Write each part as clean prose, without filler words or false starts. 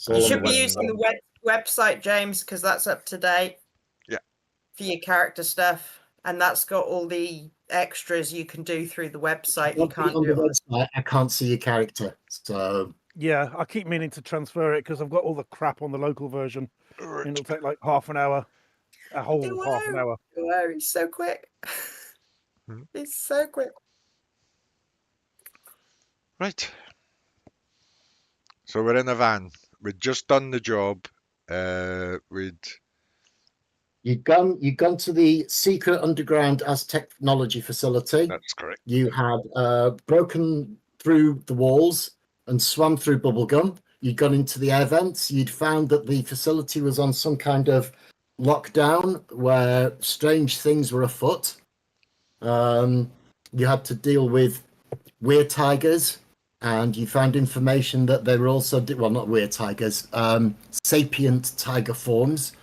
You all on should the be website. using the website, James, because that's up to date. Yeah. For your character stuff, and that's got all the extras you can do through the website. You can't on do the it. website. I can't see your character, so Yeah, I keep meaning to transfer it because I've got all the crap on the local version. Right. And it'll take like half an hour, a whole half an hour. Oh, he's so quick. He's so quick. Right. So we're in a van. We'd just done the job. We'd you've gone to the secret underground Aztec technology facility. That's correct. You had broken through the walls and swam through bubblegum. You'd gone into the air vents. You'd found that the facility was on some kind of lockdown where strange things were afoot. You had to deal with weird tigers, and you found information that they were also, well, not weird tigers, sapient tiger forms.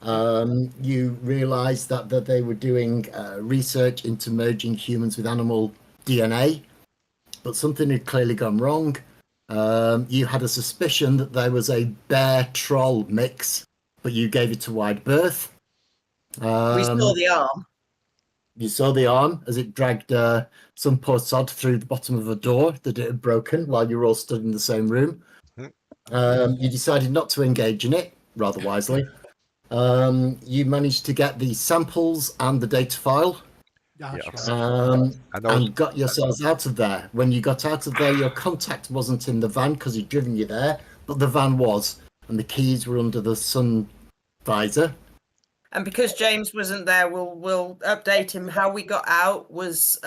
You realized that they were doing research into merging humans with animal DNA, but something had clearly gone wrong. You had a suspicion that there was a bear troll mix, but you gave it a wide berth. We saw the arm. You saw the arm as it dragged some poor sod through the bottom of a door that it had broken while you were all stood in the same room. You decided not to engage in it, rather wisely. You managed to get the samples and the data file. That's Yes. right. And got yourselves out of there. When you got out of there, your contact wasn't in the van because he'd driven you there, but the van was, and the keys were under the sun visor. And because James wasn't there, we'll update him. How we got out was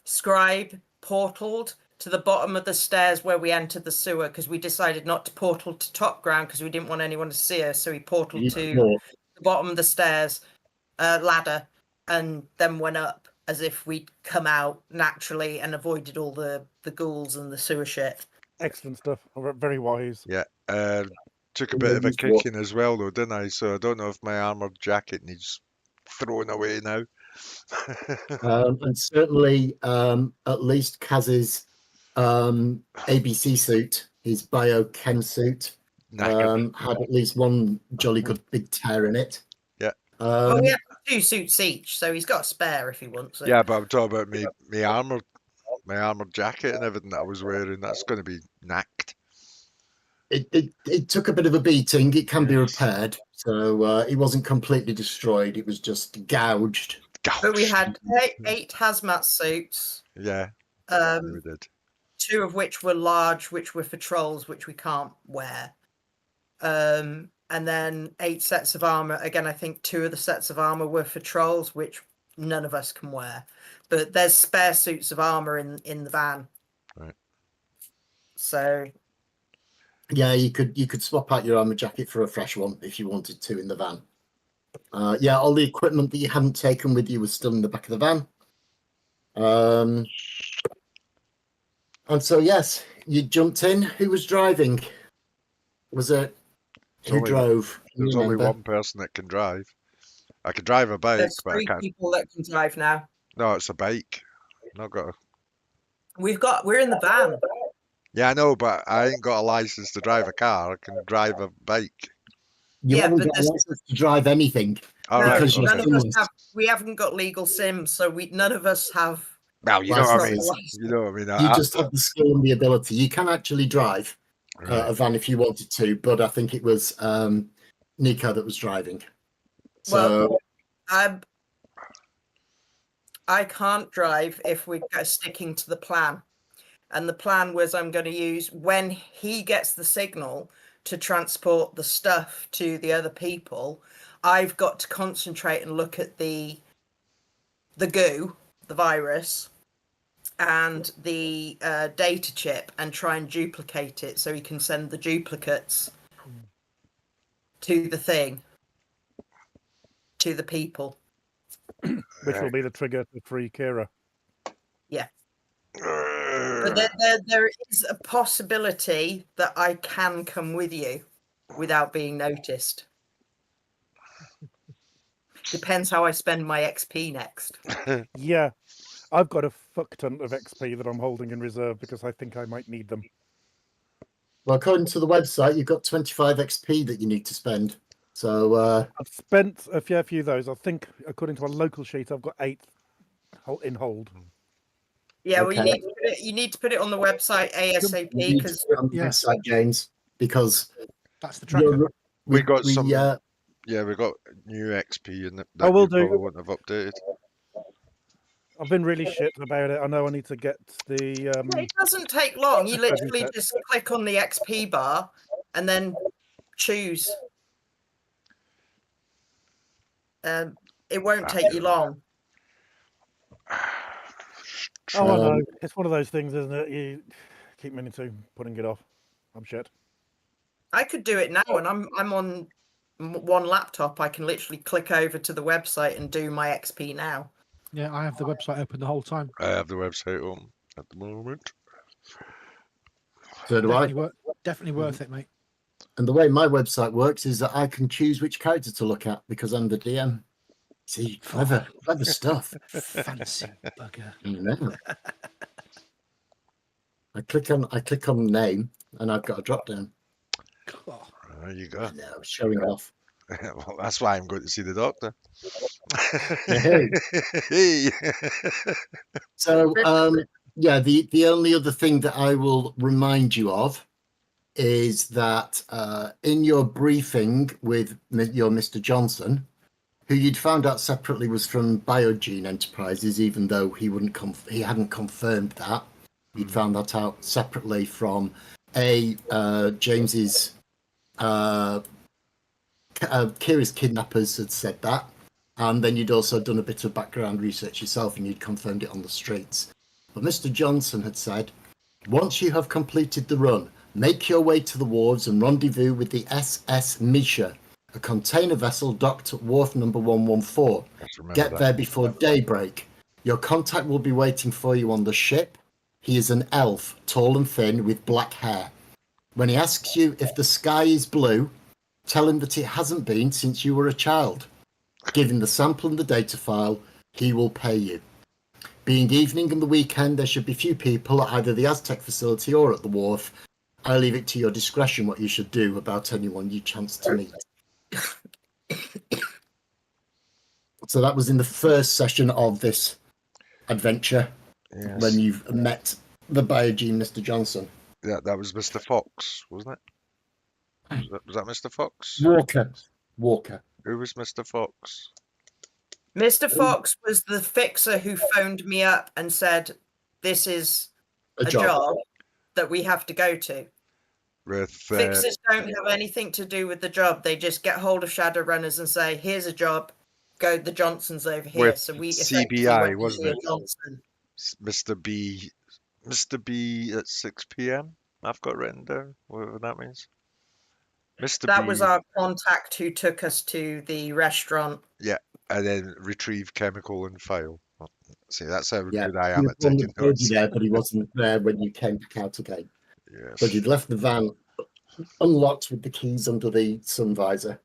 Scribe portaled to the bottom of the stairs where we entered the sewer, because we decided not to portal to top ground because we didn't want anyone to see us. So he portaled to the bottom of the stairs ladder, and then went up as if we'd come out naturally and avoided all the ghouls and the sewer shit. Excellent stuff. Very wise. Yeah. Took a bit of a kicking as well, though, didn't I? So I don't know if my armored jacket needs throwing away now. And certainly, at least Kaz's ABC suit, his biochem suit, had at least one jolly good big tear in it. Yeah. Well, we have 2 suits each, so he's got a spare if he wants it. Yeah, but I'm talking about my armored jacket and everything that I was wearing. That's going to be knacked. It took a bit of a beating. It can be repaired, so it wasn't completely destroyed. It was just gouged. But we had 8 hazmat suits. Yeah. We did. 2 of which were large, which were for trolls, which we can't wear. And then 8 sets of armor. Again, I think 2 of the sets of armor were for trolls, which none of us can wear. But there's spare suits of armor in the van. Right. So yeah, you could swap out your armor jacket for a fresh one if you wanted to in the van. Yeah, all the equipment that you hadn't taken with you was still in the back of the van. And so, yes, you jumped in. Who was driving? Was it who drove? There's only one person that can drive. I can drive a bike, there's but I 3 can't. people that can drive now. No, it's a bike. Not got a... We're in the van. Yeah, I know, but I ain't got a license to drive a car. I can drive a bike. You Yeah, haven't but got a this- license to drive anything. All No, right. because you're none of us sinless. we haven't got legal sims, so none of us have. Well, you know what I mean. licenses. You know what I mean. You just have the skill and the ability. You can actually drive a van if you wanted to, but I think it was Nico that was driving. So Well, I can't drive if we're sticking to the plan. And the plan was I'm going to use, when he gets the signal to transport the stuff to the other people, I've got to concentrate and look at the goo, the virus, and the data chip and try and duplicate it so he can send the duplicates to the thing, to the people. Which will be the trigger to free Kira. Yeah. But there is a possibility that I can come with you without being noticed. Depends how I spend my XP next. Yeah. I've got a fuck ton of XP that I'm holding in reserve because I think I might need them. Well, according to the website, you've got 25 XP that you need to spend. So I've spent a fair few of those. I think, according to a local sheet, I've got 8 in hold. Yeah, well, Okay. you need to put it on the website ASAP you need to because put it on the website, James, because That's the tracker. We got some. uh, Yeah, we got new XP and that I will you do. probably wouldn't have updated. I've been really shit about it. I know I need to get the. it doesn't take long. You Reset. literally just click on the XP bar and then choose. It won't take you long. Oh, I know. It's one of those things, isn't it? You keep meaning to putting it off. I'm shit. I could do it now, and I'm on one laptop. I can literally click over to the website and do my XP now. Yeah, I have the website open the whole time. I have the website on at the moment. so do I. Definitely worth it, mate. And the way my website works is that I can choose which character to look at because I'm the DM. See, clever stuff. Fancy bugger. You know. I click on name, and I've got a drop down. Oh, There you go. No, showing off. Well, that's why I'm going to see the doctor. Hey. Hey. So, yeah, the only other thing that I will remind you of is that in your briefing with your Mr. Johnson, who you'd found out separately was from Biogene Enterprises, even though he hadn't confirmed that. You'd found that out separately from James's Kira's kidnappers had said that, and then you'd also done a bit of background research yourself and you'd confirmed it on the streets. But Mr. Johnson had said, once you have completed the run, make your way to the wharves and rendezvous with the SS Misha, a container vessel docked at wharf number 114. Get there before daybreak. Your contact will be waiting for you on the ship. He is an elf, tall and thin, with black hair. When he asks you if the sky is blue, tell him that it hasn't been since you were a child. Give him the sample and the data file. He will pay you. Being evening and the weekend, there should be few people at either the Aztec facility or at the wharf. I leave it to your discretion what you should do about anyone you chance to meet. So that was in the first session of this adventure, Yes. when you've met the Biogene Mr. Johnson. Yeah, that was Mr. Fox, wasn't it? Was that Mr. Fox? Walker. Who was Mr. Fox? Mr. Fox was the fixer who phoned me up and said, this is a job that we have to go to. With Fixers don't have anything to do with the job. They just get hold of Shadowrunners and say, here's a job, go, the Johnson's over here. With So we CBI, went to wasn't see a it? Johnson. Mr. B at 6 p.m. I've got written down, whatever that means. Mr. That B, was our contact who took us to the restaurant. and then retrieve chemical and file. See, that's how Yeah, good I he am was at the one taking that told notes. you there, but he wasn't there when you came back out again. Yes. But you'd left the van unlocked with the keys under the sun visor.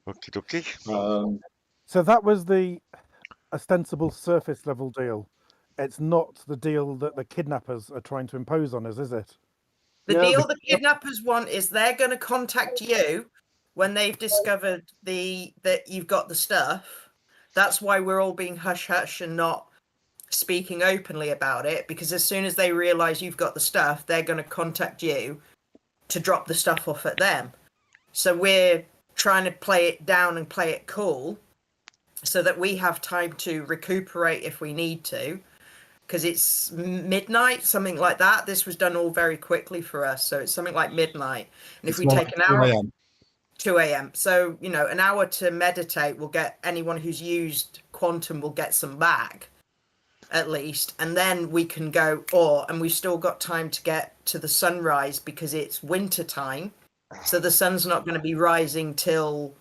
Okie dokie. So that was the ostensible surface level deal. It's not the deal that the kidnappers are trying to impose on us, is it? The Yeah, deal the kidnappers want is they're going to contact you when they've discovered that you've got the stuff. That's why we're all being hush-hush and not speaking openly about it, because as soon as they realize you've got the stuff, they're going to contact you to drop the stuff off at them. So we're trying to play it down and play it cool so that we have time to recuperate if we need to, because it's midnight, something like that. This was done all very quickly for us, so it's something like midnight. And if we take an hour, 2 a.m. So, an hour to meditate will get anyone who's used quantum will get some back, at least. And then we can go, and we've still got time to get to the sunrise because it's winter time. So the sun's not going to be rising till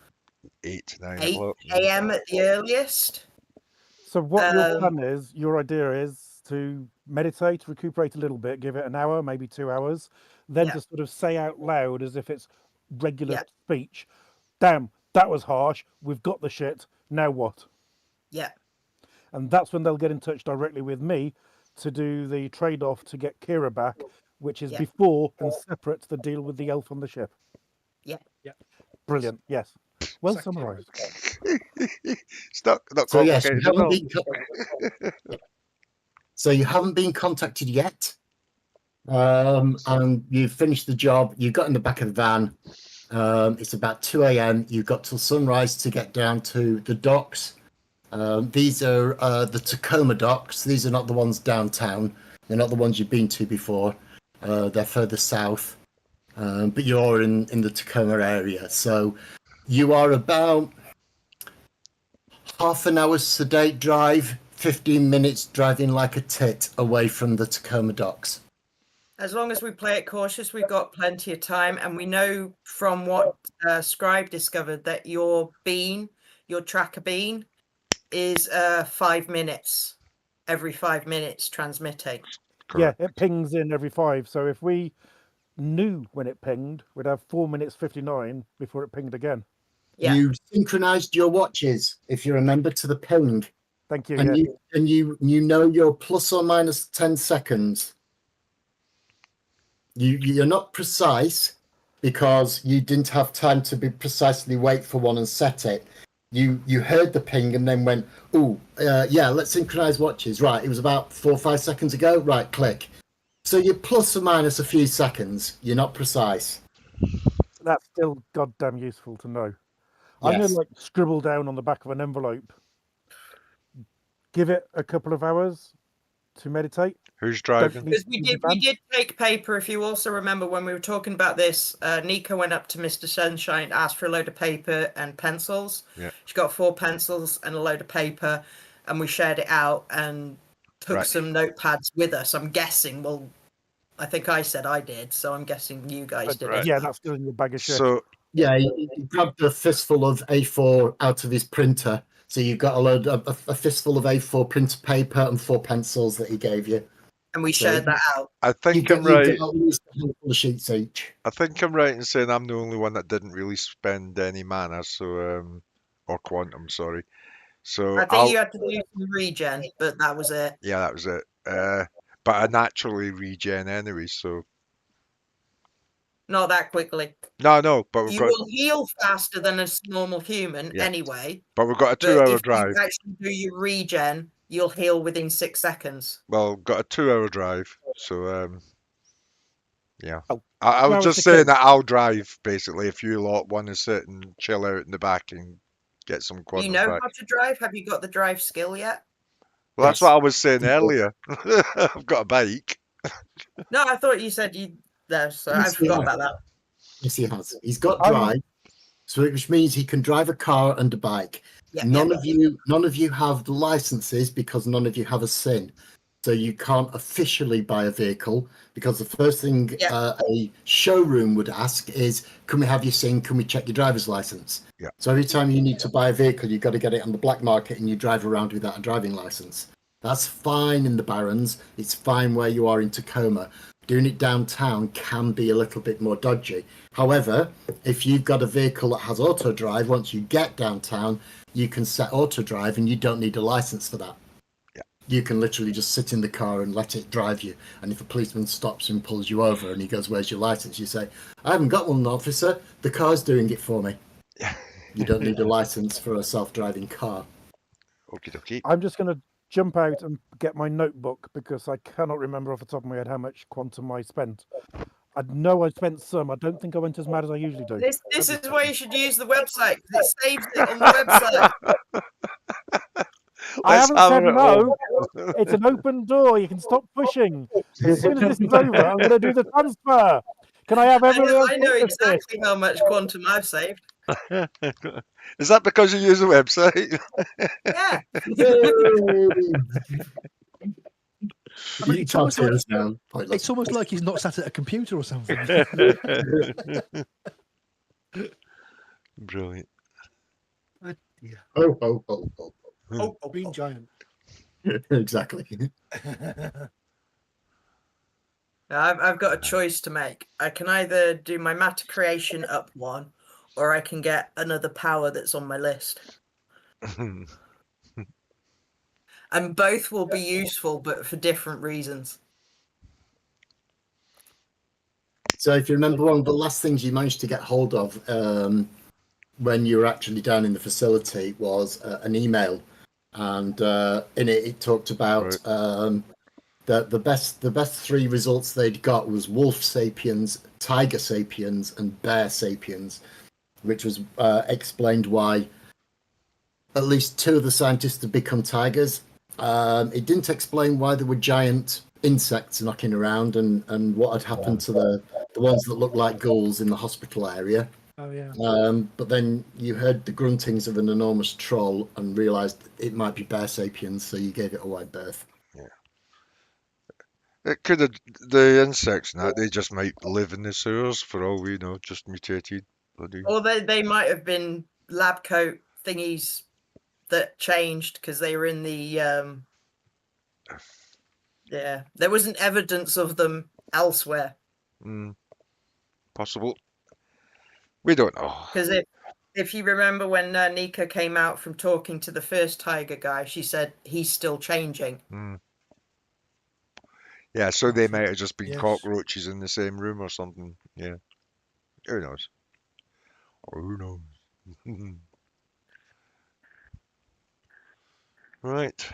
8, 9 8 o'clock. a.m. at the earliest. So what your plan is, your idea is to meditate, recuperate a little bit, give it an hour, maybe 2 hours, then to sort of say out loud as if it's regular speech, damn, that was harsh, we've got the shit, now what? Yeah. And that's when they'll get in touch directly with me to do the trade-off to get Kira back which is Yeah. before and separate to the deal with the elf on the ship. Yeah. Yeah. Brilliant. Yes. Well Exactly right. summarised. It's not So yes, you complicated at haven't all. been. So you haven't been contacted yet, and you've finished the job. You got in the back of the van. It's about 2 a.m. You've got till sunrise to get down to the docks. These are the Tacoma docks. These are not the ones downtown. They're not the ones you've been to before. They're further south, but you're in the Tacoma area. So you are about half an hour's sedate drive, 15 minutes driving like a tit away from the Tacoma docks. As long as we play it cautious, we've got plenty of time. And we know from what Scribe discovered that your tracker bean, is 5 minutes, every 5 minutes transmitting. Correct. Yeah, it pings in every 5. So if we knew when it pinged, we'd have 4 minutes 59 before it pinged again. Yeah. You synchronized your watches, if you remember, to the ping. Thank you. And Yeah. you know you're plus or minus 10 seconds. You're not precise because you didn't have time to be precisely wait for one and set it. You heard the ping and then went, oh, yeah, let's synchronize watches. Right, it was about 4 or 5 seconds ago. Right, click. So you're plus or minus a few seconds. You're not precise. That's still goddamn useful to know. I'm Yes. going to scribble down on the back of an envelope. Give it a couple of hours to meditate. Who's driving? Because we did take paper. If you also remember when we were talking about this, Nika went up to Mr. Sunshine, asked for a load of paper and pencils. Yeah. She got 4 pencils and a load of paper, and we shared it out and took some notepads with us. I'm guessing. Well, I think I said I did, so I'm guessing you guys did. Right. Yeah, that's still in your bag of shit. So Yeah, he grabbed a fistful of A4 out of his printer. So you've got a fistful of A4 printer paper and 4 pencils that he gave you. And we shared that out. I think I'm You've right. got at least a handful of sheets each. I think I'm right in saying I'm the only one that didn't really spend any mana, so or quantum, sorry. So I think you had to do some regen, but that was it. yeah, that was it. But I naturally regen anyway, so Not that quickly. no, but You will heal faster than a normal human anyway. But we've got a But 2-hour if drive. you actually do your regen, you'll heal within 6 seconds. Well, got a 2-hour drive, so yeah. Oh, I was well, just it's a saying case. that I'll drive basically if you lot want to sit and chill out in the back and get some Do quantum you know back. how to drive? Have you got the drive skill yet? Well, that's Yes. what I was saying earlier. I've got a bike. No, I thought you said you. No, sorry, Yes, I forgot yeah. about that. Yes, he has. He's got I'm- drive, so which means he can drive a car and a bike. Yeah, None of you have the licenses because none of you have a SIN. So you can't officially buy a vehicle because the first thing a showroom would ask is, can we have your SIN? Can we check your driver's license? Yeah. So every time you need to buy a vehicle, you've got to get it on the black market and you drive around without a driving license. That's fine in the Barrens. It's fine where you are in Tacoma. Doing it downtown can be a little bit more dodgy. However, if you've got a vehicle that has auto drive, once you get downtown, you can set auto drive and you don't need a license for that. Yeah. You can literally just sit in the car and let it drive you. And if a policeman stops and pulls you over and he goes, where's your license? You say, I haven't got one, officer. The car's doing it for me. You don't need a license for a self-driving car. Okie dokie. I'm just going to jump out and get my notebook because I cannot remember off the top of my head how much quantum I spent. I know I spent some. I don't think I went as mad as I usually do. This is why you should use the website. 'Cause it saves it on the website. I Let's haven't have said it no. all. It's an open door. You can stop pushing. As soon as this is over, I'm going to do the transfer. Can I have I everything know, else? I know exactly how much quantum I've saved. Is that because you use a website? Yeah. I mean, You it's can't almost tear like- us down. Pointless. It's almost like he's not sat at a computer or something. Brilliant. Oh, oh, oh, oh. Oh, Green giant. Exactly. Now, I've got a choice to make. I can either do my matter creation up 1, or I can get another power that's on my list. And both will be useful, but for different reasons. So if you remember, one of the last things you managed to get hold of when you were actually down in the facility was an email, and in it talked about the best three results they'd got was wolf sapiens, tiger sapiens, and bear sapiens, which was explained why at least two of the scientists had become tigers. It didn't explain why there were giant insects knocking around and what had happened to the ones that looked like ghouls in the hospital area. Oh yeah. But then you heard the gruntings of an enormous troll and realised it might be bear sapiens, so you gave it a wide berth. It could have the insects and that they just might live in the sewers for all we know, just mutated. Bloody. Or they might have been lab coat thingies that changed because they were in the yeah. There wasn't evidence of them elsewhere. Possible. We don't know. Because if you remember when Nika came out from talking to the first tiger guy, she said he's still changing. Yeah, so they might have just been Yes. cockroaches in the same room or something. Yeah. Who knows? Who knows? Right.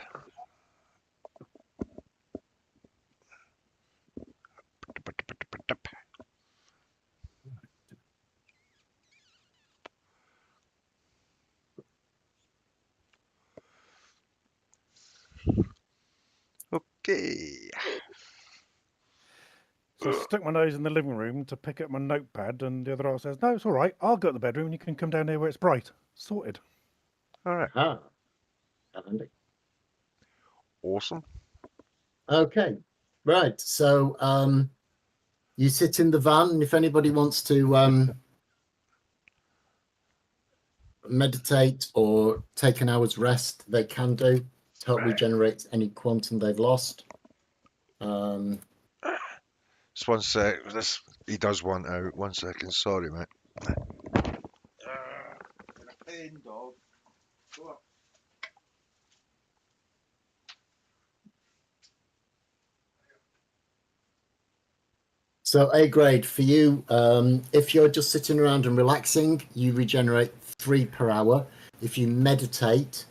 Okay. So I stuck my nose in the living room to pick up my notepad, and the other half says, "No, it's all right. I'll go to the bedroom, and you can come down here where it's bright." Sorted. All right. Ah, handy. Awesome. Okay, right. So you sit in the van, and if anybody wants to meditate or take an hour's rest, they can do to help regenerate any quantum they've lost. Just one sec. He does want out. 1 second. Sorry, mate. Pain, dog. Go on. So A grade for you, if you're just sitting around and relaxing, you regenerate 3 per hour. If you meditate,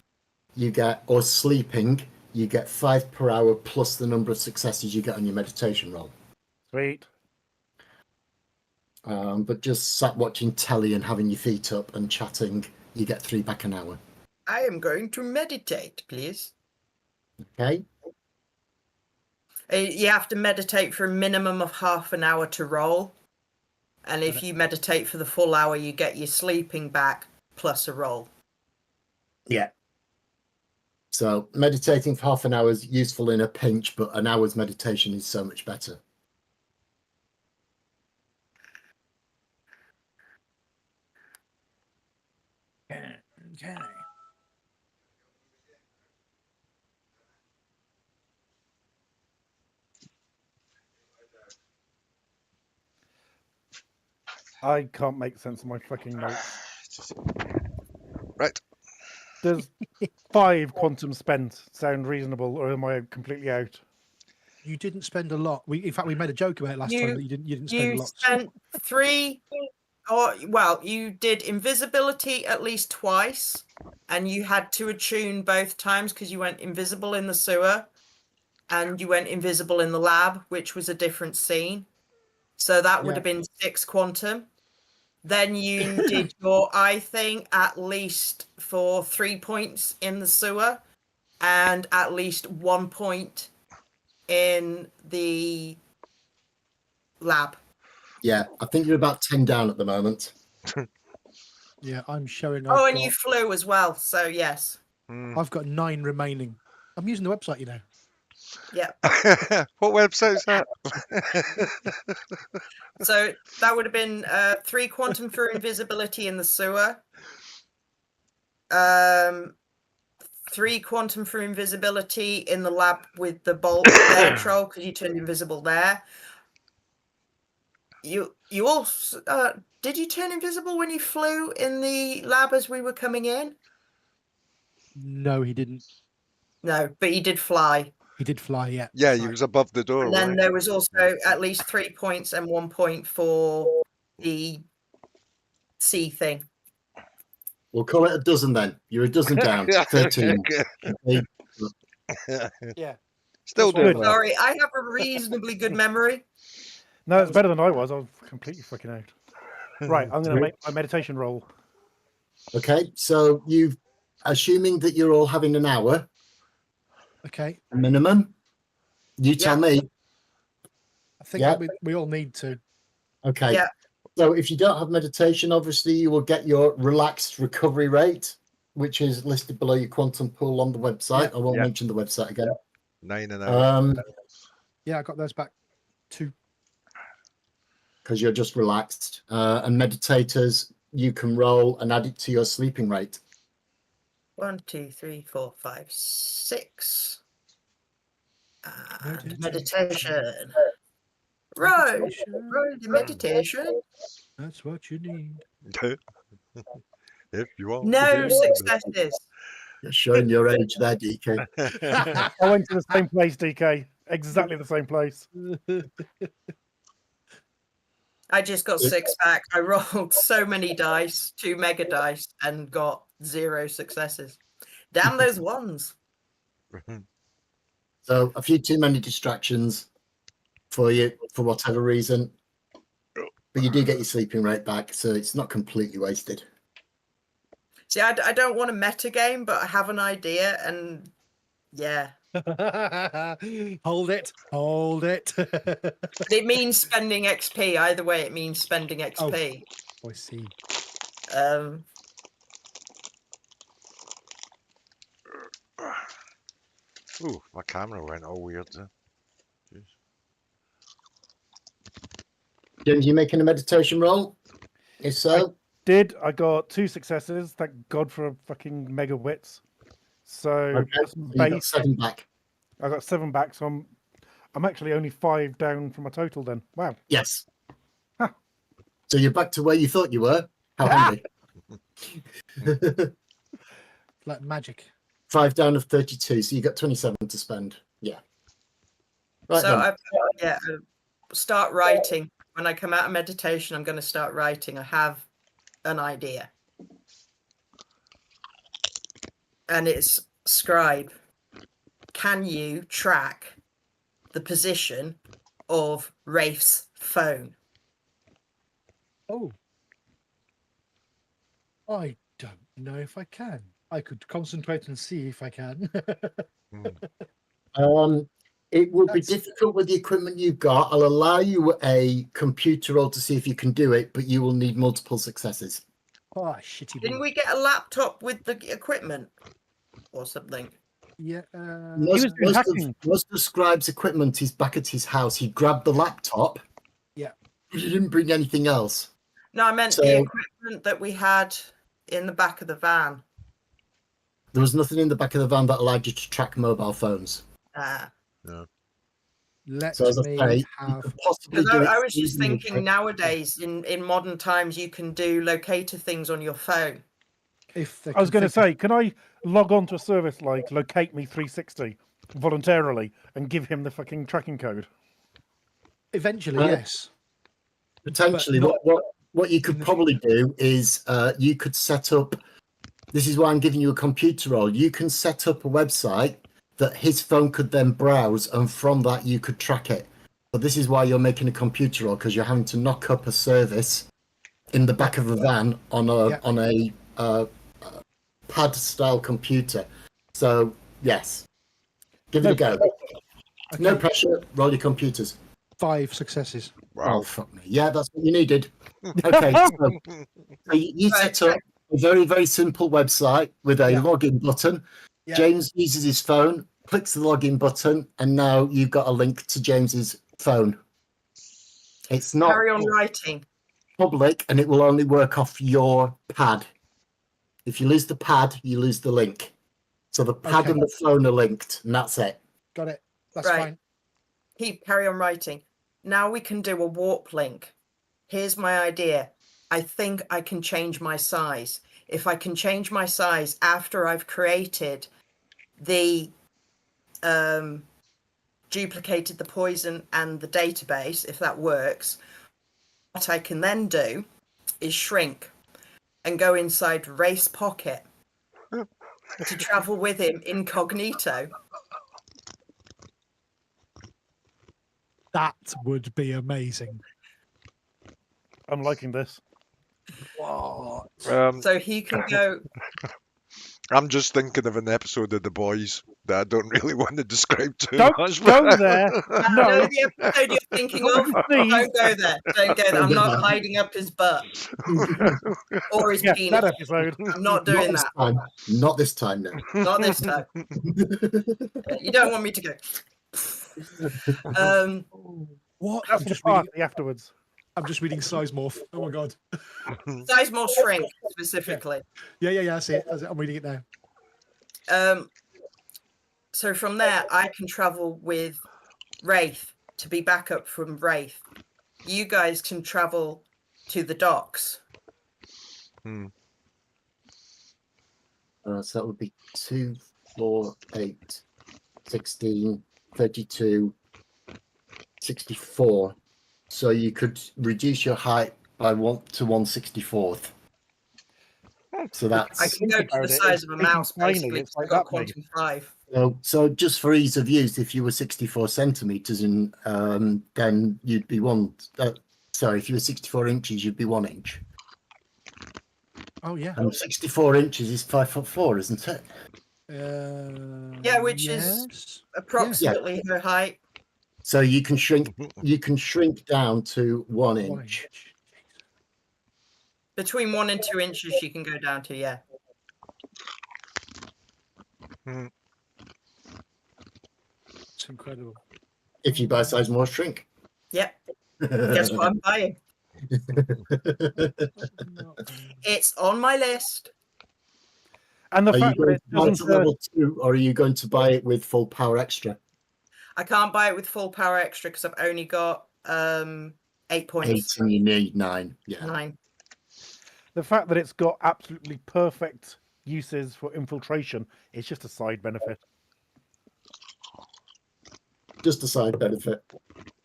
you get, or sleeping, you get 5 per hour plus the number of successes you get on your meditation roll. Sweet. But just sat watching telly and having your feet up and chatting, you get 3 back an hour. I am going to meditate, please. Okay. You have to meditate for a minimum of half an hour to roll. And if you meditate for the full hour, you get your sleeping back plus a roll. Yeah. So meditating for half an hour is useful in a pinch, but an hour's meditation is so much better. Okay. I can't make sense of my fucking notes. Right. Does 5 quantum spent sound reasonable, or am I completely out? You didn't spend a lot. In fact, we made a joke about it last time that you didn't spend a You lot. spent 3, or well, you did invisibility at least twice, and you had to attune both times because you went invisible in the sewer, and you went invisible in the lab, which was a different scene. So that would have been 6 quantum. Then you did your eye thing at least for 3 points in the sewer, and at least 1 point in the lab. Yeah, I think you're about 10 down at the moment. Yeah, I'm showing. Oh, and you flew as well. So yes. I've got 9 remaining. I'm using the website, you know. Yeah. What website is that? So that would have been 3 quantum for invisibility in the sewer. 3 quantum for invisibility in the lab with the bolt bear troll because you turned invisible there. You also did you turn invisible when you flew in the lab as we were coming in? No, he didn't. No, but he did fly. He did fly, yeah. Yeah, that's he right. was above the door, And then right? there was also at least 3 points and 1 point for the C thing. We'll call it a dozen then. You're a dozen down. 13. Okay. Yeah. Still That's what doing good. well. Sorry, I have a reasonably good memory. No, it's better than I was. I was completely freaking out. Right, I'm going to make my meditation roll. Okay, so you've assuming that you're all having an hour Okay. minimum. You tell me. I think Yeah. we all need to. Okay. Yeah. So if you don't have meditation, obviously you will get your relaxed recovery rate, which is listed below your quantum pool on the website. Yeah. I won't Yeah. mention the website again. 9 and out. Yeah, I got those back too. Because you're just relaxed. And meditators, you can roll and add it to your sleeping rate. 1, 2, 3, 4, 5, 6. And meditation. Right. Right, the meditation. That's what you need. If you want. No successes. You're showing your age there, DK. I went to the same place, DK. Exactly the same place. I just got 6 back. I rolled so many dice, 2 mega dice, and got 0 successes. Damn those ones. So a few too many distractions for you for whatever reason. But you do get your sleeping rate back, so it's not completely wasted. See, I don't want a meta game, but I have an idea, and yeah. Hold it. Hold it. But it means spending XP. Either way, it means spending XP. I see. Ooh, my camera went all weird there. Jeez. James, you making a meditation roll? If so, I got 2 successes. Thank God for fucking mega wits. So okay, that's so you got base. 7 back. I got 7 back, so I'm actually only 5 down from my total then. Wow. Yes. Huh. So you're back to where you thought you were. How handy. Like magic. 5 down of 32, so you got 27 to spend. Yeah. Right So then. start writing. When I come out of meditation, I'm going to start writing. I have an idea. And it's scribe. Can you track the position of Rafe's phone? Oh. I don't know if I can. I could concentrate and see if I can. It will be That's- difficult with the equipment you've got. I'll allow you a computer roll to see if you can do it, but you will need multiple successes. Oh, shitty. Didn't boy. we get a laptop with the equipment or something? Yeah. Most was hacking. of Scribe's equipment is back at his house. He grabbed the laptop. Yeah. But he didn't bring anything else. No, I meant So- the equipment that we had in the back of the van. There was nothing in the back of the van that allowed you to track mobile phones. Let So as I me say, you have. could possibly Because do it. I was just easily. thinking nowadays, in modern times, you can do locator things on your phone. If they I was can going to think say, can I log on to a service like Locate Me 360 voluntarily and give him the fucking tracking code? eventually, yes. Potentially, not- what you could probably do is you could set up. This is why I'm giving you a computer roll. You can set up a website that his phone could then browse, and from that you could track it. But this is why you're making a computer roll, because you're having to knock up a service in the back of a van on a pad style computer. So yes, give it a go. No pressure. Roll your computers. 5 successes. Oh fuck me! Yeah, that's what you needed. Okay, so you set up a very, very simple website with a Yeah. login button. Yeah. James uses his phone, clicks the login button, and now you've got a link to James's phone. It's not Carry on writing. public, and it will only work off your pad. If you lose the pad, you lose the link. So the pad Okay. and the phone are linked, and that's it. Got it. That's Right. fine. Carry on writing. Now we can do a warp link. Here's my idea. I think I can change my size. If I can change my size after I've created the duplicated the poison and the database, if that works, what I can then do is shrink and go inside Ray's pocket to travel with him incognito. That would be amazing. I'm liking this. What? So he can go. I'm just thinking of an episode of The Boys that I don't really want to describe too Don't much. go there. I No. know the episode you're thinking of. Please. Don't go there. Don't go there. I'm not hiding up his butt or his Yeah, penis. that episode. I'm not doing that. Not this time, no. Not this time. You don't want me to go. What? That's the party afterwards. I'm just reading Sizemorph. Oh my god. Sizemore shrink specifically. Yeah. I see it. I'm reading it now. So from there, I can travel with Wraith to be backup from Wraith. You guys can travel to the docks. So that would be 2, 4, 8, 16, 32, 64. So you could reduce your height by 1 to 1/64th. So that's I can go to the size of a mouse, basically. It's like I've got that big. quantum 5. so just for ease of use, if you were 64 centimeters, and then you'd be if you were 64 inches, you'd be 1 inch. Oh yeah. And 64 inches is 5'4", isn't it? Yeah, which is approximately her height. So you can shrink. You can shrink down to 1 inch. Between 1 and 2 inches, she can go down to, yeah. It's incredible. If you buy size more, shrink. Yep. Guess what I'm buying? It's on my list. And the Are you fact that going it to buy to doesn't. level 2, or are you going to buy it with full power extra? I can't buy it with full power extra because I've only got 8 points. 8, and you need 9. Yeah. 9. The fact that it's got absolutely perfect uses for infiltration is just a side benefit. Just a side benefit.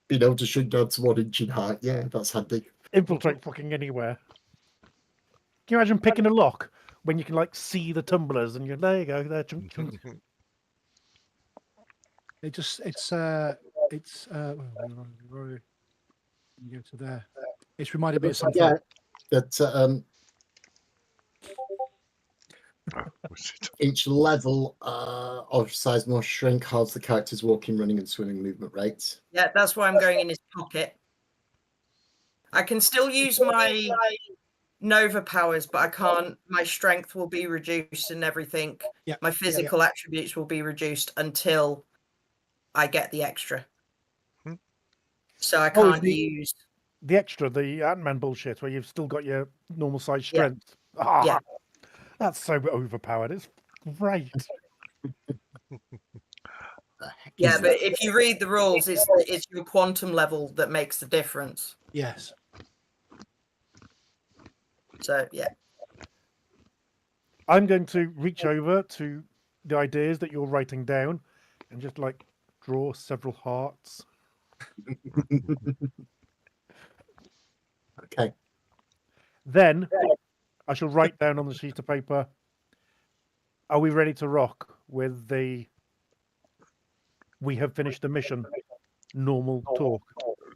Being able to shrink down to 1 inch in height. Yeah, that's handy. Infiltrate fucking anywhere. Can you imagine picking a lock when you can like see the tumblers and you're there you go, there chunk chunk. It's where you go to there. It's reminded me of something. Yeah, that each level of size more shrink halves the character's walking, running, and swimming movement rates. Yeah, that's why I'm going in his pocket. I can still use my Nova powers, but I can't. My strength will be reduced and everything. Yeah. My physical attributes will be reduced until I get the extra. So I can't use the extra, the Ant-Man bullshit where you've still got your normal size Yeah. strength. Ah, Yeah. That's so overpowered. It's great. Yeah, but if you read the rules, it's your quantum level that makes the difference. Yes. So yeah. I'm going to reach over to the ideas that you're writing down and just like draw several hearts. Okay. Then I shall write down on the sheet of paper, are we ready to rock with the we have finished the mission normal talk?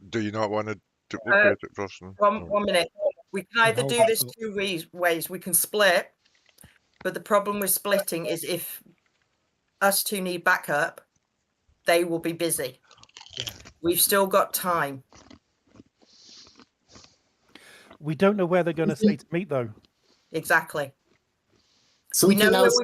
Do you not want to duplicate it first? One minute. We can either do this 2 ways. We can split, but the problem with splitting is if us two need backup, they will be busy. Yeah. We've still got time. We don't know where they're going to say to meet, though. Exactly. Something we know else.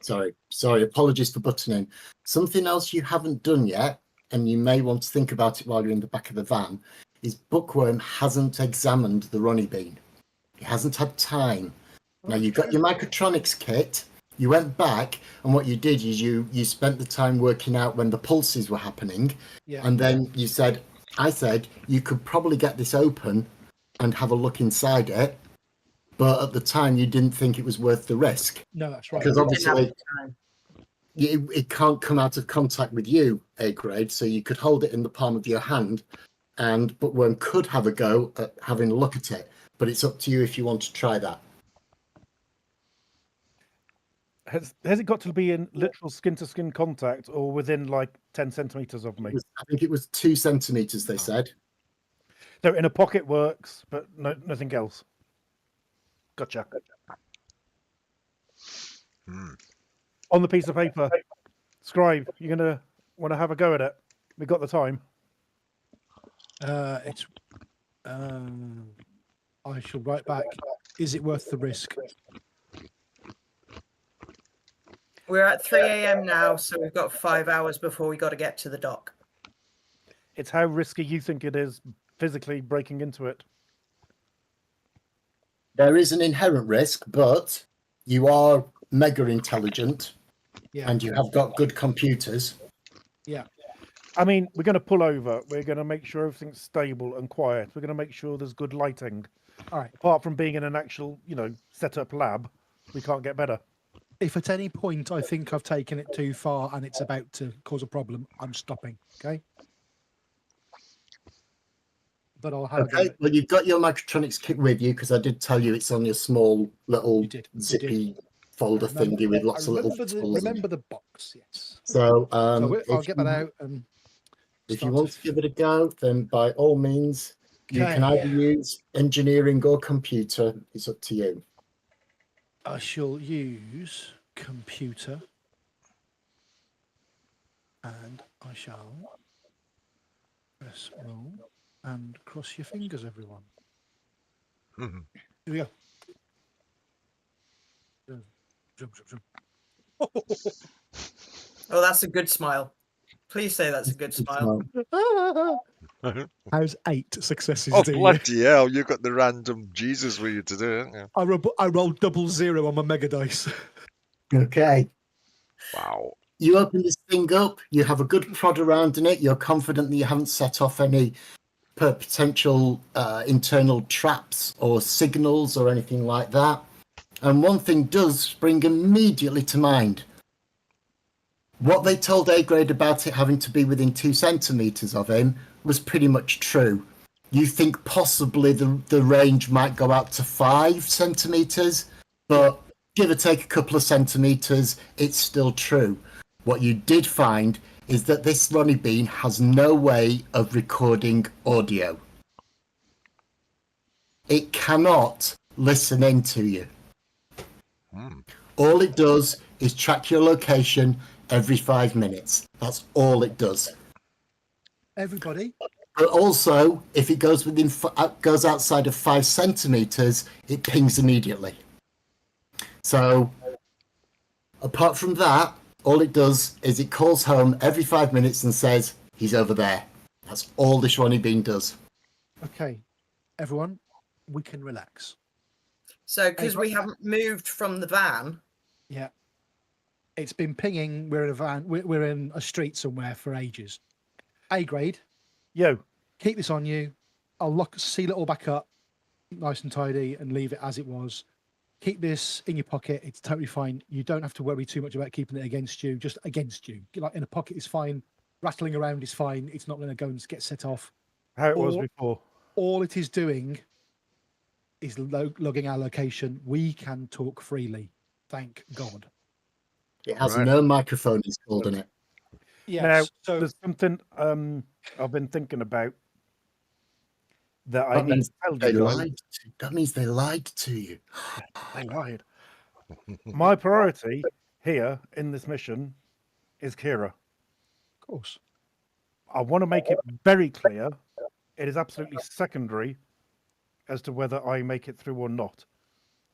Sorry. Apologies for butting in. Something else you haven't done yet, and you may want to think about it while you're in the back of the van, is Bookworm hasn't examined the Ronnie Bean. He hasn't had time. Now you've got your microtronics kit. You went back, and what you did is you spent the time working out when the pulses were happening, and then I said you could probably get this open and have a look inside it, but at the time you didn't think it was worth the risk. No, that's right. Because obviously, it can't come out of contact with you, A grade. So you could hold it in the palm of your hand, and Bookworm could have a go at having a look at it. But it's up to you if you want to try that. Has it got to be in literal skin to skin contact or within like 10 centimeters of me? I think it was 2 centimeters. They said. So in a pocket works, but nothing else. Gotcha. On the piece of paper, Scribe, you're gonna want to have a go at it. We got the time. I shall write back. Is it worth the risk? We're at 3 a.m. now, so we've got 5 hours before we got to get to the dock. It's how risky you think it is physically breaking into it. There is an inherent risk, but you are mega intelligent, and you have got good computers. Yeah. I mean, we're going to pull over. We're going to make sure everything's stable and quiet. We're going to make sure there's good lighting. All right. Apart from being in an actual, set up lab, we can't get better. If at any point I think I've taken it too far and it's about to cause a problem, I'm stopping. Okay. But I'll have a go. Well, you've got your microtronics kit with you because I did tell you it's on your small little zippy folder thingy with lots of little tools. Remember the box, yes. So, I'll get that out. And if you want to give it a go, then by all means, you can either use engineering or computer. It's up to you. I shall use computer, and I shall press roll and cross your fingers, everyone. Here we go. Oh, that's a good smile. Please say that's a good smile. How's 8 successes? Oh, bloody hell. You've got the random Jesus for you to do, haven't you? I rolled 00 on my mega dice. Okay. Wow. You open this thing up, you have a good prod around in it, you're confident that you haven't set off any potential internal traps or signals or anything like that. And one thing does spring immediately to mind. What they told A-grade about it having to be within 2 centimeters of him was pretty much true. You think possibly the range might go out to 5 centimeters, but give or take a couple of centimeters, it's still true. What you did find is that this Ronnie Bean has no way of recording audio. It cannot listen into you. All it does is track your location every 5 minutes. That's all it does. Everybody. But also, if it goes goes outside of 5 centimeters, it pings immediately. So, apart from that, all it does is it calls home every 5 minutes and says he's over there. That's all this Ronnie Bean does. Okay, everyone, we can relax. So, because we haven't moved from the van. Yeah. It's been pinging. We're in a van. We're in a street somewhere for ages. A-grade. Yo. Keep this on you. I'll seal it all back up, nice and tidy, and leave it as it was. Keep this in your pocket. It's totally fine. You don't have to worry too much about keeping it against you. Just against you. Like in a pocket is fine. Rattling around is fine. It's not going to go and get set off. How it was before. All it is doing is logging our location. We can talk freely. Thank God. It has no microphone installed in it. Yeah. Now, there's something I've been thinking about that I need to tell you guys. That means they lied to you. They lied. My priority here in this mission is Kira. Of course. I want to make it very clear. It is absolutely secondary as to whether I make it through or not.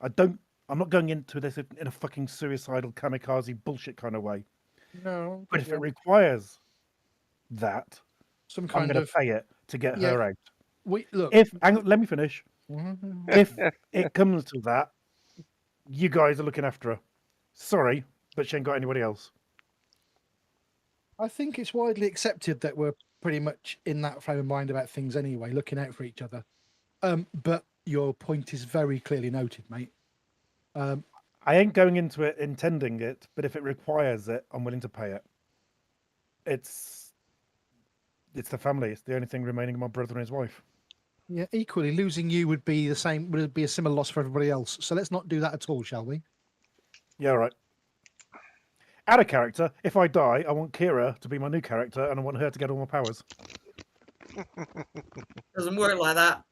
I'm not going into this in a fucking suicidal kamikaze bullshit kind of way. No. But if it requires that, some kind I'm going to pay it to get her out. Look. Let me finish. If it comes to that, you guys are looking after her. Sorry, but she ain't got anybody else. I think it's widely accepted that we're pretty much in that frame of mind about things anyway, looking out for each other. But your point is very clearly noted, mate. I ain't going into it intending it, but if it requires it, I'm willing to pay it. It's the family. It's the only thing remaining of my brother and his wife. Yeah, equally, losing you would be the same. Would be a similar loss for everybody else. So let's not do that at all, shall we? Yeah, right. Out of character, if I die, I want Kira to be my new character, and I want her to get all my powers. Doesn't work like that.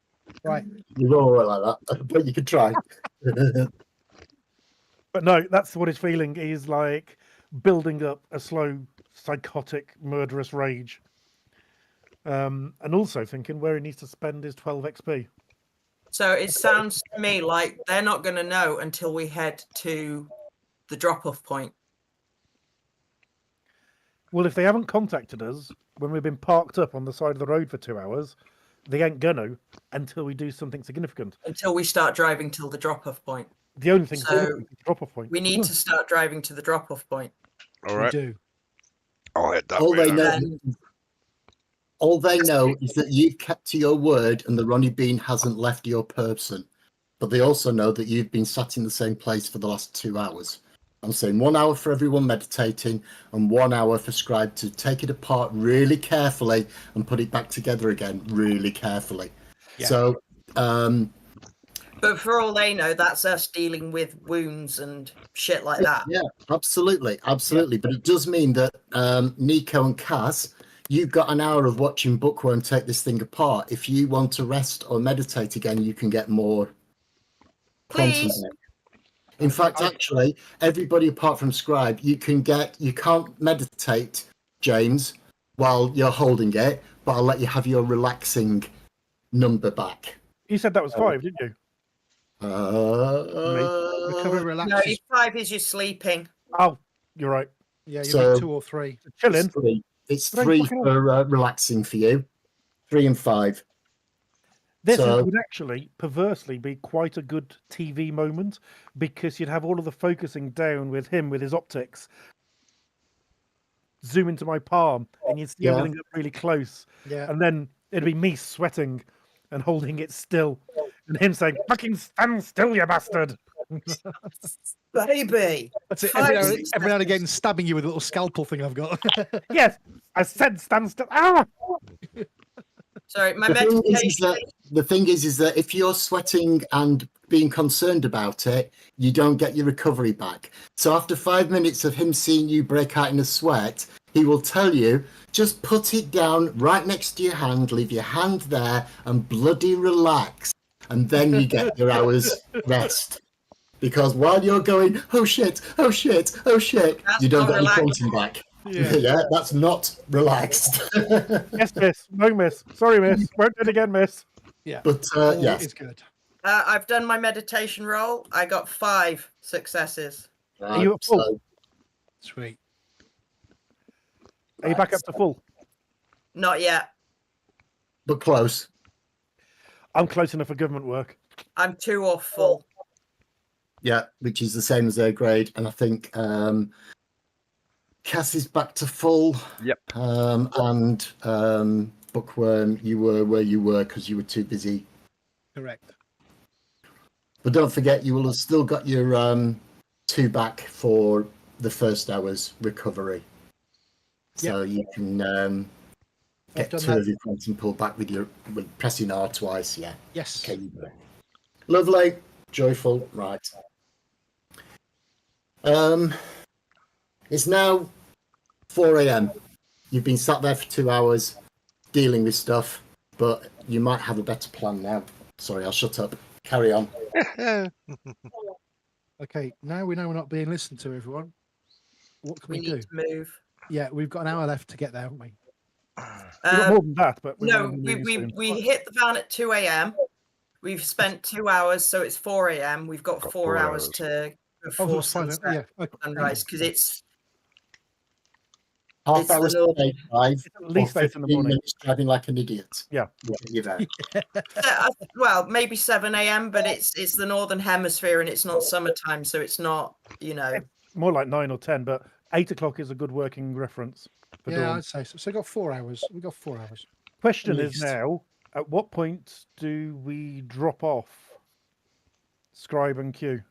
Right. You won't work like that, but you could try. But no, that's what he's feeling. He's like building up a slow, psychotic, murderous rage. And also thinking where he needs to spend his 12 XP. So it sounds to me like they're not going to know until we head to the drop-off point. Well, if they haven't contacted us when we've been parked up on the side of the road for 2 hours, they ain't gonna until we do something significant. Until we start driving till the drop-off point. The only thing So, is the drop-off point. We need to start driving to the drop-off point. All We right. do. I'll head that All way. they then. know, all they know is that you've kept to your word and the Ronnie Bean hasn't left your person. But they also know that you've been sat in the same place for the last 2 hours. I'm saying 1 hour for everyone meditating and 1 hour for Scribe to take it apart really carefully and put it back together again really carefully. Yeah. So, But for all they know, that's us dealing with wounds and shit like that. yeah, absolutely. But it does mean that Nico and Kaz, you've got an hour of watching Bookworm take this thing apart. If you want to rest or meditate again, you can get more Please. content. In fact, actually, everybody apart from Scribe, you can't meditate, James, while you're holding it, but I'll let you have your relaxing number back. You said that was 5, didn't you? Recover, relax. No, 5 is you sleeping. Oh, you're right. Yeah, you So- need 2 or 3. Chilling. It's But I'm 3 fucking for relaxing for you, 3 and 5. This So- would actually perversely be quite a good TV moment because you'd have all of the focusing down with him with his optics. Zoom into my palm and you'd see Yeah. everything up really close. Yeah. And then it'd be me sweating and holding it still. And him saying, fucking stand still, you bastard. Baby. That's it. 5, Every 6 now and again, seconds. stabbing you with a little scalpel thing I've got. Yes, I said stand still. Ah! Sorry, my The thing is meditation. that the thing is that if you're sweating and being concerned about it, you don't get your recovery back. So after 5 minutes of him seeing you break out in a sweat, he will tell you, just put it down right next to your hand, leave your hand there, and bloody relax, and then you get your hour's rest. Because while you're going, oh shit, oh shit, oh shit, That's you don't not get any relaxing. quantum back. Yeah. Yeah, that's not relaxed. Yes, miss. No, miss. Sorry, miss. Won't do it again, miss. Yeah. But All yes. is good. I've done my meditation roll. I got 5 successes. Are you at full? So, Sweet. Are you back up to full? Not yet. but close. I'm close enough for government work. I'm 2 off full. Yeah, which is the same as their grade. And I think Cass is back to full. Yep. And Bookworm, you were where you were because you were too busy. Correct. But don't forget, you will have still got your 2 back for the first hour's recovery. So you can get done 2 that. of your quantum pull back with pressing R twice. Yeah. Yes. Okay, you do it. Lovely, joyful, right. It's now 4 a.m. You've been sat there for 2 hours dealing with stuff, but you might have a better plan now. Sorry, I'll shut up. Carry on. Okay, now we know we're not being listened to, everyone. What can We we do? need to move. Yeah, we've got an hour left to get there, haven't we? We've got more than that, but we're No, gonna be moving soon. we hit the van at 2 a.m. We've spent 2 hours, so it's 4 a.m. We've got 4 hours to Oh, before that's fine. sunset, Yeah. Okay. sunrise, because it's Half It's the hour's north- day drive, At least or 8 in the 15 morning. minutes driving like an idiot. Yeah. You're there. well, maybe 7 a.m., but it's the northern hemisphere and it's not summertime, so it's not, More like 9 or 10, but 8 o'clock is a good working reference for Yeah, dawn. I'd say so. So we've got 4 hours. We've got 4 hours. Question At is least. now, at what point do we drop off Scribe and Q?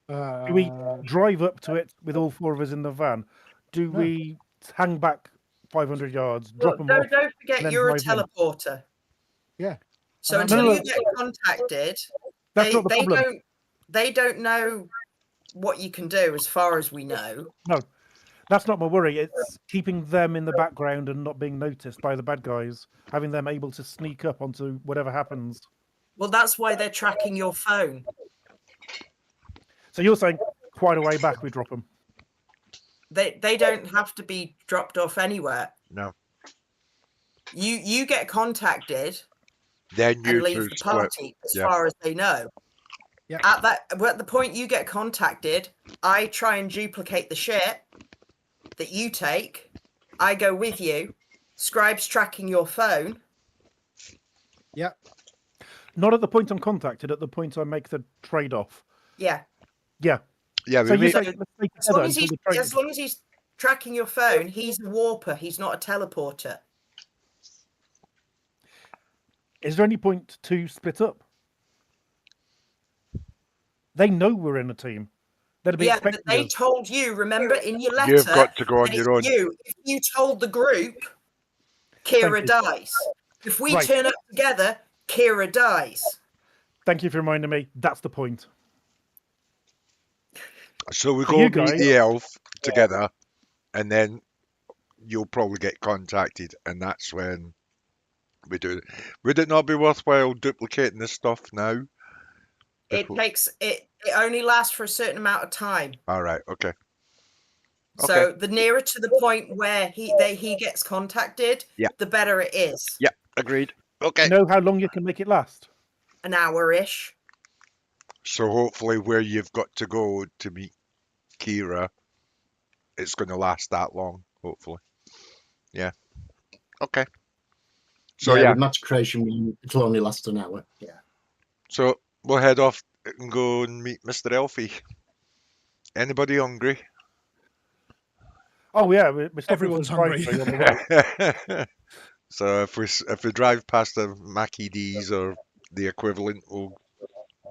Do we Uh, drive up to it with all 4 of us in the van? Do No. we hang back 500 yards, drop Look, them off? don't forget then you're a drive in. teleporter. Yeah. So And I'm until No, you no, get contacted, That's not the problem. they don't know what you can do as far as we know. No, that's not my worry. It's keeping them in the background and not being noticed by the bad guys, having them able to sneak up onto whatever happens. Well, that's why they're tracking your phone. So you're saying quite a way back we drop them? They don't have to be dropped off anywhere. No. You get contacted Then and you leave two the split. party as Yeah. far as they know. Yeah. At the point you get contacted, I try and duplicate the shit that you take. I go with you. Scribe's tracking your phone. Yeah. Not at the point I'm contacted, at the point I make the trade-off. Yeah. Yeah. Yeah, So we you make, say let's take As long together as until he's the trade- as long as he's tracking your phone, he's a warper. He's not a teleporter. Is there any point to split up? They know we're in a team. They'd be Yeah, but expecting they us. told you. Remember in your letter, you've got to go on that your own. if you told the group, Kira you. dies. If we Right. turn up together, Kira dies. Thank you for reminding me. That's the point. So we For go you meet guys- the elf together, and then you'll probably get contacted, and that's when we do it. Would it not be worthwhile duplicating this stuff now? It takes it. It only lasts for a certain amount of time. All right. Okay. So the nearer to the point where he gets contacted, Yeah. the better it is. Yeah. Agreed. Okay. You know how long you can make it last? An hour-ish. So hopefully, where you've got to go to meet Kira, it's going to last that long. Hopefully. Yeah. Okay. So yeah. With match creation, it'll only last an hour. Yeah. So we'll head off and go and meet Mr. Elfie. Anybody hungry? Oh yeah, we're stopping Everyone's for the drive-thru on the way. So if we drive past the Mackie D's or the equivalent, we'll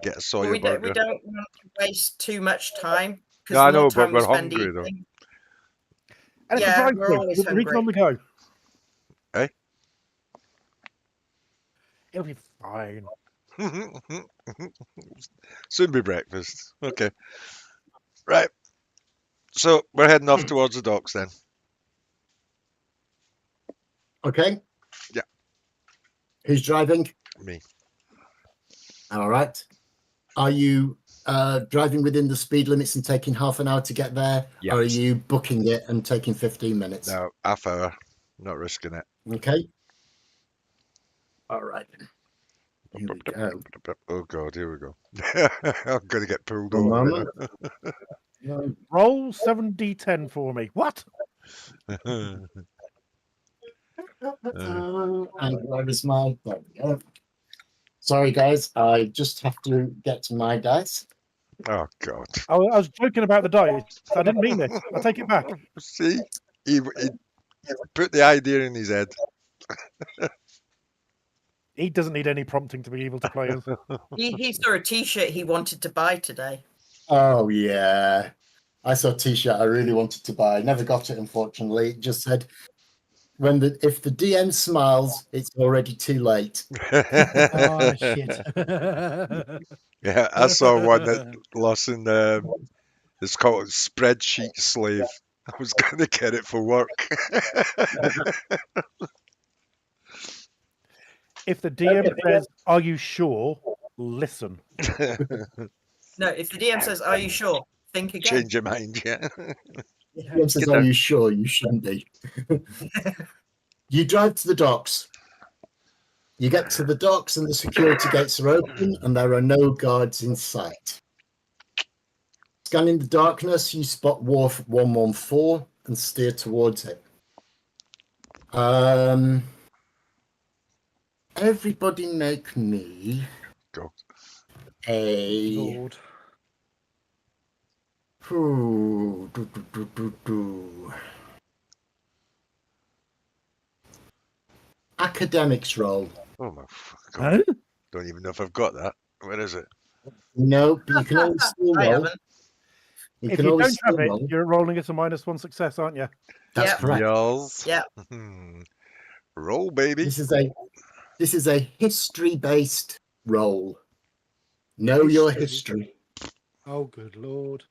get a soya We burger. don't want to waste too much time. 'Cause No, I the more know, but time we we're spend hungry, though. eating- And it's Yeah, a drive-thru. we're always We're eating on the go. Eh? It'll be fine. Soon be breakfast. Okay. Right. So we're heading off towards the docks then. Okay. Yeah. Who's driving? Me. All right. Are you driving within the speed limits and taking half an hour to get there? Yeah. Or are you booking it and taking 15 minutes? No, half hour. Not risking it. Okay. All right. Here we go. Oh God, here we go. I'm gonna get pulled One over. moment. Roll 7d10 for me. What? And where is my... There we go. Sorry, guys. I just have to get to my dice. Oh God. I was joking about the dice. I didn't mean it. I take it back. See, he put the idea in his head. He doesn't need any prompting to be able to play us. He saw a T-shirt he wanted to buy today. Oh, yeah. I saw a T-shirt I really wanted to buy. Never got it, unfortunately. It just said, if the DM smiles, it's already too late. Oh shit. Yeah, I saw one that Lawson. It's called Spreadsheet Slave. I was gonna get it for work. If the DM says, "Are you sure?" Listen. No, if the DM says, "Are you sure?" Think again. Change your mind, yeah. Yeah. DM says, Get are there. you sure? You shouldn't be. You drive to the docks. You get to the docks and the security gates are open and there are no guards in sight. Scanning the darkness, you spot Wharf 114 and steer towards it. Everybody make me Go. a... Lord. Ooh, Academics roll. Oh my God. Huh? Don't even know if I've got that. Where is it? No, but you can always still I roll. haven't. If can you always don't have still it, roll. you're rolling at a -1 success, aren't you? That's Yep. correct. Yes. Yeah. Roll, baby. This is a history-based roll. Know your history. Oh, good lord.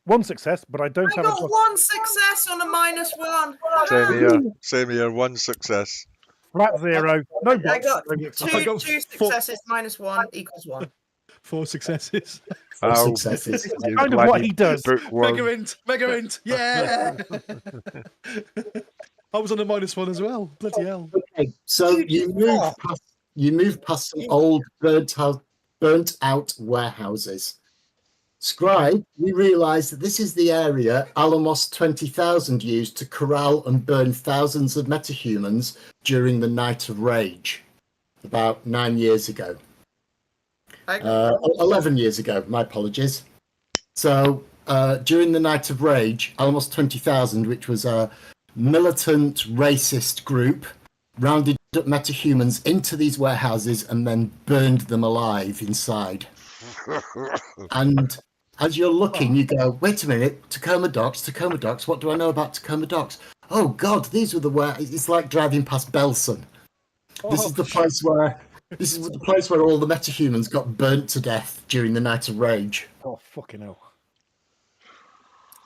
1 success, but I don't I have a got drop. 1 success on a -1. Same here. Same here. 1 success. Flat 0. No I blocks. got no blocks. I got two four- successes -1 equals 1. 4 successes. 4 Ow. successes. You Kind of what bloody he does. bookworm. Mega int. Yeah. I was on a -1 as well. Bloody hell. Okay, so you move past some old burnt out warehouses. Scribe, you realise that this is the area Alamos 20,000 used to corral and burn thousands of metahumans during the Night of Rage, about 9 years ago. 11 years ago, my apologies. So during the Night of Rage, Alamos 20,000, which was a militant racist group, rounded up metahumans into these warehouses and then burned them alive inside. And as you're looking, you go, wait a minute, Tacoma Docks, what do I know about Tacoma Docks? Oh God, these were it's like driving past Belson. This is the place where all the metahumans got burnt to death during the Night of Rage. Oh, fucking hell.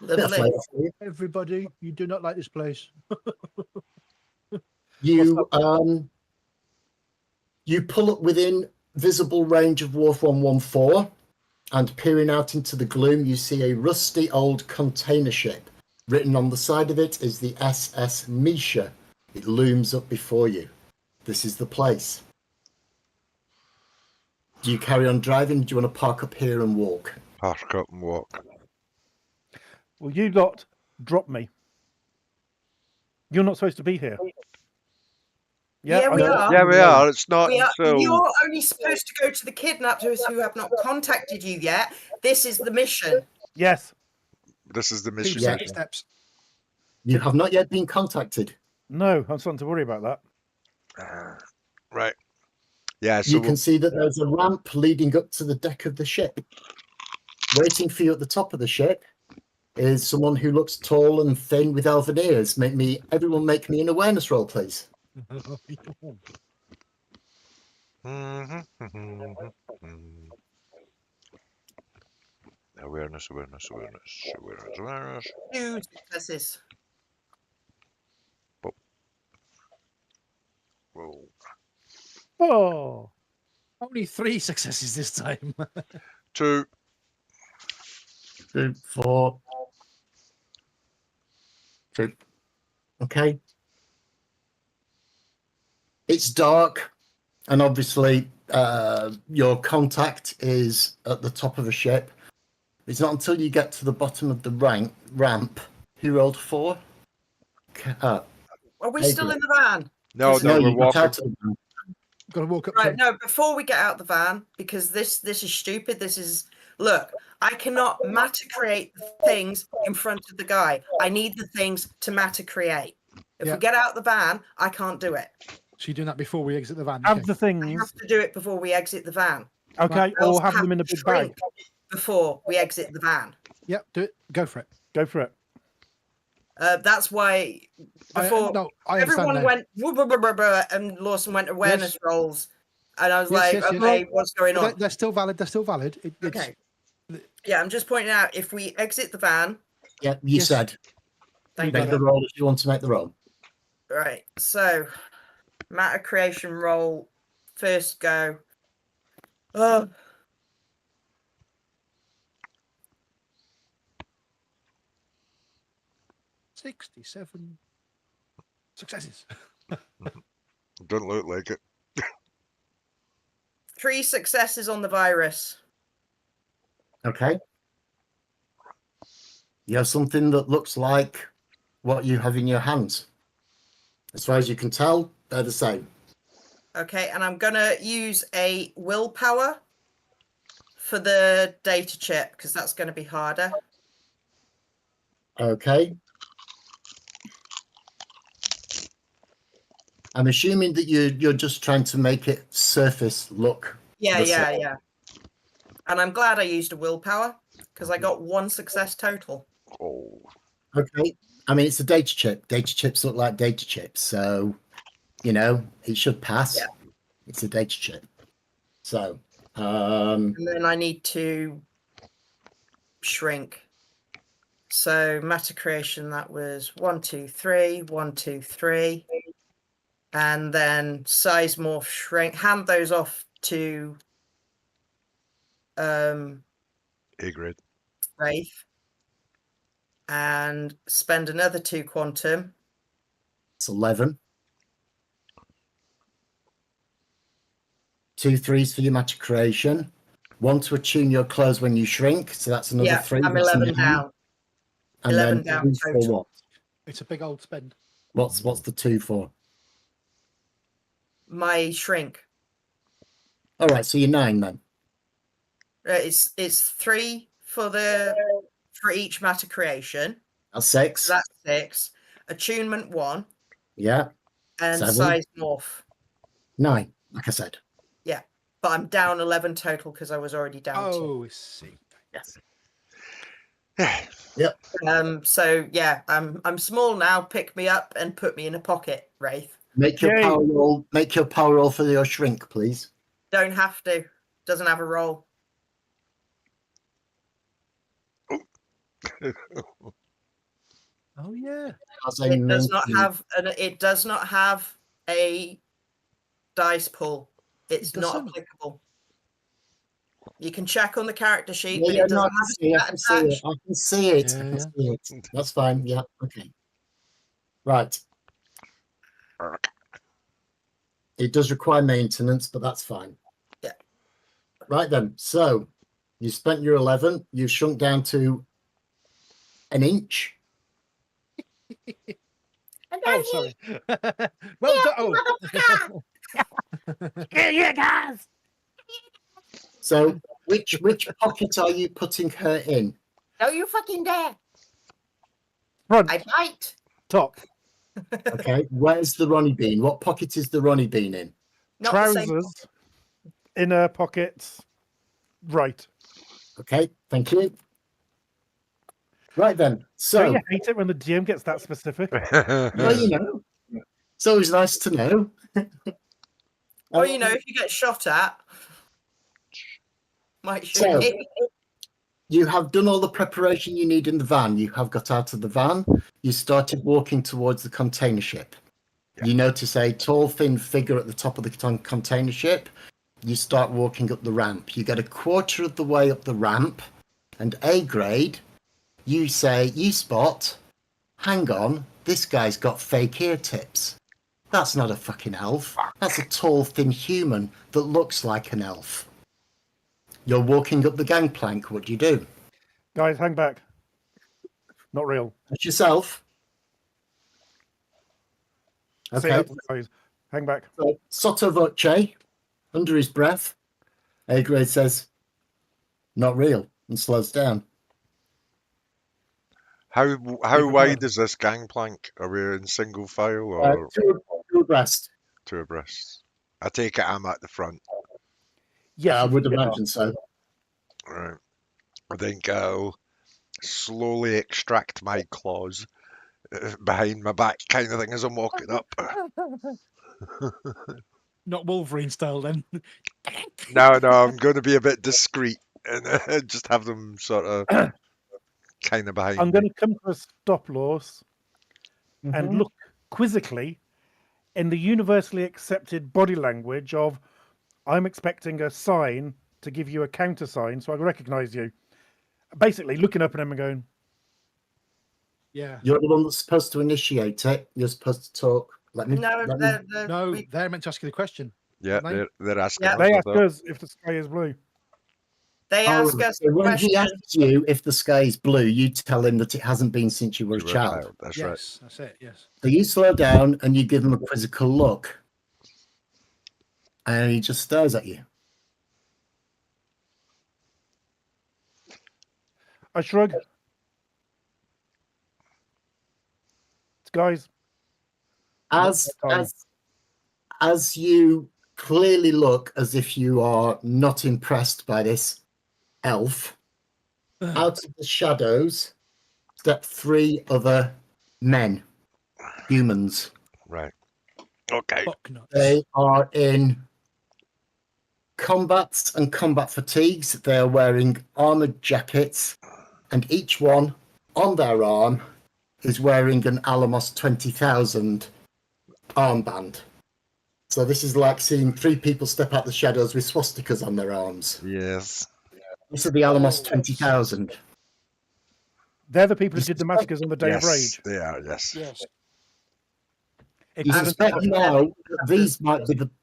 Bit of Lovely. flavour for you. Everybody, you do not like this place. You pull up within visible range of Wharf 114, and peering out into the gloom, you see a rusty old container ship. Written on the side of it is the SS Misha. It looms up before you. This is the place. Do you carry on driving? Do you want to park up here and walk? Park up and walk. Well, you lot drop me. You're not supposed to be here. Yeah, we are. Yeah, we are. It's not We are. until You're only supposed to go to the kidnappers who have not contacted you yet. This is the mission. Yes. this is the Keep mission. Yeah. taking steps. You have not yet been contacted. No, I'm starting to worry about that. Right. Yeah, so You can see that there's a ramp leading up to the deck of the ship. Waiting for you at the top of the ship is someone who looks tall and thin with elven ears. Everyone make me an awareness roll, please. Awareness. 2 successes. Roll. Oh. Only 3 successes this time. 2. 2, 4. 2. Okay. It's dark, and obviously your contact is at the top of the ship. It's not until you get to the bottom of the ramp. Who rolled 4? Are we still in the van? No, No, we're you got walking. out of the van. Got to walk up. Right, to no, before we get out the van, because this is stupid. Look, I cannot matter create the things in front of the guy. I need the things to matter create. If Yeah. we get out the van, I can't do it. So you're doing that before we exit the van. Have Okay. the I things. have to do it before we exit the van. Okay, I also or have them in a big shrink bag. before we exit the van. Yep, do it. Go for it. Go for it. That's why before I understand everyone now. went "Woo, blah, blah, blah, blah," and Lawson went awareness rolls, and I was Yes, like, yes, yes. okay, what's going on? They're still valid. They're still valid. It's, Okay. Yeah, I'm just pointing out if we exit the van, Yeah, you Yes. said. thank Make you. the roll if you want to make the roll. Right, so matter creation roll, first go. Oh, 67 successes. Don't look like it. 3 successes on the virus. Okay. You have something that looks like what you have in your hands. As far as you can tell, they're the same. Okay, and I'm gonna use a willpower for the data chip because that's gonna be harder. Okay. I'm assuming that you're just trying to make it surface look. Yeah, the yeah, same. yeah. And I'm glad I used a willpower because I got 1 success total. Oh, Okay. I mean, it's a data chip. Data chips look like data chips. So, you know, it should pass. Yeah. It's a data chip. So, And then I need to shrink. So matter creation, that was 1, 2, 3, 1, 2, 3. And then size morph shrink, hand those off to A-grade. Wraith. And spend another 2 quantum. it's 11. 2 3s for your matter creation. 1 to attune your clothes when you shrink. So that's another Yeah, 3. I'm That's in 11 your hand. down. And 11 then down 2 for total. what? It's a big old spend. What's the 2 for? My shrink. All right, so you're 9 then. It's 3 for each matter creation. That's 6. So that's 6. Attunement 1 Yeah, and 7. size morph. 9, like I said. But I'm down 11 total because I was already down 2. Oh, I see. Yes. Yeah. So yeah, I'm small now. Pick me up and put me in a pocket, Wraith. Make your Yay. power roll. Make your power roll for your shrink, please. Don't have to. Doesn't have a roll. Oh yeah. As a It does not monkey. have it does not have a dice pool. It's not doesn't? applicable. You can check on the character sheet, but Yeah, it no, I doesn't can have see it. that I attached. can see it. I Yeah, can yeah. see it. That's fine. Yeah. Okay. Right. It does require maintenance, but that's fine. Yeah. Right then. So you spent your 11. You shrunk down to an inch. Oh, sorry. Well done. Oh. So which pocket are you putting her in? No, you fucking dare. Front, I bite. top, Okay. Where's the Ronnie bean? What pocket is the Ronnie bean in? Not the same trousers, inner pockets, right. Okay. Thank you. Right then. Don't So you hate it when the GM gets that specific? well, you know, it's always nice to know. Or you know, if you get shot at, might shoot So- me. You have done all the preparation you need in the van. You have got out of the van. You started walking towards the container ship. You notice a tall, thin figure at the top of the container ship. You start walking up the ramp. You get a quarter of the way up the ramp, and A-grade, you spot, hang on, this guy's got fake ear tips. That's not a fucking elf. That's a tall, thin human that looks like an elf. You're walking up the gangplank. What do you do? Guys, hang back. Not real. That's yourself. Say Okay. that to the guys. Hang back. So, sotto voce, under his breath, A-grade says, not real, and slows down. How wide is this gangplank? Are we in single file or Two abreast. two abreast? I take it I'm at the front. Yes, I you would think you are. imagine so. Right. I think I'll slowly extract my claws behind my back, kind of thing, as I'm walking up. Not Wolverine style then. No, I'm going to be a bit discreet and just have them sort of kind of behind I'm me. going to come to a stop loss Mm-hmm. and look quizzically in the universally accepted body language of I'm expecting a sign to give you a counter sign so I can recognize you. Basically, looking up at him and going, Yeah. You're the one that's supposed to initiate it. You're supposed to talk. No, No, we- they're meant to ask you the question. Yeah, Aren't they're asking. Yeah. us they for ask that. us if the sky is blue. they ask us so the when question. he asks you if the sky is blue, you tell him that it hasn't been since you were a You were a child. child, that's Yes, right. that's it. Yes. So you slow down and you give him a quizzical look. And he just stares at you. I shrug. Guys, As you clearly look as if you are not impressed by this elf, Out of the shadows step 3 other men, humans. Right. Okay. Fuck nuts. They are in combats and combat fatigues. They are wearing armored jackets, and each one on their arm is wearing an Alamos 20,000 armband. So this is like seeing 3 people step out the shadows with swastikas on their arms. Yes. These are the Alamos 20,000. They're the people who did the massacres on the Day of Yes, Rage. they are. Yes. Yes. You Except- suspect now that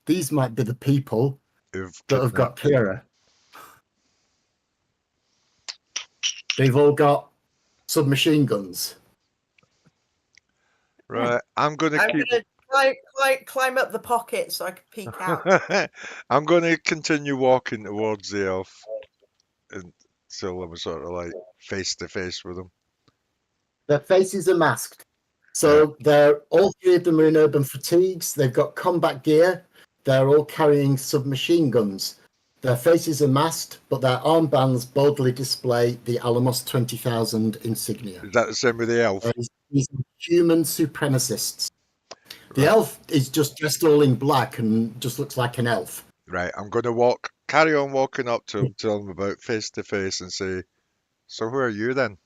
these might be the people Who've that have got kidnapped- Kira. They've all got submachine guns. Right. I'm gonna I'm keep. going to climb up the pocket so I can peek out. I'm going to continue walking towards the elf until I'm sort of like face to face with him. Their faces are masked. So they're all 3 of them are in urban fatigues. They've got combat gear. They're all carrying submachine guns. Their faces are masked, but their armbands boldly display the Alamos 20,000 insignia. Is that the same with the elf? These are human supremacists. The elf is just dressed all in black and just looks like an elf. Right. I'm going to carry on walking up to him, tell him about face to face, and say, "So who are you then?"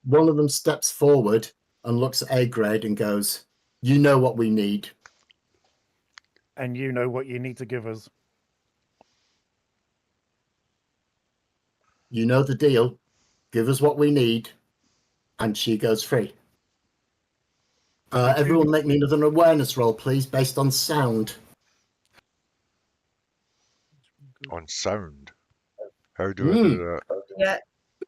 One of them steps forward and looks at A-grade and goes, "You know what we need." And you know what you need to give us. You know the deal. Give us what we need, and she goes free. Everyone make me another awareness roll, please, based on sound. On sound. How do I do that? Yeah.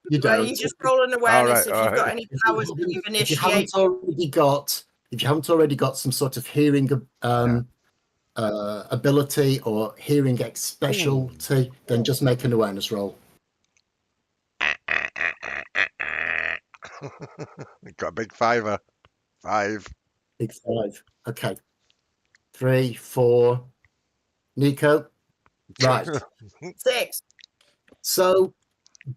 You Well, don't. you just roll an awareness Alright, if you've got alright. any powers that you've If you haven't initiated. already got some sort of hearing ability or hearing specialty, then just make an awareness roll. Got a big 5. 5. Big 5. Okay. 3, 4. Nico. Right. 6. So,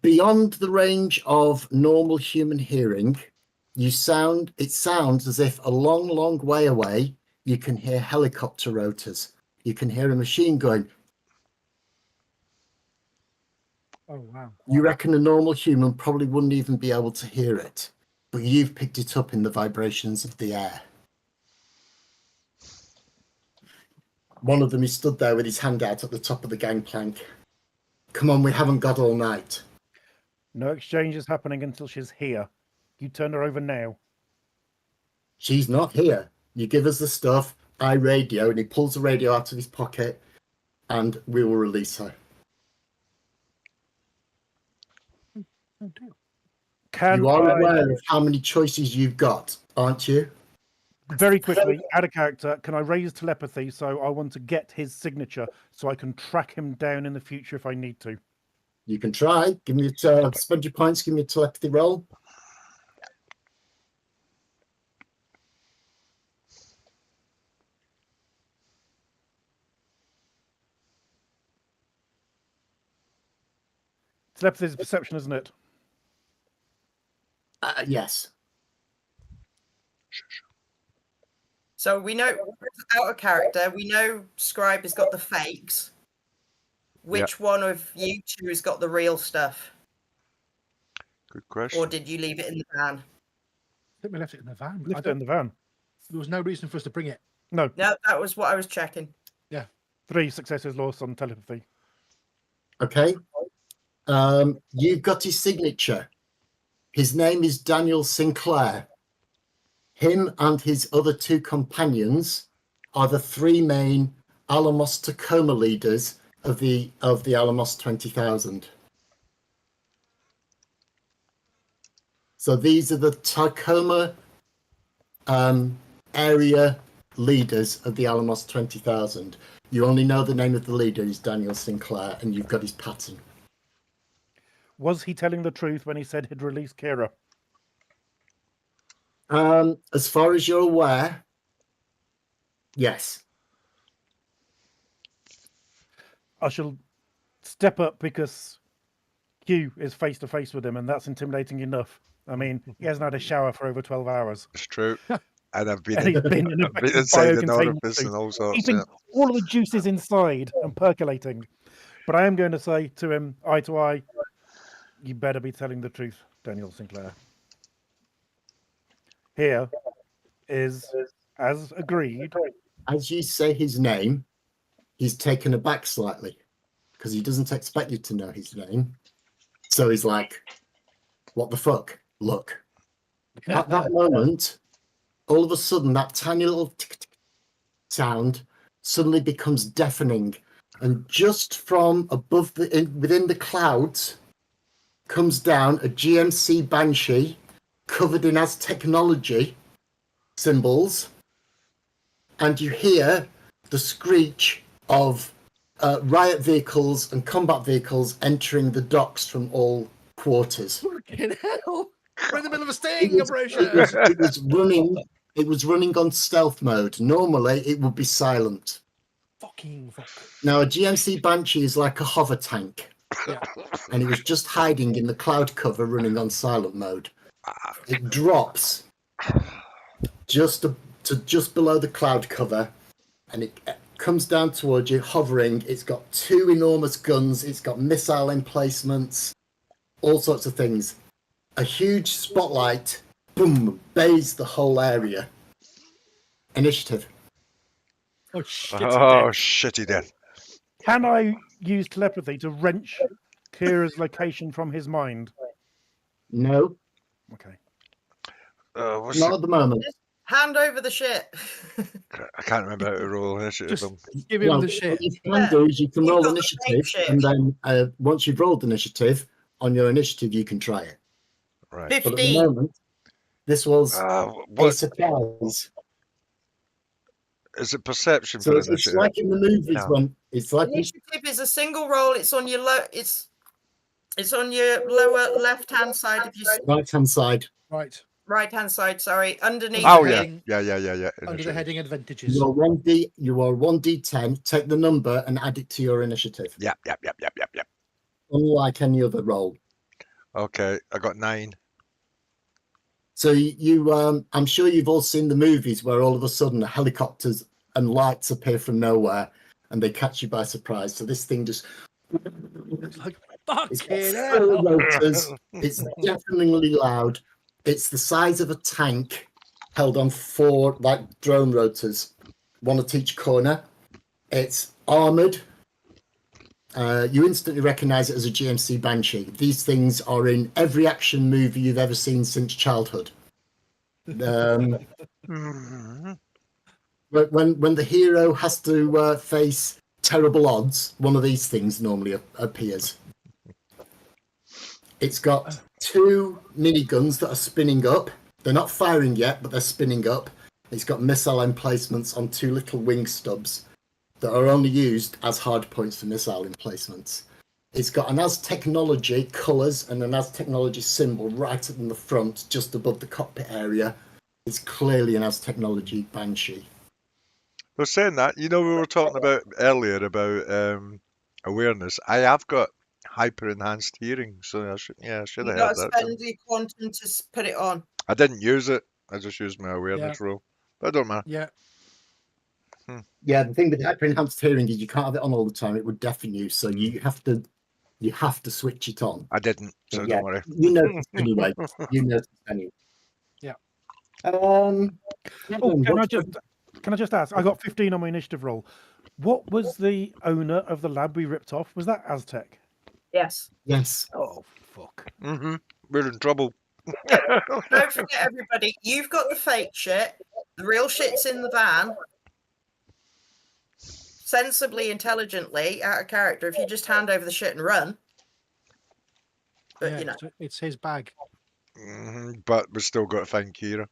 beyond the range of normal human hearing, it sounds as if a long, long way away, you can hear helicopter rotors. You can hear a machine going. Oh wow. You reckon a normal human probably wouldn't even be able to hear it, but you've picked it up in the vibrations of the air. One of them is stood there with his hand out at the top of the gangplank. Come on, we haven't got all night. No exchange is happening until she's here. You turn her over now. She's not here. You give us the stuff, I radio, and he pulls the radio out of his pocket, and we will release her. Oh dear. Can You are I, aware of how many choices you've got, aren't you? very quickly, add a character, can I raise telepathy so I want to get his signature so I can track him down in the future if I need to? You can try. Give me spend your points, give me a telepathy roll. Telepathy is perception, isn't it? Yes. So we know out of character, we know Scribe has got the fakes. Which one of you two has got the real stuff? Good question. Or did you leave it in the van? I think we left it in the van. Left it in the van. There was no reason for us to bring it. No, No, that was what I was checking. 3 successes lost on telepathy. Okay. You've got his signature. His name is Daniel Sinclair. Him and his other 2 companions are the 3 main Alamos Tacoma leaders of the Alamos 20,000. So these are the Tacoma area leaders of the Alamos 20,000. You only know the name of the leader is Daniel Sinclair, and you've got his pattern. Was he telling the truth when he said he'd release Kira? As far as you're aware, yes. I shall step up because Hugh is face to face with him, and that's intimidating enough. I mean, he hasn't had a shower for over 12 hours. It's true. And I've been, And he's been in a I've been fucking inside an biocontainment orifice suit, and all sorts. keeping Yeah. all of the juices inside and percolating. But I am going to say to him, eye to eye, you better be telling the truth, Daniel Sinclair. Here is, as agreed, As you say his name, he's taken aback slightly because he doesn't expect you to know his name. So he's like, what the fuck? Look. At that moment, all of a sudden, that tiny little tick, tick sound suddenly becomes deafening. And just from above within the clouds comes down a GMC Banshee covered in Aztechnology symbols. And you hear the screech of riot vehicles and combat vehicles entering the docks from all quarters. Fucking hell! We're in the middle of a sting operation. It was running on stealth mode. Normally, it would be silent. Fucking fuck. Now, a GMC Banshee is like a hover tank, Yeah. and it was just hiding in the cloud cover, running on silent mode. It drops just below the cloud cover, and it comes down towards you, hovering. It's got 2 enormous guns. It's got missile emplacements, all sorts of things. A huge spotlight, boom, bathes the whole area. Initiative. Oh shit. Oh, shitty death. can I use telepathy to wrench Kira's location from his mind? No, Okay. What's not at the moment. Hand over the shit. I can't remember how to roll initiative. Just give him Well, the what shit. you can do is you can You've roll got the initiative, same shit. and then once you've rolled initiative, on your initiative, you can try it. Right. But at the 15. moment, this was a What surprise. is it? Perception So for it's initiative? like in the movies Yeah. when it's like Initiative is a single roll. It's on your it's on your lower left-hand side of your right hand side. Right. right-hand side. Sorry, underneath. Oh the yeah, heading. yeah. Under the Initiative. heading advantages. You are 1d10. Take the number and add it to your initiative. Yep. Unlike any other roll. Okay, I got 9. So I'm sure you've all seen the movies where all of a sudden helicopters and lights appear from nowhere and they catch you by surprise. So this thing just It's like it's got fucking 4 hell. rotors. It's deafeningly loud. It's the size of a tank held on 4 like drone rotors, one at each corner. It's armored. You instantly recognize it as a GMC Banshee. These things are in every action movie you've ever seen since childhood. When the hero has to face terrible odds, one of these things normally appears. It's got 2 miniguns that are spinning up. They're not firing yet, but they're spinning up. It's got missile emplacements on 2 little wing stubs that are only used as hard points for missile emplacements. It's got an Aztechnology colours and an Aztechnology symbol right in the front, just above the cockpit area. It's clearly an Aztechnology Banshee. Well, saying that, we were talking about earlier about awareness. I have got hyper enhanced hearing, so I should have You heard got to that. spend your quantum to put it on. I didn't use it. I just used my awareness roll. But it don't matter. Yeah. Yeah, the thing with hyper enhanced hearing is you can't have it on all the time. It would deafen you, so you have to switch it on. I didn't, so don't worry. You noticed anyway. Yeah. Oh, can I just ask? I got 15 on my initiative roll. What was the owner of the lab we ripped off? Was that Aztec? Yes. Yes. Oh, fuck. Mm-hmm. We're in trouble. Don't forget, everybody, you've got the fake shit. The real shit's in the van. Sensibly, intelligently, out of character. If you just hand over the shit and run. But, Yeah, it's his bag. But we've still got to find Kira.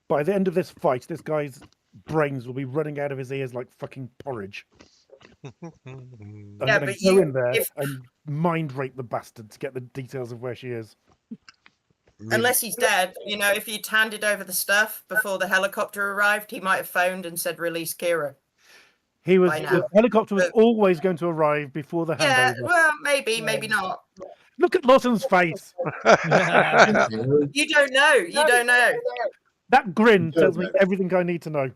By the end of this fight, this guy's brains will be running out of his ears like fucking porridge. I'm Yeah, going but to go you- in there if- and mind rape the bastard to get the details of where she is. Unless he's dead, if you'd handed over the stuff before the helicopter arrived, he might have phoned and said, release Kira. He was by now. the helicopter was But- always going to arrive before the Yeah, handover. well, maybe not. Look at Lawson's face. You don't know. You don't know. That grin You tells don't me know. everything I need to know.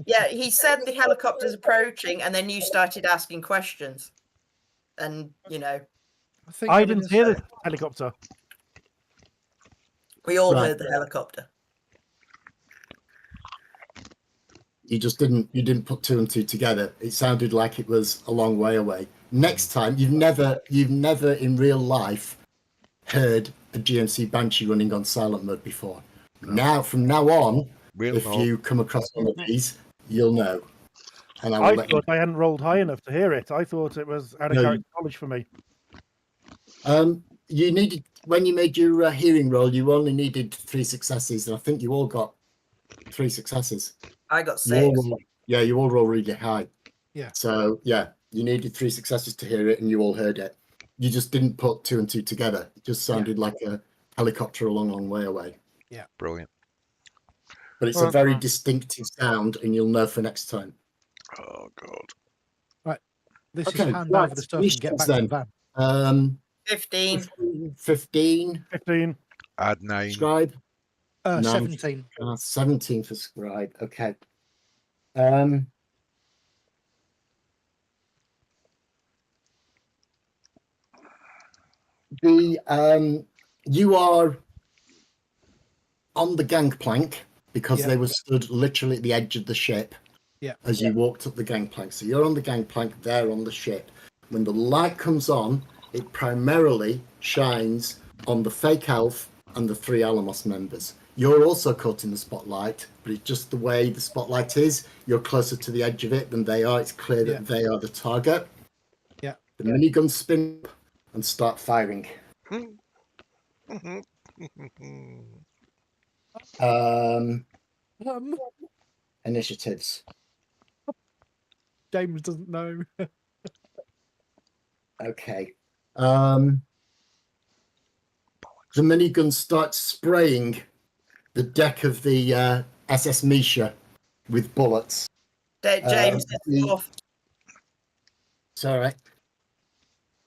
Yeah, he said the helicopter's approaching, and then you started asking questions. And, you know, I didn't hear the helicopter. we all Right. heard the helicopter. You just didn't put two and two together. It sounded like it was a long way away. Next time, you've never in real life heard a GMC Banshee running on silent mode before. Now, from now on, We'll if know. you come across one of these, you'll know. And I will I let you. thought I hadn't rolled high enough to hear it. I thought it was out of No, character knowledge for me. You needed, when you made your hearing roll, you only needed 3 successes, and I think you all got 3 successes. I got You all 6. roll- you all roll really high. Yeah. So yeah, you needed 3 successes to hear it, and you all heard it. You just didn't put 2 and 2 together. It just sounded like a helicopter a long, long way away. Brilliant. But it's a very distinctive sound, and you'll know for next time. Oh god. This Okay, is hand right, over the stuff and get back missions to the van. 15. 15 15. Add 9. scribe, No. 17. 17 for scribe. Okay. You are on the gangplank because Yeah. they were stood literally at the edge of the ship. Yeah. As you walked up the gangplank, so you're on the gangplank, they're on the ship. When the light comes on, it primarily shines on the fake elf and the 3 Alamos members. You're also caught in the spotlight, but it's just the way the spotlight is. You're closer to the edge of it than they are. It's clear that Yeah. they are the target. Yeah. The miniguns spin up and start firing. Um, Initiatives. James doesn't know. Okay. The minigun starts spraying the deck of the SS Misha with bullets. James is the- off. It's all right.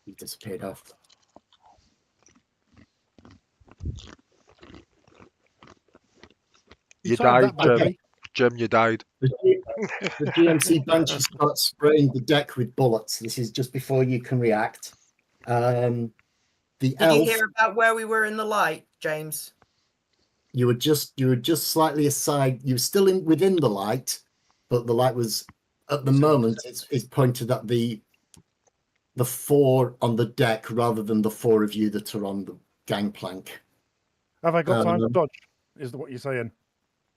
He disappeared off. You tried died, that, Jim. buddy. Jim, you died. The GMC Banshee starts spraying the deck with bullets. This is just before you can react. The Did elf, you hear about where we were in the light, James? you were just slightly aside. You were still within the light, but the light was at the moment it's pointed at the 4 on the deck rather than the 4 of you that are on the gangplank. Have I got time to Um, dodge? Is what you're saying?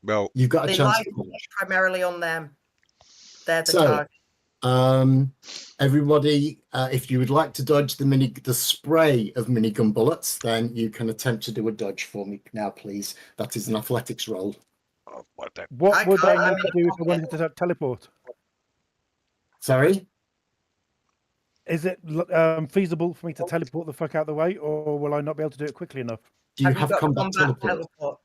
Well, You've got a The chance. light is primarily on them. They're the So, target. Everybody, if you would like to dodge the spray of minigun bullets, then you can attempt to do a dodge for me now, please. That is an athletics roll. oh, what the- What I would I can't- I'm need to in do a if I wanted to teleport? Sorry. Is it feasible for me to teleport the fuck out of the way, or will I not be able to do it quickly enough? Do you Have have got combat teleport? teleport?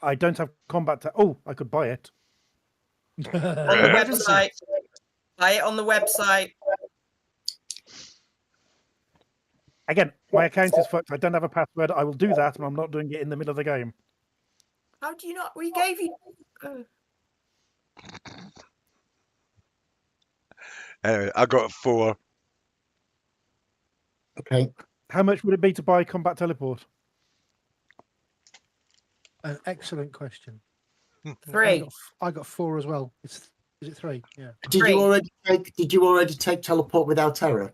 I don't have combat. Oh, I could buy it. On the website. Buy it on the website. Again, my account is fucked. I don't have a password. I will do that, and I'm not doing it in the middle of the game. How do you not? We gave you. Anyway, I got a 4. Okay. How much would it be to buy combat teleport? An excellent question. 3. I got 4 as well. Is it 3? Yeah. Did Three. you already take teleport without error?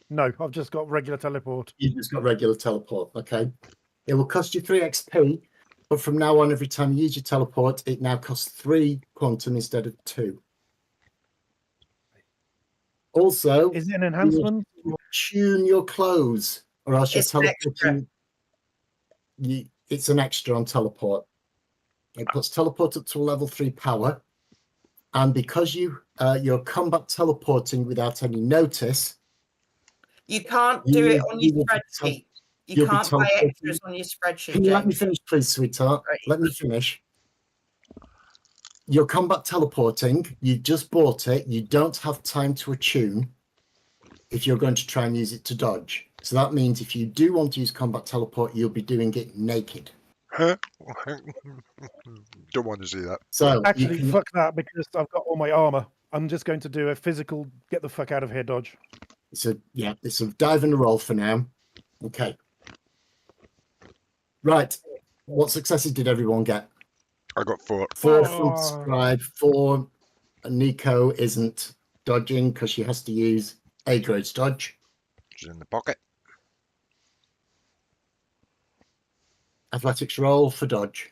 No, I've just got regular teleport. You just got regular teleport. Okay. It will cost you 3 XP, but from now on, every time you use your teleport, it now costs 3 quantum instead of 2. Also, Is it an enhancement? tune your clothes, or else you're It's an extra. teleporting. It's an extra on teleport. It puts teleport up to a level 3 power, and because you're combat teleporting without any notice, You can't do it on you your will be spreadsheet. You you'll be can't buy teleporting. extras on your spreadsheet. Can you let me James. finish, please, sweetheart? Right. Let me finish. You're combat teleporting. You just bought it. You don't have time to attune if you're going to try and use it to dodge. So that means if you do want to use combat teleport, you'll be doing it naked. Don't want to see that. So Actually, you can, fuck that, because I've got all my armor. I'm just going to do a physical get the fuck out of here dodge. it's a dive and a roll for now. Okay. Right. What successes did everyone get? I got 4. 4 Oh. from Scribe. 4. Nico isn't dodging because she has to use A grade's dodge. She's in the pocket. Athletics roll for dodge.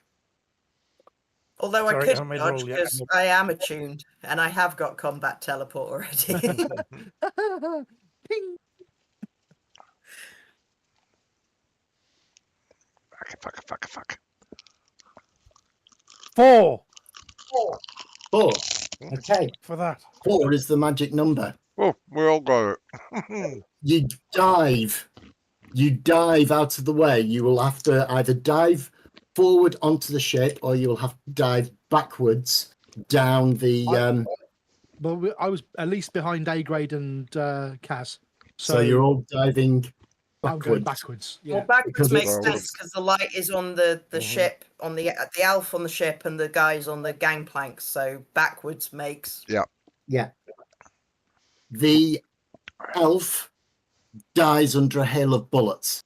Although Sorry, I I could haven't made a dodge roll yet. because I am attuned and I have got combat teleport already. Ping. Fuck. 4 4. Okay. for that. 4 is the magic number. Oh, we all got it. You dive out of the way. You will have to either dive forward onto the ship or you will have to dive backwards down the Well, I was at least behind A grade and Kaz. so you're all diving I'm going backwards. backwards. Yeah. Well, backwards Because makes it's- sense because the light is on the Mhm. ship, on the elf on the ship, and the guys on the gangplank. So backwards makes. Yeah. The elf dies under a hail of bullets.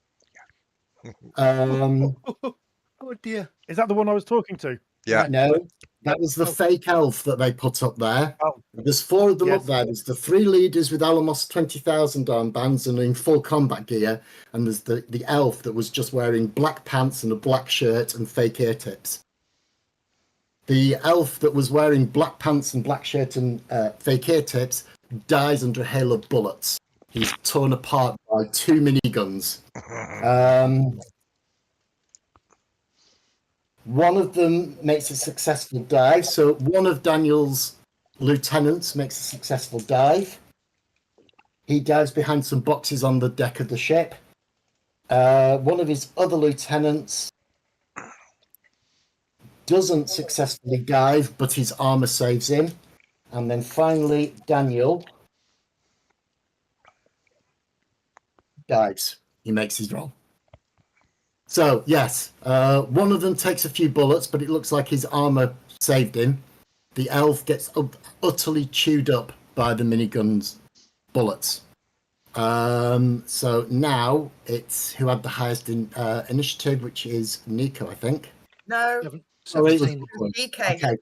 Oh dear. Is that the one I was talking to? Yeah. No, that was the fake elf that they put up there. Oh. There's 4 of them Yes. up there. There's the 3 leaders with Alamos 20,000 armbands and in full combat gear, and there's the elf that was just wearing black pants and a black shirt and fake ear tips. The elf that was wearing black pants and black shirt and fake ear tips dies under a hail of bullets. He's torn apart by 2 miniguns. One of them makes a successful dive. So one of Daniel's lieutenants makes a successful dive. He dives behind some boxes on the deck of the ship. One of his other lieutenants doesn't successfully dive, but his armor saves him. And then finally, Daniel dives. He makes his roll. So, yes, one of them takes a few bullets, but it looks like his armor saved him. The elf gets utterly chewed up by the minigun's bullets. So now it's who had the highest initiative, which is Nico, I think. No, Oh, it was 17. Bookworm. DK. Okay.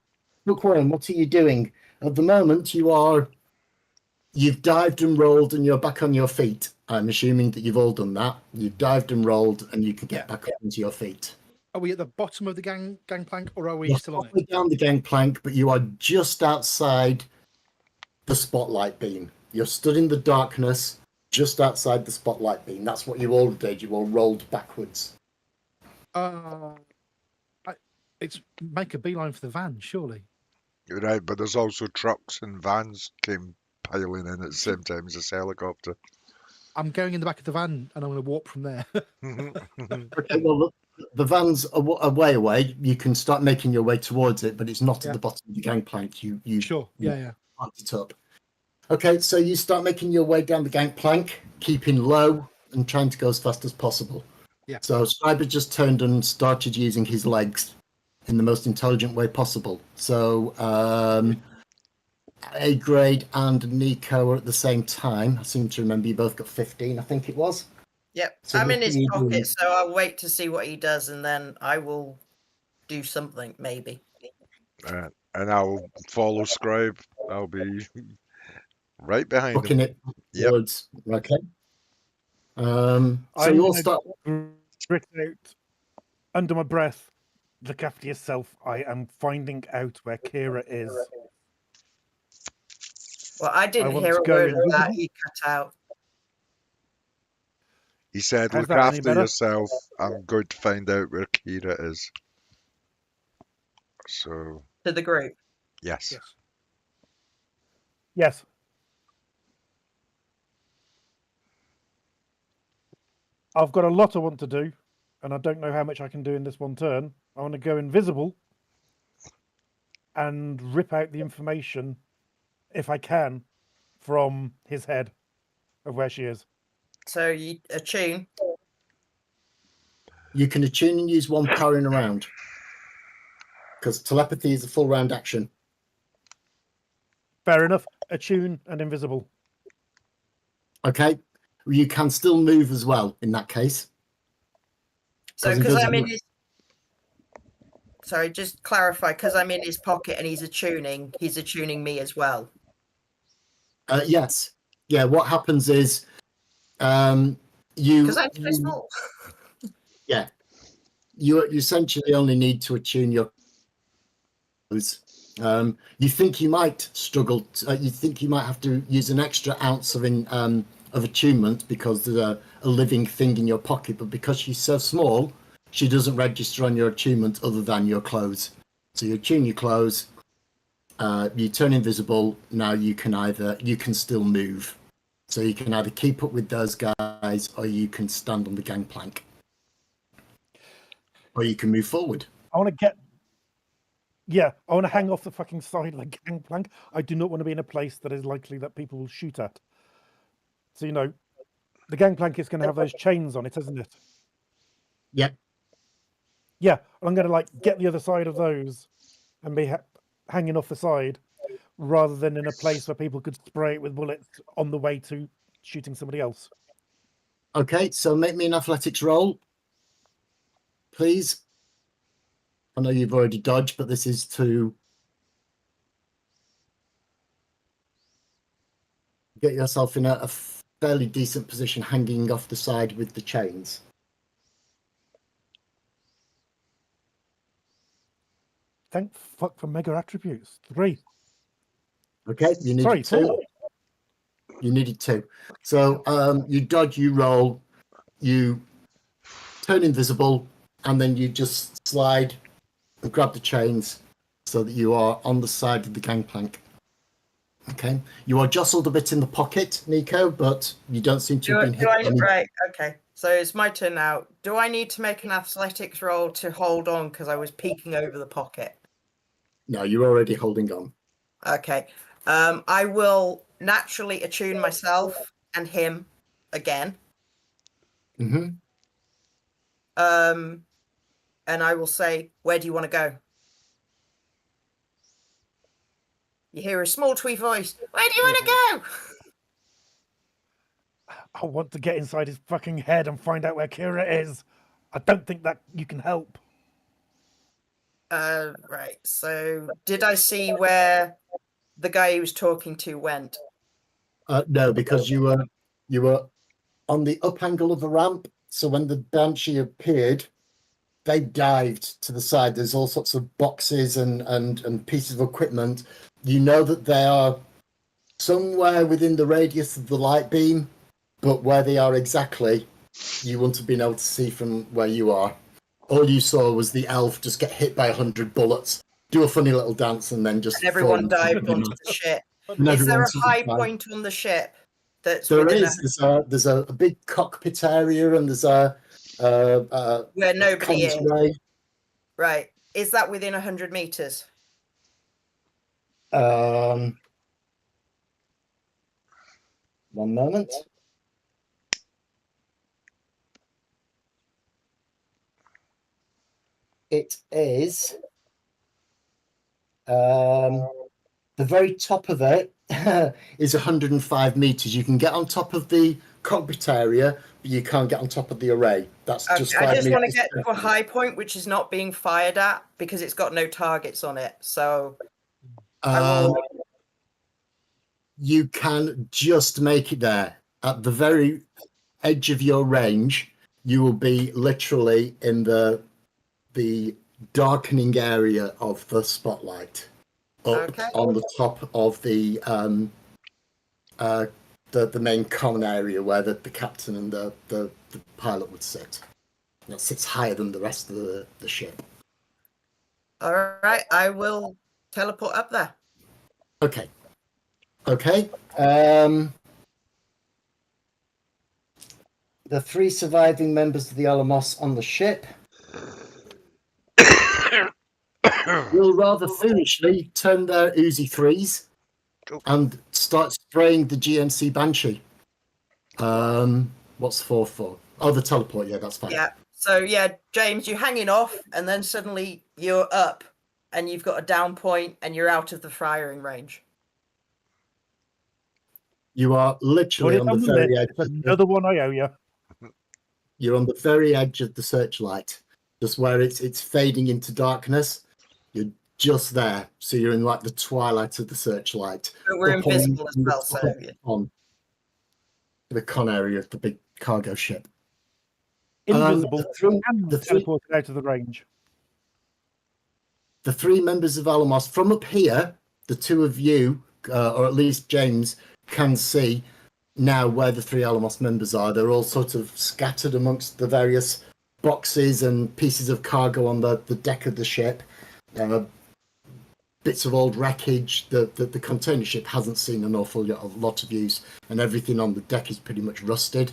Bookworm, what are you doing? At the moment, you've dived and rolled and you're back on your feet. I'm assuming that you've all done that. You've dived and rolled and you can get back up onto your feet. Are we at the bottom of the gangplank or are we You're still on it? halfway down the gangplank, but you are just outside the spotlight beam. You're stood in the darkness just outside the spotlight beam. That's what you all did. You all rolled backwards. It's make a beeline for the van, surely. You're right, but there's also trucks and vans came piling in at the same time as this helicopter. I'm going in the back of the van and I'm going to walk from there. Okay, well, the van's a way away. You can start making your way towards it, but it's not Yeah. at the bottom of the gangplank. You Sure. Yeah. parked it up. Okay, so you start making your way down the gangplank, keeping low and trying to go as fast as possible. Yeah. So Striber just turned and started using his legs in the most intelligent way possible. So A grade and Nico are at the same time. I seem to remember you both got 15, I think it was. Yep, So I'm what in his do you do? pocket, so I'll wait to see what he does, and then I will do something, maybe. And I'll follow Scribe. I'll be right behind him. Booking it Yep. towards. Okay. So I'm you all gonna start. grit out under my breath. Look after yourself. I am finding out where Kira is. Well, I didn't want hear to a go word of that. invisible. You cut out. He said, How's look that, any after better? yourself. I'm going to find out where Kira is. So, To the group. yes. Yes. Yes. I've got a lot I want to do, and I don't know how much I can do in this one turn. I want to go invisible and rip out the information, if I can, from his head of where she is. So you attune. You can attune and use one power in a round. Because telepathy is a full round action. Fair enough. Attune and invisible. Okay. You can still move as well in that case. So because I'm in his. Sorry, just clarify, because I'm in his pocket and he's attuning me as well. Yes. Yeah, what happens is you Because I'm so small. Yeah. You essentially only need to attune your you think you might struggle you think you might have to use an extra ounce of attunement because there's a living thing in your pocket, but because she's so small, she doesn't register on your attunement other than your clothes. So you attune your clothes, you turn invisible. Now you can still move. So you can either keep up with those guys, or you can stand on the gangplank, or you can move forward. I want to hang off the fucking side of the gangplank. I do not want to be in a place that is likely that people will shoot at. So, the gangplank is going to have those chains on it, isn't it? Yep. Yeah, I'm going to get the other side of those and be hanging off the side, rather than in a place where people could spray it with bullets on the way to shooting somebody else. Okay, so make me an athletics roll, please. I know you've already dodged, but this is to get yourself in a fairly decent position hanging off the side with the chains. Thank fuck for mega attributes. 3. Okay, you needed 2. 4. You needed 2. So you dodge, you roll, you turn invisible, and then you just slide and grab the chains so that you are on the side of the gangplank. Okay, you are jostled a bit in the pocket, Nico, but you don't seem to have been hit. Right, okay. So it's my turn now. Do I need to make an athletics roll to hold on because I was peeking over the pocket? No, you're already holding on. Okay. I will naturally attune myself and him again. Mm-hmm. And I will say, where do you want to go? You hear a small twee voice. Where do you want to go? I want to get inside his fucking head and find out where Kira is. I don't think that you can help. Right. So did I see where the guy he was talking to went? No, because you were on the up angle of the ramp. So when the Banshee appeared, they dived to the side. There's all sorts of boxes and pieces of equipment. You know that they are somewhere within the radius of the light beam, but where they are exactly, you wouldn't have been able to see from where you are. All you saw was the elf just get hit by 100 bullets, do a funny little dance, and then just... And everyone dived onto the ship. Is there a high point on the ship? There is. There's a big cockpit area, and there's a... where nobody is. Way. Right. Is that within 100 meters? One moment. It is the very top of it is 105 meters. You can get on top of the cockpit area, but you can't get on top of the array. That's Okay, just 5 I just want to meters. get to a high point which is not being fired at because it's got no targets on it. So you can just make it there. At the very edge of your range, you will be literally in the darkening area of the spotlight, up on the top of the main common area where the captain and the pilot would sit. It sits higher than the rest of the ship. all right, I will teleport up there. Okay. The 3 surviving members of the Alamos on the ship will rather foolishly turn their Uzi 3s Cool. and start spraying the GMC Banshee. What's 4 for? Oh, the teleport. Yeah, that's fine. Yeah. So yeah, James, you're hanging off, and then suddenly you're up, and you've got a down point, and you're out of the firing range. You are literally on the very edge. It's another one I owe you. You're on the very edge of the searchlight, just where it's fading into darkness. You're just there, so you're in like the twilight of the searchlight. But we're Up on invisible as well, so yeah. on the con area of the big cargo ship. Invisible the and three- teleported out of the range. The 3 members of Alamos from up here, the 2 of you, or at least James, can see now where the 3 Alamos members are. They're all sort of scattered amongst the various boxes and pieces of cargo on the deck of the ship. Bits of old wreckage. The container ship hasn't seen an awful lot of use, and everything on the deck is pretty much rusted.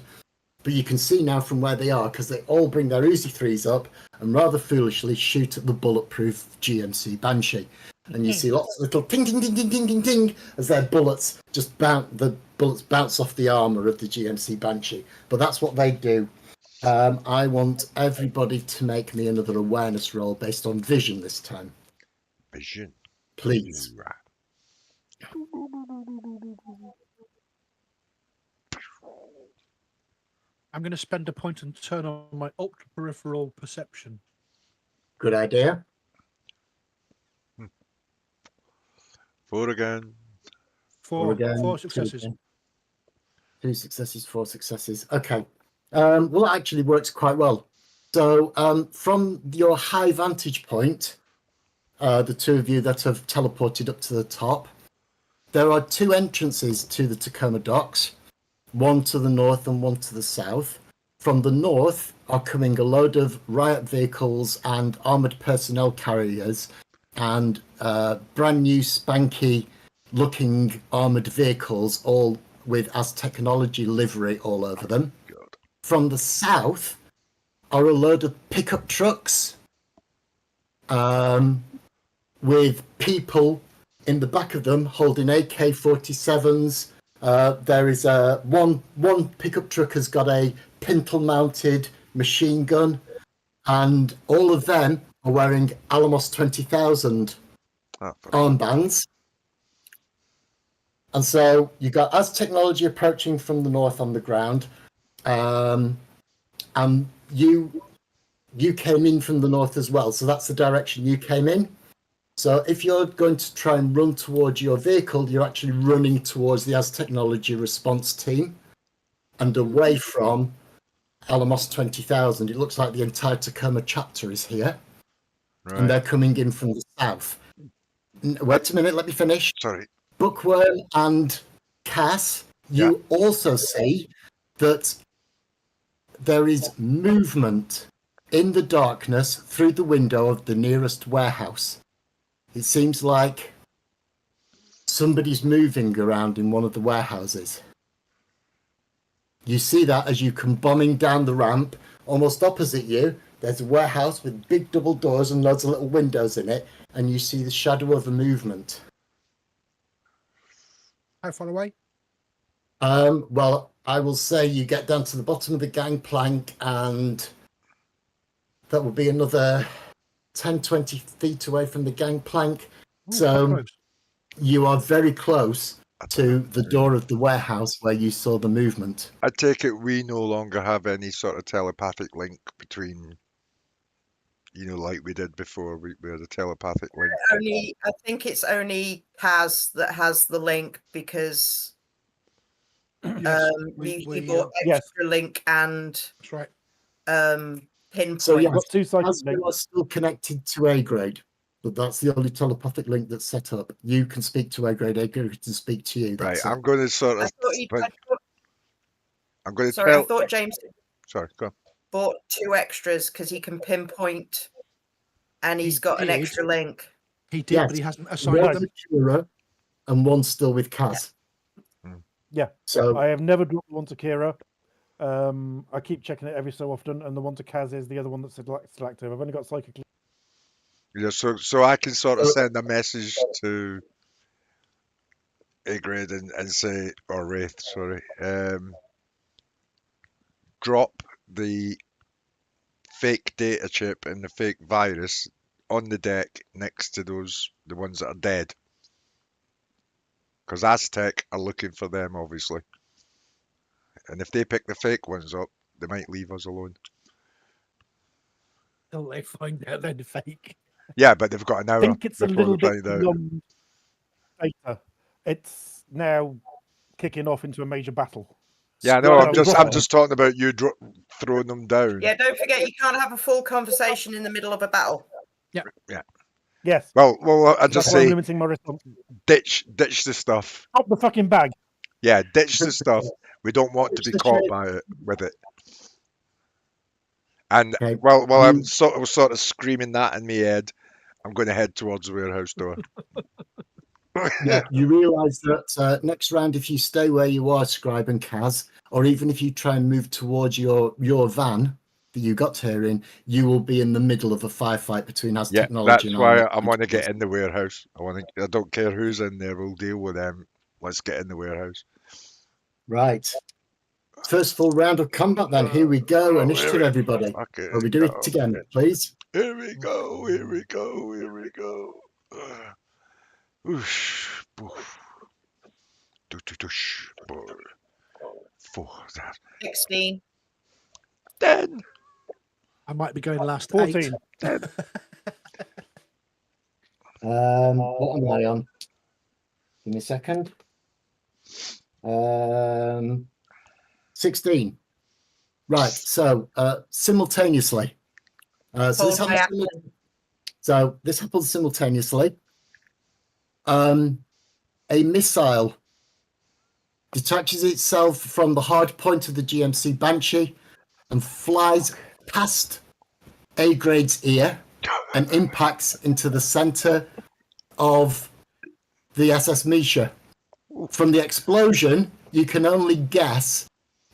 But you can see now from where they are, because they all bring their Uzi 3s up and rather foolishly shoot at the bulletproof GMC Banshee. And you see lots of little ting, ting, ting, ting, ting, ting, ting, as their bullets just bounce off the armour of the GMC Banshee. But that's what they do. I want everybody to make me another awareness roll based on vision this time. Vision. Please. Right. I'm going to spend a point and turn on my ultra peripheral perception. Good idea. 4 again. Four again, 4 2 successes. again. 2 successes, 4 successes. Okay. Well, it actually works quite well. So from your high vantage point, the 2 of you that have teleported up to the top, there are 2 entrances to the Tacoma docks, one to the north and one to the south. From the north are coming a load of riot vehicles and armoured personnel carriers and brand new spanky looking armoured vehicles, all with as technology livery all over them. God. From the south are a load of pickup trucks with people in the back of them holding AK-47s. There is one pickup truck has got a pintle-mounted machine gun, and all of them are wearing Alamos 20,000 armbands. And so you got as technology approaching from the north on the ground, and you came in from the north as well. So that's the direction you came in. So if you're going to try and run towards your vehicle, you're actually running towards the As Technology response team and away from Alamos 20,000. It looks like the entire Tacoma chapter is here, and they're coming in from the south. Wait a minute, let me finish. Sorry. Bookworm and Cass, you also see that there is movement in the darkness through the window of the nearest warehouse. It seems like somebody's moving around in one of the warehouses. You see that as you come bombing down the ramp. Almost opposite you, there's a warehouse with big double doors and loads of little windows in it, and you see the shadow of a movement. How far away? Well, I will say you get down to the bottom of the gangplank, and that will be another 10, 20 feet away from the gangplank. Ooh, So close. you are very close to the door of the warehouse where you saw the movement. I take it we no longer have any sort of telepathic link between, like we did before. We had a telepathic link. I think it's only Kaz that has the link, because Yes, he bought Yes. extra link and that's right. pinpoint. So, yeah, I've got 2 psychic As you are links. still connected to A grade, but that's the only telepathic link that's set up. You can speak to A grade can speak to you. Right. That's it. I'm going to sort I of. thought he. I'm going to Sorry, I tell. thought James Sorry, go on. bought 2 extras because he can pinpoint, and he's He got an did. extra link. He did, Yes. but he hasn't assigned One's them. with Kira and one's still with Kaz. Yeah. So I have never dropped one to Kira. I keep checking it every so often, and the one to Kaz is the other one that's still active. I've only got psychic. Yeah, so I can sort of send a message to Agrid and say, or Wraith, sorry, drop the fake data chip and the fake virus on the deck next to the ones that are dead. Because Aztec are looking for them, obviously. And if they pick the fake ones up, they might leave us alone. Till they find out they're fake. Yeah, but they've got an I hour think it's a before little they bit find out. beyond data. It's now kicking off into a major battle. Yeah, no, So- I'm just talking about you throwing them down. Yeah, don't forget you can't have a full conversation in the middle of a battle. Yes. Well, I That's just why I'm say limiting my response. ditch the stuff. Drop the fucking bag. Yeah, ditch the stuff. We don't want to be Ditch the caught shit. by it with it. And Okay. while I'm You- sort of screaming that in my head, I'm going to head towards the warehouse door. Yeah, you realise that next round, if you stay where you are, Scribe and Kaz, or even if you try and move towards your van that you got here in, you will be in the middle of a firefight between Az Yeah, Technology that's and why Army. I want to get in the warehouse. I don't care who's in there. We'll deal with them. Let's get in the warehouse. Right. First full round of combat then. Here we go. Oh, Initiative, here we- everybody. Okay. Will we do it again, please? Here we go. Here we go. Here we go. Whoosh. Boof. Doosh. Four. 16. 10. I might be going last 14. 8. What am I on? Give me a second. 16. Right. So simultaneously. Hold my action. So this happens simultaneously. A missile detaches itself from the hard point of the GMC Banshee and flies past A-Grade's ear and impacts into the center of the SS Misha. From the explosion, you can only guess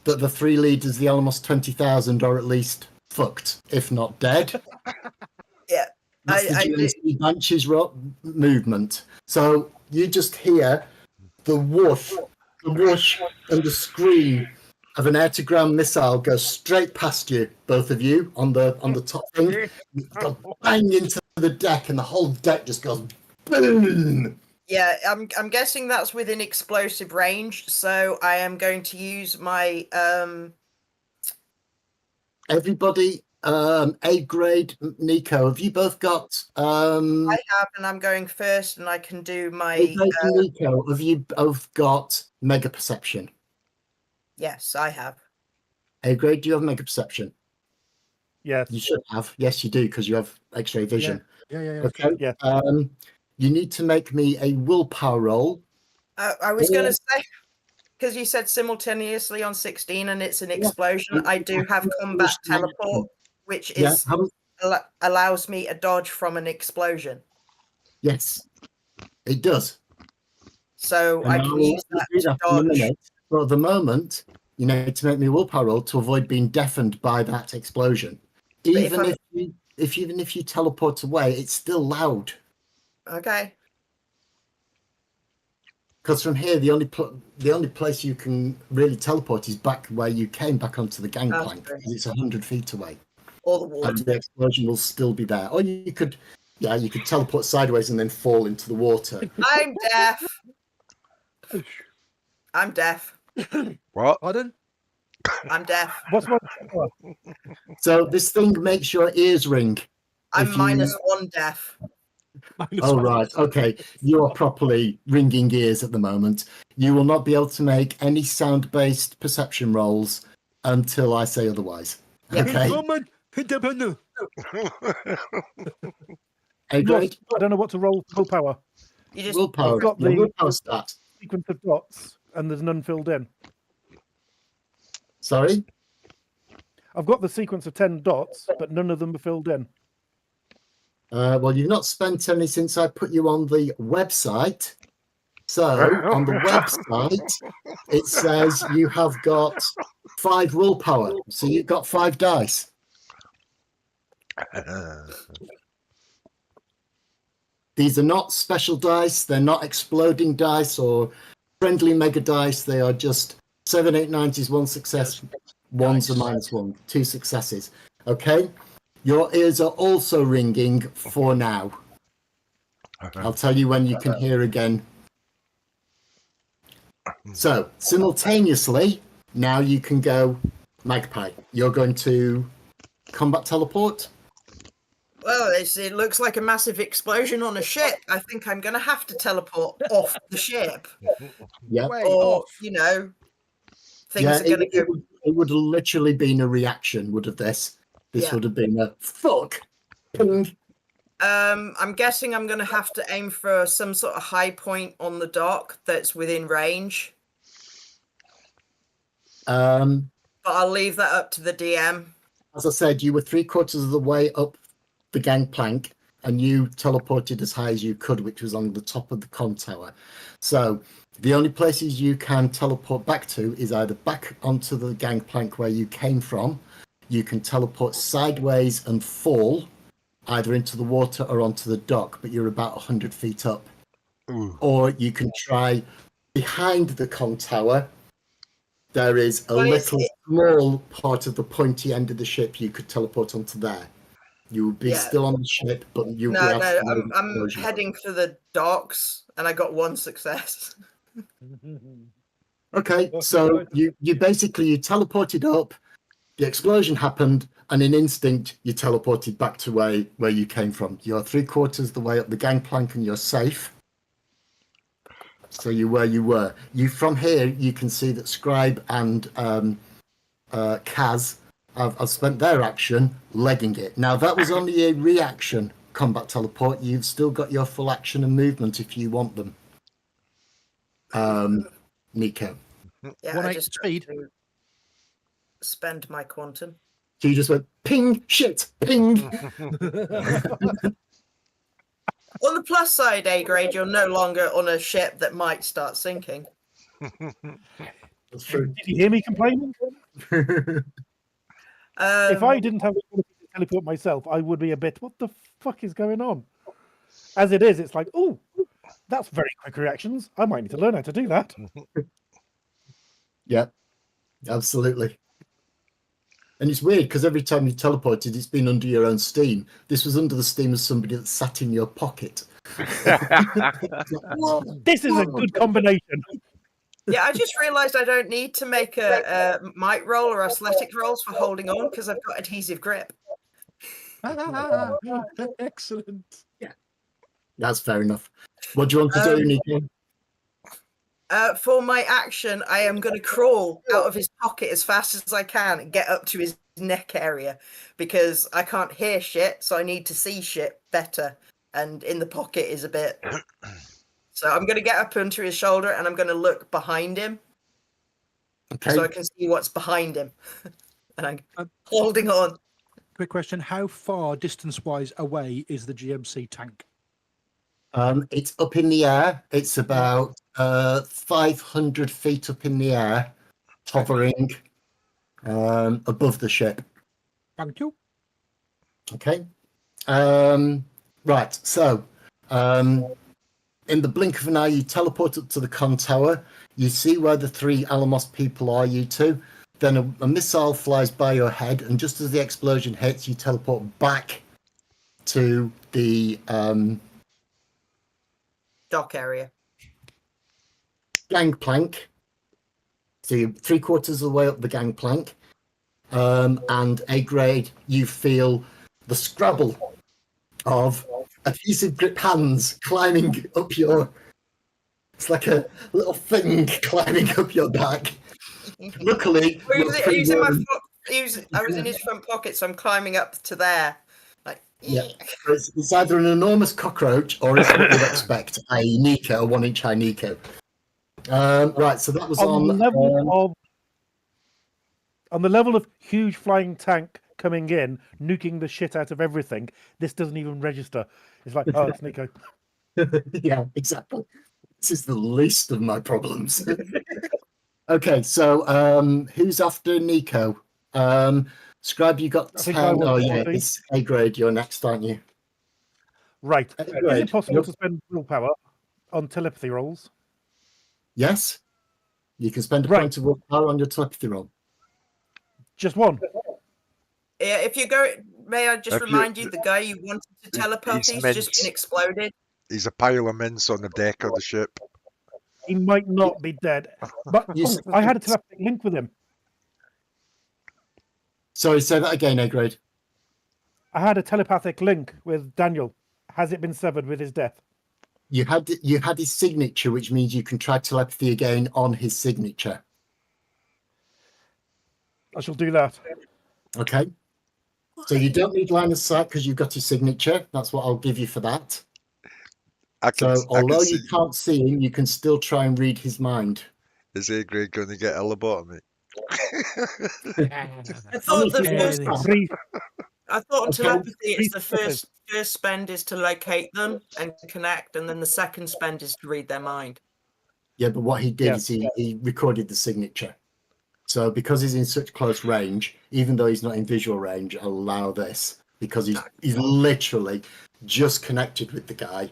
that the three leaders of the Alamos 20,000 are at least fucked, if not dead. Yeah. That's the I did- GMC Banshee's movement. So you just hear the whoosh, and the scream of an air-to-ground missile go straight past you, both of you, on the top thing. You go bang into the deck, and the whole deck just goes boom. Yeah, I'm guessing that's within explosive range, so I am going to use my Everybody, A-Grade, Nico, have you both got? I have, and I'm going first, and I can do my A-Grade and Nico, have you both got Mega Perception? yes, I have. A-Grade, do you have Mega Perception? Yes. You should have. Yes, you do, because you have X-ray vision. Yeah. Okay. Yeah. You need to make me a willpower roll. I was going Yeah. to say, because you said simultaneously on 16 and it's an Yeah. explosion, I do have combat teleport, which Yeah. is allows me a dodge from an explosion. Yes, it does. So And I can will use that do to that in a dodge. minute. But at the moment, you need to make me a willpower roll to avoid being deafened by that explosion. Even if you teleport away, it's still loud. Okay. Because from here, the only place you can really teleport is back where you came, back onto the gangplank. true. Because it's 100 feet away, Or the water. and the explosion will still be there. Or you could teleport sideways and then fall into the water. I'm deaf. I'm deaf. What? Pardon? I'm deaf. What's my So this thing makes your ears ring. I'm If you- -1 deaf. Oh, right. Okay. You are properly ringing ears at the moment. You will not be able to make any sound-based perception rolls until I say otherwise. Yep. Okay. Hey, great. I don't know what to roll for willpower. You just Willpower. I've got Your the- willpower stat. Sequence of dots, and there's none filled in. Sorry? I've got the sequence of 10 dots, but none of them are filled in. Well, you've not spent any since I put you on the website. So on the website, it says you have got 5 willpower. So you've got 5 dice. These are not special dice. They're not exploding dice or friendly mega dice. They are just 7, 8, 90s, 1 success, one's a -1, 2 successes. Okay? Your ears are also ringing for now. I'll tell you when you can hear again. So, simultaneously, now you can go Magpie. You're going to combat teleport. Well, it looks like a massive explosion on a ship. I think I'm going to have to teleport off the ship. Yeah. Way Or, off. you know, things Yeah, are going to go. it would have literally been a reaction, would have this. This Yeah. would have been a fuck. Ping. I'm guessing I'm going to have to aim for some sort of high point on the dock that's within range. But I'll leave that up to the DM. As I said, you were 3/4 of the way up the gangplank and you teleported as high as you could, which was on the top of the con tower. So the only places you can teleport back to is either back onto the gangplank where you came from. You can teleport sideways and fall either into the water or onto the dock, but you're about 100 feet up. Ooh. Or you can try behind the con tower. There is a Well, little small part of the pointy end of the ship you could teleport onto there. You would be Yeah. still on the ship, but you'll be No, able to no, move I'm explosion. heading for the docks, and I got 1 success. Okay, so you basically you teleported up, the explosion happened, and in instinct you teleported back to where you came from. You're 3/4 the way up the gangplank and you're safe. So you where you were. You from here you can see that Scribe and Kaz have spent their action legging it. Now that was only a reaction combat teleport. You've still got your full action and movement if you want them. Nico. Yeah, 1/8 I just speed. have to spend my quantum. So you just went ping, shit, ping. On the plus side, A grade, you're no longer on a ship that might start sinking. That's true. Did you hear me complaining? If I didn't have the ability to teleport myself, I would be a bit, what the fuck is going on? As it is, it's like, oh, that's very quick reactions. I might need to learn how to do that. Yeah, absolutely. And it's weird because every time you teleported, it's been under your own steam. This was under the steam of somebody that sat in your pocket. This is a good combination. Yeah, I just realised I don't need to make a might roll or athletic rolls for holding on because I've got adhesive grip. Excellent. That's fair enough. What do you want to do, Nico? For my action, I am going to crawl out of his pocket as fast as I can and get up to his neck area because I can't hear shit, so I need to see shit better. And in the pocket is a bit. So I'm going to get up onto his shoulder and I'm going to look behind him Okay. so I can see what's behind him. And I'm holding on. Quick question: how far, distance-wise, away is the GMC tank? It's up in the air. It's about 500 feet up in the air, hovering above the ship. Thank you. Okay. Right. So, in the blink of an eye, you teleport up to the con tower. You see where the 3 Alamos people are, you two. Then a missile flies by your head, and just as the explosion hits, you teleport back to the Dock area. gangplank. So you're 3/4 of the way up the gangplank. And A grade, you feel the scrabble of adhesive grip hands climbing up your. It's like a little thing climbing up your back. Luckily, He you're was, pretty he was in my warm. I was in his front pocket, so I'm climbing up to there. Like, Yeah. It's either an enormous cockroach or it's what you'd expect, a Nico, a 1-inch high Nico. Right, so that was On the on. level of huge flying tank coming in, nuking the shit out of everything, this doesn't even register. It's like, oh, it's Nico. Yeah, exactly. This is the least of my problems. Okay, so who's after Nico? Scribe, you got I think I 10. was Oh, yeah, 14. it's A grade. You're next, aren't you? Right. Is Great. it possible to spend willpower on telepathy rolls? Yes. You can spend a Right. point of willpower on your telepathy roll. Just one. Yeah, if you go, may I just If you- remind you, the guy you wanted to telepath, he's he's meant- just been exploded. He's a pile of mince on the deck of the ship. He might not be dead, but You- I had a telepathic link with him. Sorry, say that again, Eggrade. I had a telepathic link with Daniel. Has it been severed with his death? You had his signature, which means you can try telepathy again on his signature. I shall do that. Okay. So you don't need line of sight because you've got his signature. That's what I'll give you for that. I can, So although you see. can't see him, you can still try and read his mind. Is A-grade going to get a lobotomy? I thought the Yeah, first, it is. Three. I thought on Okay. telepathy, it's the Three first spend is to locate them and connect, and then the second spend is to read their mind. Yeah, but what he did Yeah. is he recorded the signature. So because he's in such close range, even though he's not in visual range, I'll allow this because he's literally just connected with the guy,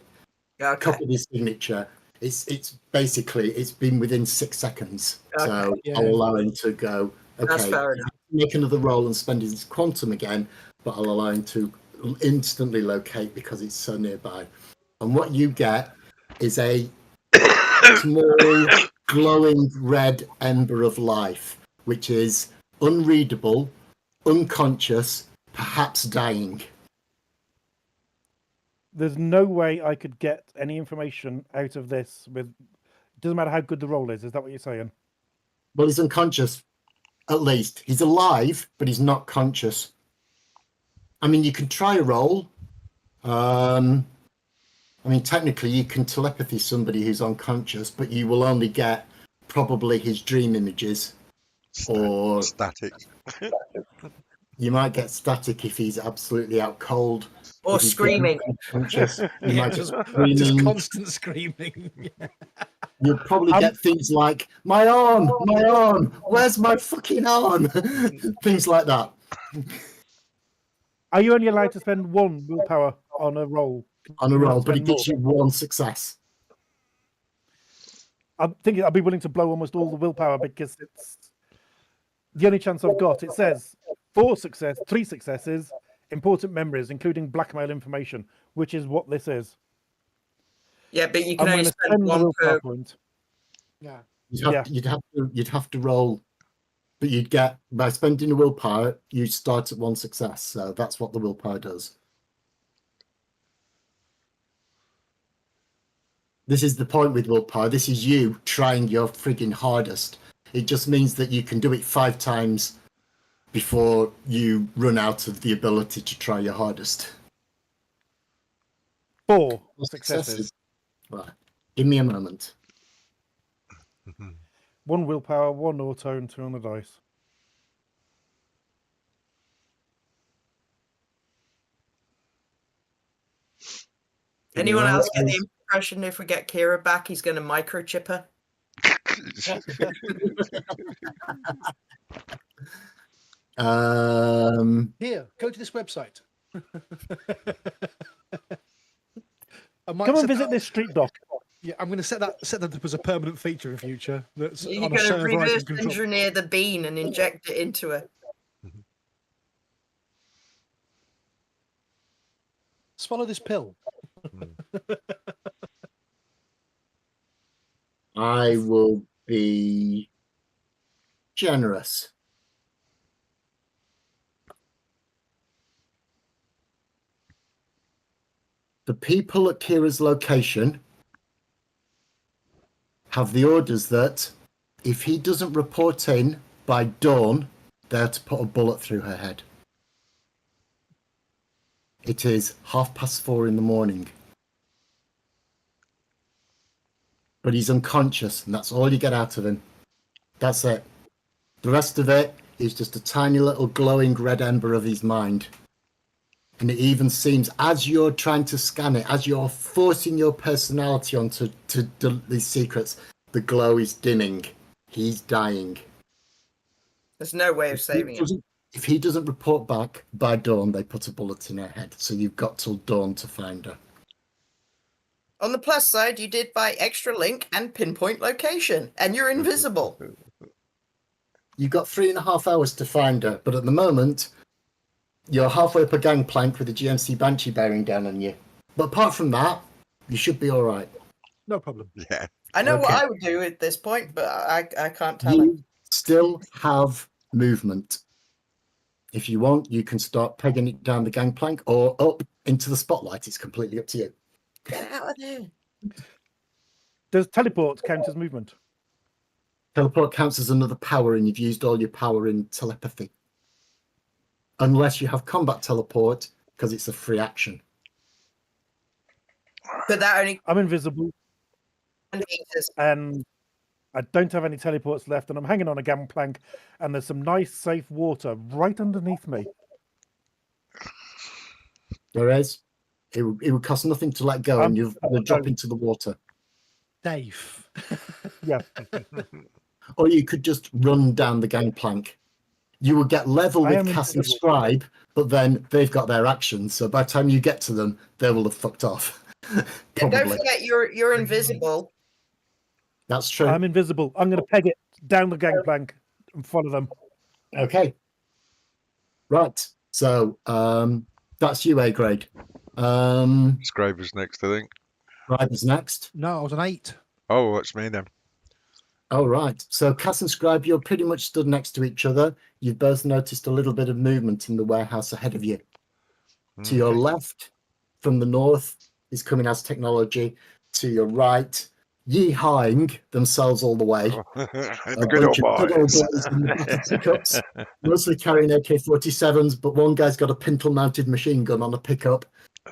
Okay. copied his signature. It's basically it's been within 6 seconds. So Okay. Yeah. I'll allow him to go. That's Okay, fair enough. make another roll and spend his quantum again, but I'll allow him to instantly locate because it's so nearby. And what you get is a small glowing red ember of life, which is unreadable, unconscious, perhaps dying. There's no way I could get any information out of this with. Doesn't matter how good the roll is. Is that what you're saying? Well, he's unconscious, at least. He's alive, but he's not conscious. I mean, you can try a roll. I mean, technically, you can telepathy somebody who's unconscious, but you will only get probably his dream images, or Static. you might get static if he's absolutely out cold. Or If he's screaming. unconscious, you Yeah, might get just screaming. constant screaming. You'll probably get things like my arm, where's my fucking arm? Things like that. Are you only allowed to spend one willpower on a roll? On a You roll, have to but it spend gives you one success. I'm thinking I'd be willing to blow almost all the willpower because it's the only chance I've got. It says 3 successes, important memories, including blackmail information, which is what this is. Yeah, but you can I'm only going to spend spend the one willpower per. point. Yeah. You'd have to roll, but you'd get by spending a willpower, you start at 1 success. So that's what the willpower does. This is the point with willpower. This is you trying your frigging hardest. It just means that you can do it 5 times before you run out of the ability to try your hardest. 4 successes. Right. Give me a moment. 1 willpower, 1 auto, and 2 on the dice. Anyone else get the impression if we get Kira back, he's going to microchip her? Here, go to this website. I might Come and set visit that- this street dock. Yeah, I'm going to set that up as a permanent feature in future. That's You're on a going to server I reverse can control. engineer the bean and inject it into her. Swallow this pill. I will be generous. The people at Kira's location have the orders that if he doesn't report in by dawn, they're to put a bullet through her head. It is 4:30 in the morning. But he's unconscious, and that's all you get out of him. That's it. The rest of it is just a tiny little glowing red ember of his mind. And it even seems, as you're trying to scan it, as you're forcing your personality onto these secrets, the glow is dimming. He's dying. There's no way of saving him. If he doesn't report back by dawn, they put a bullet in her head. So you've got till dawn to find her. On the plus side, you did buy extra link and pinpoint location, and you're invisible. You've got 3.5 hours to find her, but at the moment, you're halfway up a gangplank with a GMC Banshee bearing down on you. But apart from that, you should be all right. No problem. Yeah. I know what Okay. I would do at this point, but I can't tell it. You still have movement. If you want, you can start pegging it down the gangplank or up into the spotlight. It's completely up to you. Get out of there. Does teleport count as movement? Teleport counts as another power, and you've used all your power in telepathy. Unless you have combat teleport, because it's a free action. But that only I'm invisible, meters. and I don't have any teleports left, and I'm hanging on a gangplank, and there's some nice, safe water right underneath me. Whereas it would cost nothing to let go, and you'll drop into the water. Dave. Yeah. Or you could just run down the gangplank. You would get level I with am Cass and invisible. Scribe, but then they've got their actions. So by the time you get to them, they will have fucked off. And don't Probably. forget, you're invisible. That's true. I'm invisible. I'm going to peg it down the gangplank and follow them. Okay. Right. So that's you, A grade. Scribe was next, I think. Scribe is next. No, I was an 8. Oh, it's me then. All right. So Cass and Scribe, you're pretty much stood next to each other. You've both noticed a little bit of movement in the warehouse ahead of you. To your left, from the north, is coming as technology. To your right, yeehawing themselves all the way. A Good bunch old of good old boys. boys in the back of pickups, mostly carrying AK-47s, but one guy's got a pintle-mounted machine gun on a pickup,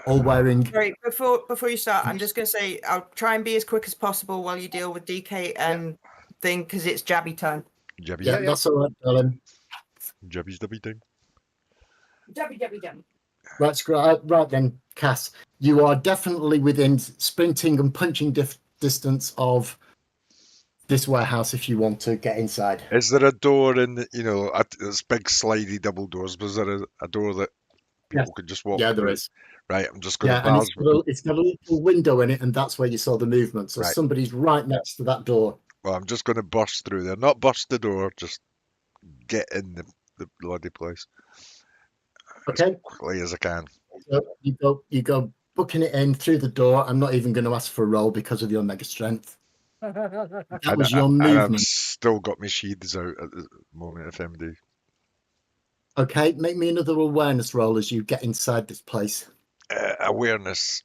all wearing... Sorry, before you start, I'm just going to say I'll try and be as quick as possible while you deal with DK and thing, because it's jabby time. Jabby, Yeah, that's all right, darling. jabby's the beating. Jabby. Right, right then, Cass. You are definitely within sprinting and punching distance of this warehouse if you want to get inside. Is there a door in the, there's big slidey double doors, but is there a door that people Yes. could just walk Yeah, there through? is. Right, I'm just going Yeah, to and browse. it's got a little window in it, and that's where you saw the movement. So Right. somebody's right next to that door. Well, I'm just going to burst through there. Not burst the door, just get in the bloody place Okay, as quickly as I can. so you go booking it in through the door. I'm not even going to ask for a roll because of your mega strength. That was your And I've movement. still got my sheaths out at the moment of MD. Okay, make me another awareness roll as you get inside this place. Awareness.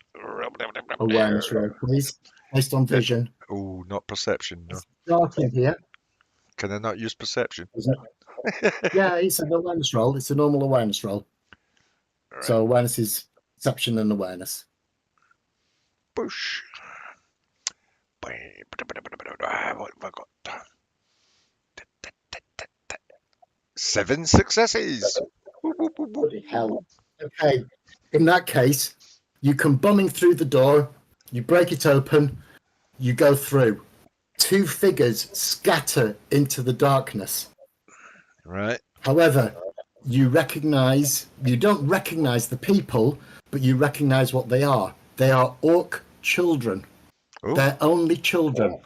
Awareness roll, please, based on vision. Oh, not perception. No. It's dark in here. Can I not use perception? Isn't it? Yeah, it's an awareness roll. It's a normal awareness roll. Right. So awareness is perception and awareness. Push. What have I got? 7 successes. Bloody hell. Okay. In that case, you come bombing through the door, you break it open, you go through. 2 figures scatter into the darkness. Right. However, you don't recognize the people, but you recognize what they are. They are orc children. Oh. They're only children.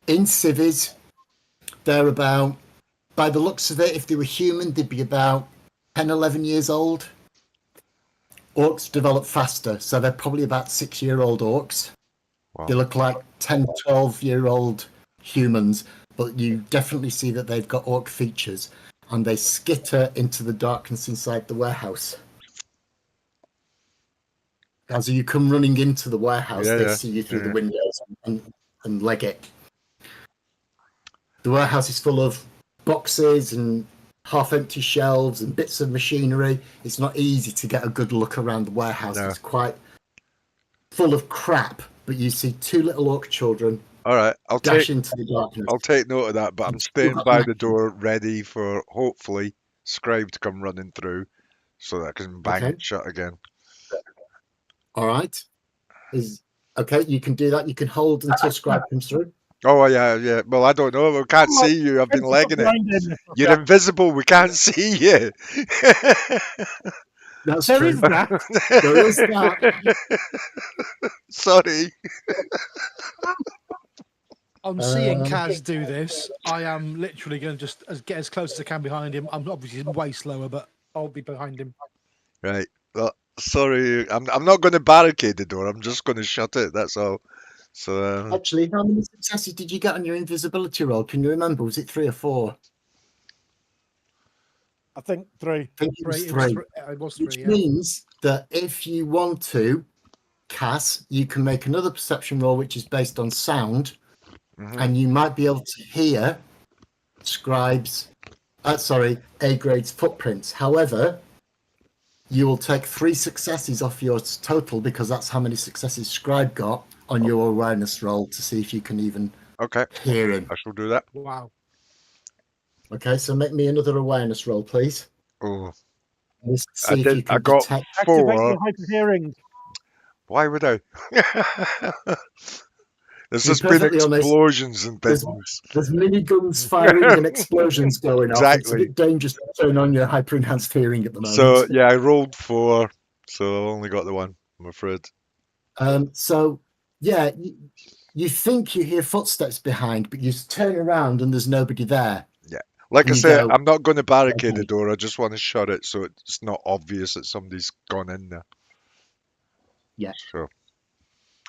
In civvies, they're about, by the looks of it, if they were human, they'd be about 10, 11 years old. Orcs develop faster, so they're probably about 6-year-old orcs. Wow. They look like 10, 12-year-old humans, but you definitely see that they've got orc features, and they skitter into the darkness inside the warehouse. As you come running into the warehouse, Yeah, they yeah, see you through yeah. the windows and leg it. The warehouse is full of boxes and half-empty shelves and bits of machinery. It's not easy to get a good look around the warehouse. No. It's quite full of crap, but you see 2 little orc children All right. I'll dash take into the darkness. I'll take note of that, but I'm You've staying got by an the action. door, ready for hopefully Scribe to come running through, so that I can bang Okay. it shut again. All right. Okay, you can do that. You can hold until Scribe comes through. Oh yeah. Well, I don't know. We can't see you. I've been legging it. You're invisible. We can't see you. That's There true. is that. There is that. Sorry. On seeing Um, Kaz do this, I am literally going to just get as close as I can behind him. I'm obviously way slower, but I'll be behind him. Right. Well, sorry. I'm not going to barricade the door. I'm just going to shut it. That's all. So Actually, how many successes did you get on your invisibility roll? Can you remember? Was it 3 or 4? I think 3. I think it was It 3. was Which 3, yeah. means that if you want to, Cass, you can make another perception roll which is based on sound, mhm. and you might be able to hear Scribe's, A-Grade's footprints. However, you will take 3 successes off your total because that's how many successes Scribe got on your awareness roll to see if you can even Okay. hear him. I shall do that. Wow. Okay, so make me another awareness roll, please. Oh, Let's I see if you did. I can got detect. Activate 4. your hyper hearing. Why would I? There's To be just been perfectly honest, explosions and there's- things. There's miniguns firing and explosions going off. It's a Exactly. bit dangerous to turn on your hyper enhanced hearing at the moment. So yeah, I rolled 4, so I only got the 1. I'm afraid. So yeah, you think you hear footsteps behind, but you turn around and there's nobody there. Like I And you said, go, I'm not going to barricade the okay. door. I just want to shut it so it's not obvious that somebody's gone in there. Yeah. So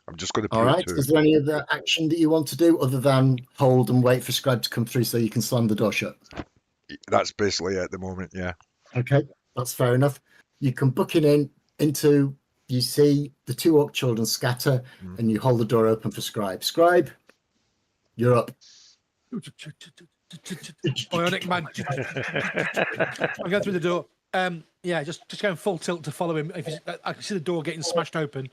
I'm just going to All put right. it to Is there any other action that you want to do other than hold and wait for Scribe to come through so you can slam the door shut? That's basically it at the moment. Yeah. Okay, that's fair enough. You can book it into. You see the 2 orc children scatter, Mm. and you hold the door open for Scribe. Scribe, you're up. Bionic man. I'm going through the door. Yeah, just going full tilt to follow him. I can see the door getting smashed open.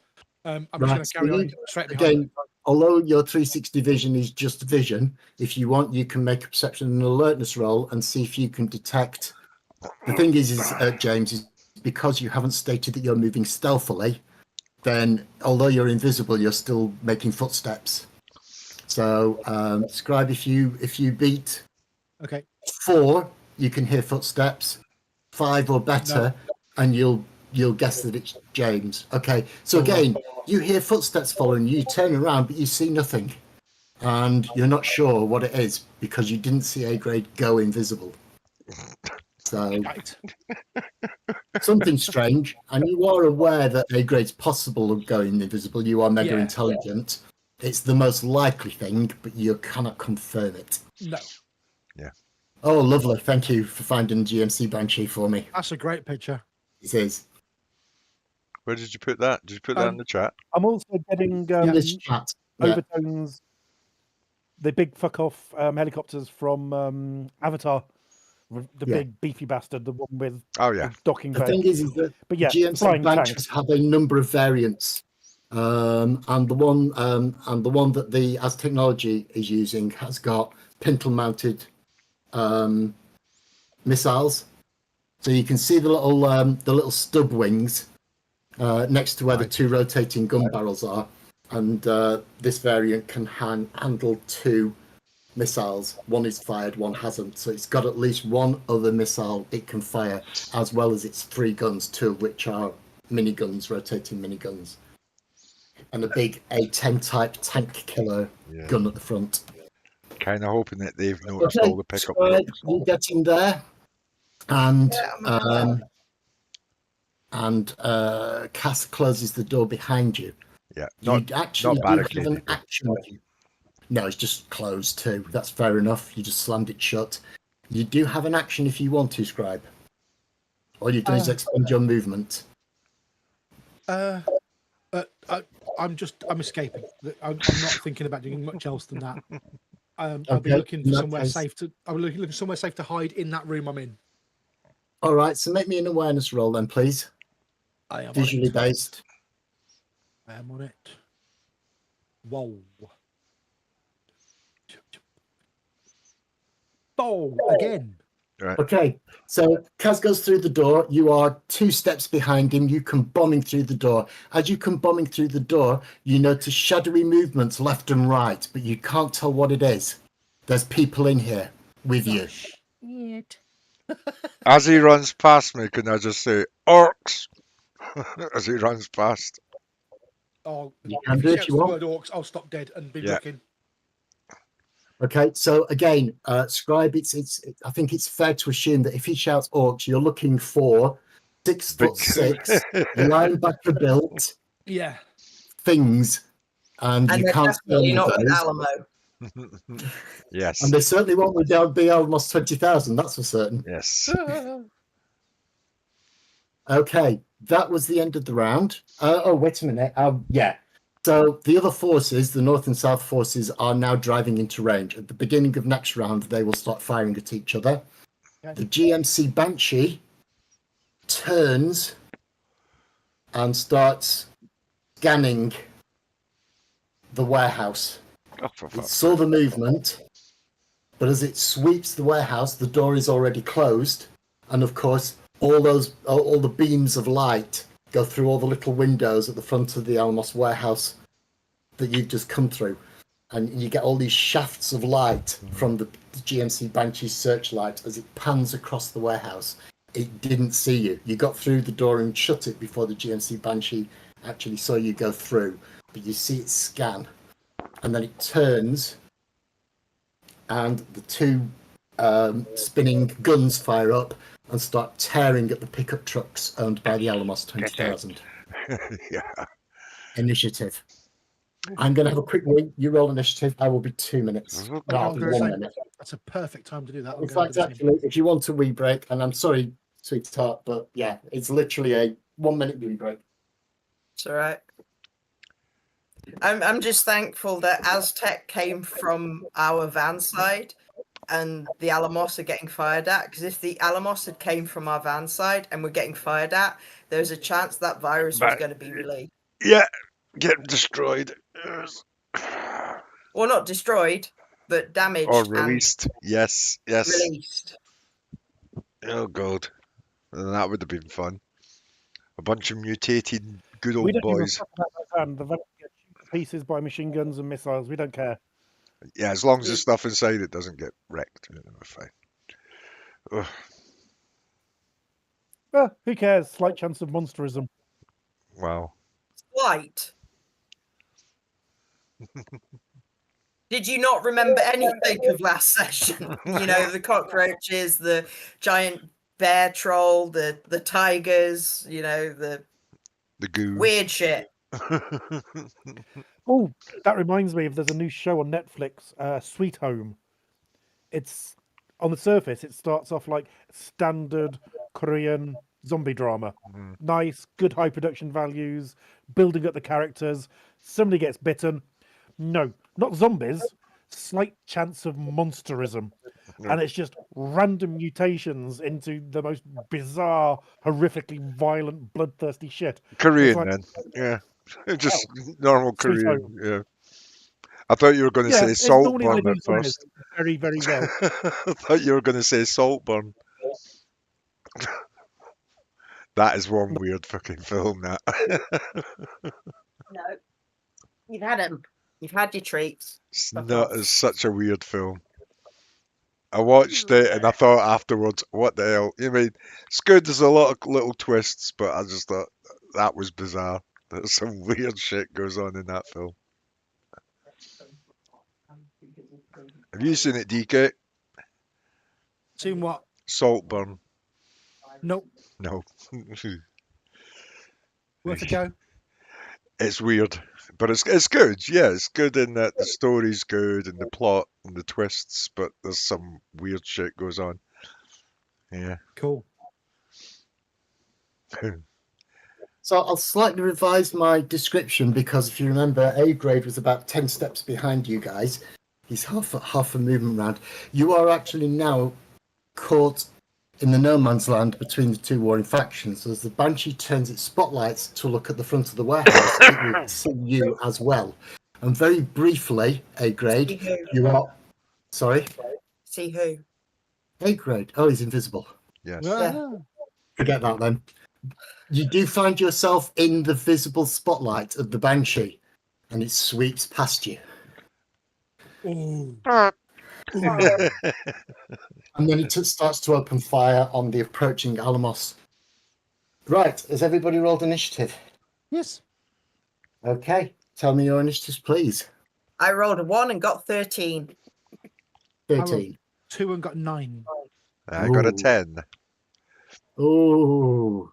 I'm just going Right, to carry so on you- straight behind him. Again, although your 360 vision is just vision, if you want, you can make a perception and alertness roll and see if you can detect. The thing is James, is because you haven't stated that you're moving stealthily, then although you're invisible, you're still making footsteps. So, Scribe, if you beat Okay. 4, you can hear footsteps. 5 or better, and you'll guess that it's James. Okay. So again, you hear footsteps following you. You turn around, but you see nothing, and you're not sure what it is because you didn't see A-Grade go invisible. So Right. something strange, and you are aware that A-Grade's possible of going invisible. You are mega Yeah. intelligent. It's the most likely thing, but you cannot confirm it. No. Oh, lovely. Thank you for finding GMC Banshee for me. That's a great picture. It is. Where did you put that? Did you put that in the chat? I'm also getting In this chat. Yeah. overtones, the big fuck off helicopters from Avatar, the Yeah. big beefy bastard, the one with Oh yeah. the docking The bay. thing is that But yeah, GMC flying Banshees tanks. have a number of variants, and the one that the As Technology is using has got pintle-mounted missiles. So you can see the little stub wings next to where the 2 rotating gun barrels are, and this variant can handle 2 missiles. One is fired, one hasn't. So it's got at least 1 other missile it can fire, as well as its 3 guns, 2 of which are miniguns, rotating miniguns, and a big A10 type tank killer Yeah. gun at the front. Kind of hoping that they've noticed Okay, all the pickup Scribe, trucks. you get in there, and Cass closes the door behind you. Yeah. You Not actually do have barricaded, an but- action. No, it's just closed too. That's fair enough. You just slammed it shut. You do have an action if you want to, Scribe. All you've done is expend your movement. I'm escaping. I'm not thinking about doing much else than that. I'll be Okay, looking in for that somewhere case- safe to. I'm looking somewhere safe to hide in that room I'm in. All right, so make me an awareness roll then, please. I am Visually on it. based. I am on it. Whoa. Oh, again. Okay, so Kaz goes through the door. You are 2 steps behind him. You come bombing through the door. As you come bombing through the door, you notice shadowy movements left and right, but you can't tell what it is. There's people in here with you. As he runs past me, can I just say, orcs? as he runs past. Oh, You can if do he it if shouts you the want. word orcs, I'll stop dead and be Yeah. looking. Okay, so again, Scribe, I think it's fair to assume that if he shouts orcs, you're looking for 6'6", linebacker built Yeah. things, and And you they're can't spell definitely with not with those. Alamo. Yes. And they certainly won't be almost 20,000, that's for certain. Yes. Okay, that was the end of the round. Oh, wait a minute. Yeah. So the other forces, the North and South forces, are now driving into range. At the beginning of next round, they will start firing at each other. Okay. The GMC Banshee turns and starts scanning the warehouse. Oh, for It fuck's saw the movement, but as it sweeps the warehouse, the door is already closed, and of course, all the beams of light go through all the little windows at the front of the Alamos warehouse that you've just come through, and you get all these shafts of light from the GMC Banshee searchlight as it pans across the warehouse. It didn't see you. You got through the door and shut it before the GMC Banshee actually saw you go through, but you see it scan, and then it turns, and the two spinning guns fire up and start tearing at the pickup trucks owned by the Alamos 20,000. Yeah. Initiative. I'm going to have a quick wait. You roll initiative. I will be 2 minutes. Okay. No, I'm gonna 1 say minute. that's a perfect time to do that. I'll In go and fact, do the same. actually, if you want a wee break, and I'm sorry, sweetheart, but yeah, it's literally a 1 minute wee break. It's all right. I'm just thankful that Aztec came from our van side and the Alamos are getting fired at, because if the Alamos had came from our van side and we're getting fired at, there's a chance that virus was But- going to be released. Yeah. Get destroyed. Yes. Well, not destroyed, but damaged Or released. Yes. and Yes. released. Oh god. That would have been fun. A bunch of mutated good We old don't give a boys. fuck about that van. The van gets shot to pieces by machine guns and missiles. We don't care. Yeah, as long as the stuff inside it doesn't get wrecked, we're fine. Ugh. Who cares? Slight chance of monsterism. Wow. Slight. Did you not remember anything of last session? You know, the cockroaches, the giant bear troll, the tigers, you know, the The goo. weird shit. Oh, that reminds me of there's a new show on Netflix, Sweet Home. It's on the surface, it starts off like standard Korean zombie drama. Mm. Nice, good high production values, building up the characters. Somebody gets bitten. No, not zombies. Slight chance of monsterism. And it's just random mutations into the most bizarre, horrifically violent, bloodthirsty shit. Korean like- then. Yeah. Just normal Sweet Korean. home. Yeah. I thought you were going to say it's normally Saltburn the at news runners first. very, very well. I thought you were going to say Saltburn. That is one weird fucking film, that. No. You've had them. You've had your treats. It's Fuck not. off. It's such a weird film. I watched it and I thought afterwards, what the hell? I mean, it's good. There's a lot of little twists, but I just thought that was bizarre. There's some weird shit goes on in that film. Have you seen it, DK? Seen what? Saltburn. Nope. No. Worth a go. It's weird, but it's good. Yeah, it's good in that the story's good and the plot and the twists, but there's some weird shit goes on. Yeah. Cool. So I'll slightly revise my description because if you remember, A grade was about 10 steps behind you guys. He's half a movement round. You are actually now caught in the no man's land between the two warring factions. As the Banshee turns its spotlights to look at the front of the warehouse, it will see you as well. And very briefly, A See grade, who? you are. Sorry, See who? A grade. Oh, he's invisible. Yes. Yeah. Forget that then. You do find yourself in the visible spotlight of the Banshee, and it sweeps past you. Ooh. And then it starts to open fire on the approaching Alamos Right, has everybody rolled initiative? Yes. Okay, tell me your initiatives, please. I rolled a 1 and got 13. 13. 2 and got 9. I got a Ooh. 10. Ooh.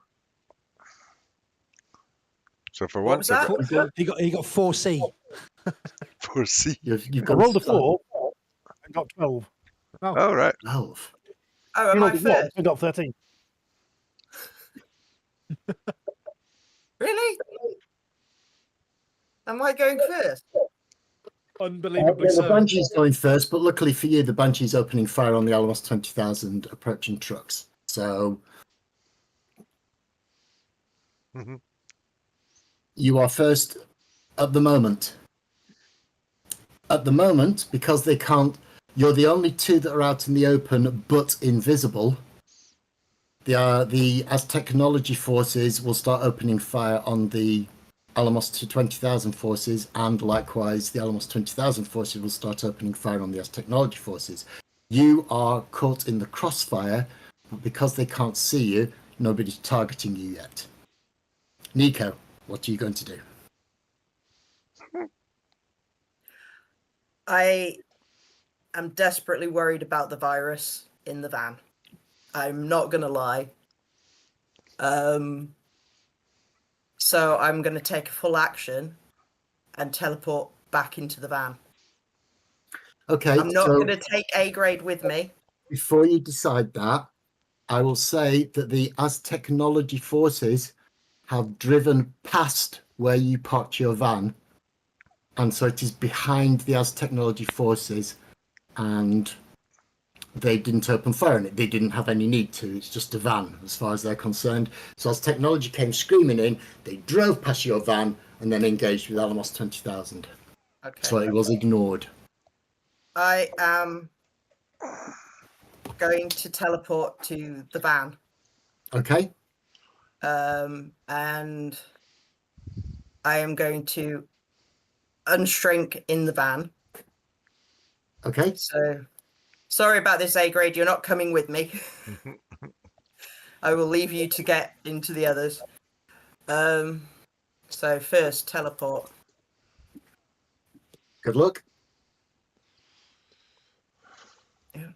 So for What once, was I that? got He got 4C. 4C. You've I got rolled a 4 and got 12. All right. 12. Oh, I am I rolled a 1 first? and got 13. Really? Am I going first? Unbelievably The so. Banshee's going first, but luckily for you, the Banshee's opening fire on the Alamos 20,000 approaching trucks. So hmm you are first at the moment. At the moment, because they can't, you're the only two that are out in the open but invisible. The as technology forces will start opening fire on the Alamos 20,000 forces, and likewise the Alamos 20,000 forces will start opening fire on the as technology forces. You are caught in the crossfire, but because they can't see you, nobody's targeting you yet. Nico, what are you going to do? I am desperately worried about the virus in the van. I'm not going to lie. So I'm going to take a full action and teleport back into the van. Okay, I'm not so going to take A grade with me. before you decide that, I will say that the as technology forces have driven past where you parked your van, and so it is behind the as technology forces, and they didn't open fire on it. They didn't have any need to. It's just a van as far as they're concerned. So as technology came screaming in, they drove past your van and then engaged with Alamos 20,000. Okay. So it was ignored. I am going to teleport to the van. Okay. And I am going to unshrink in the van. Okay. So sorry about this, A grade. You're not coming with me. I will leave you to get into the others. So first teleport. Good luck. Yeah.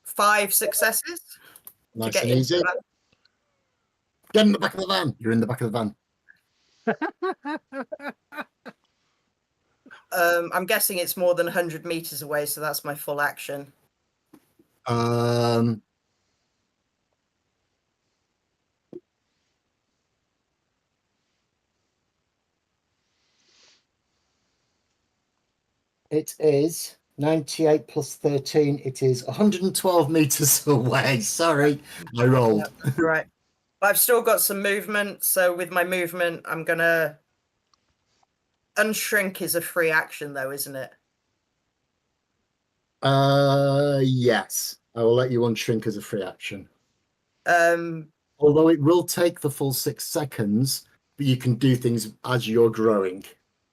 5 successes to Nice get and into easy. the van. Get in the back of the van. You're in the back of the van. I'm guessing it's more than 100 meters away, so that's my full action. It is 98 plus 13. It is 112 meters away. Sorry, I rolled. Yeah, that's right. But I've still got some movement, so with my movement, I'm gonna unshrink is a free action, though, isn't it? Yes. I will let you unshrink as a free action. Um, Although it will take the full 6 seconds, but you can do things as you're growing.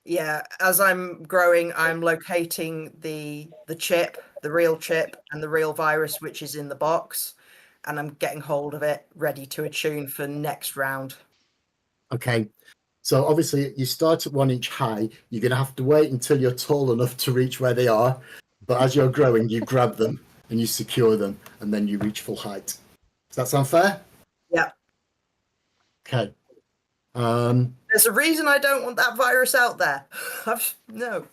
yeah, as I'm growing, I'm locating the chip, the real chip, and the real virus, which is in the box, and I'm getting hold of it, ready to attune for next round. Okay. So obviously you start at 1 inch high. You're going to have to wait until you're tall enough to reach where they are. But as you're growing, you grab them and you secure them, and then you reach full height. Does that sound fair? Yeah. Okay. There's a reason I don't want that virus out there. No.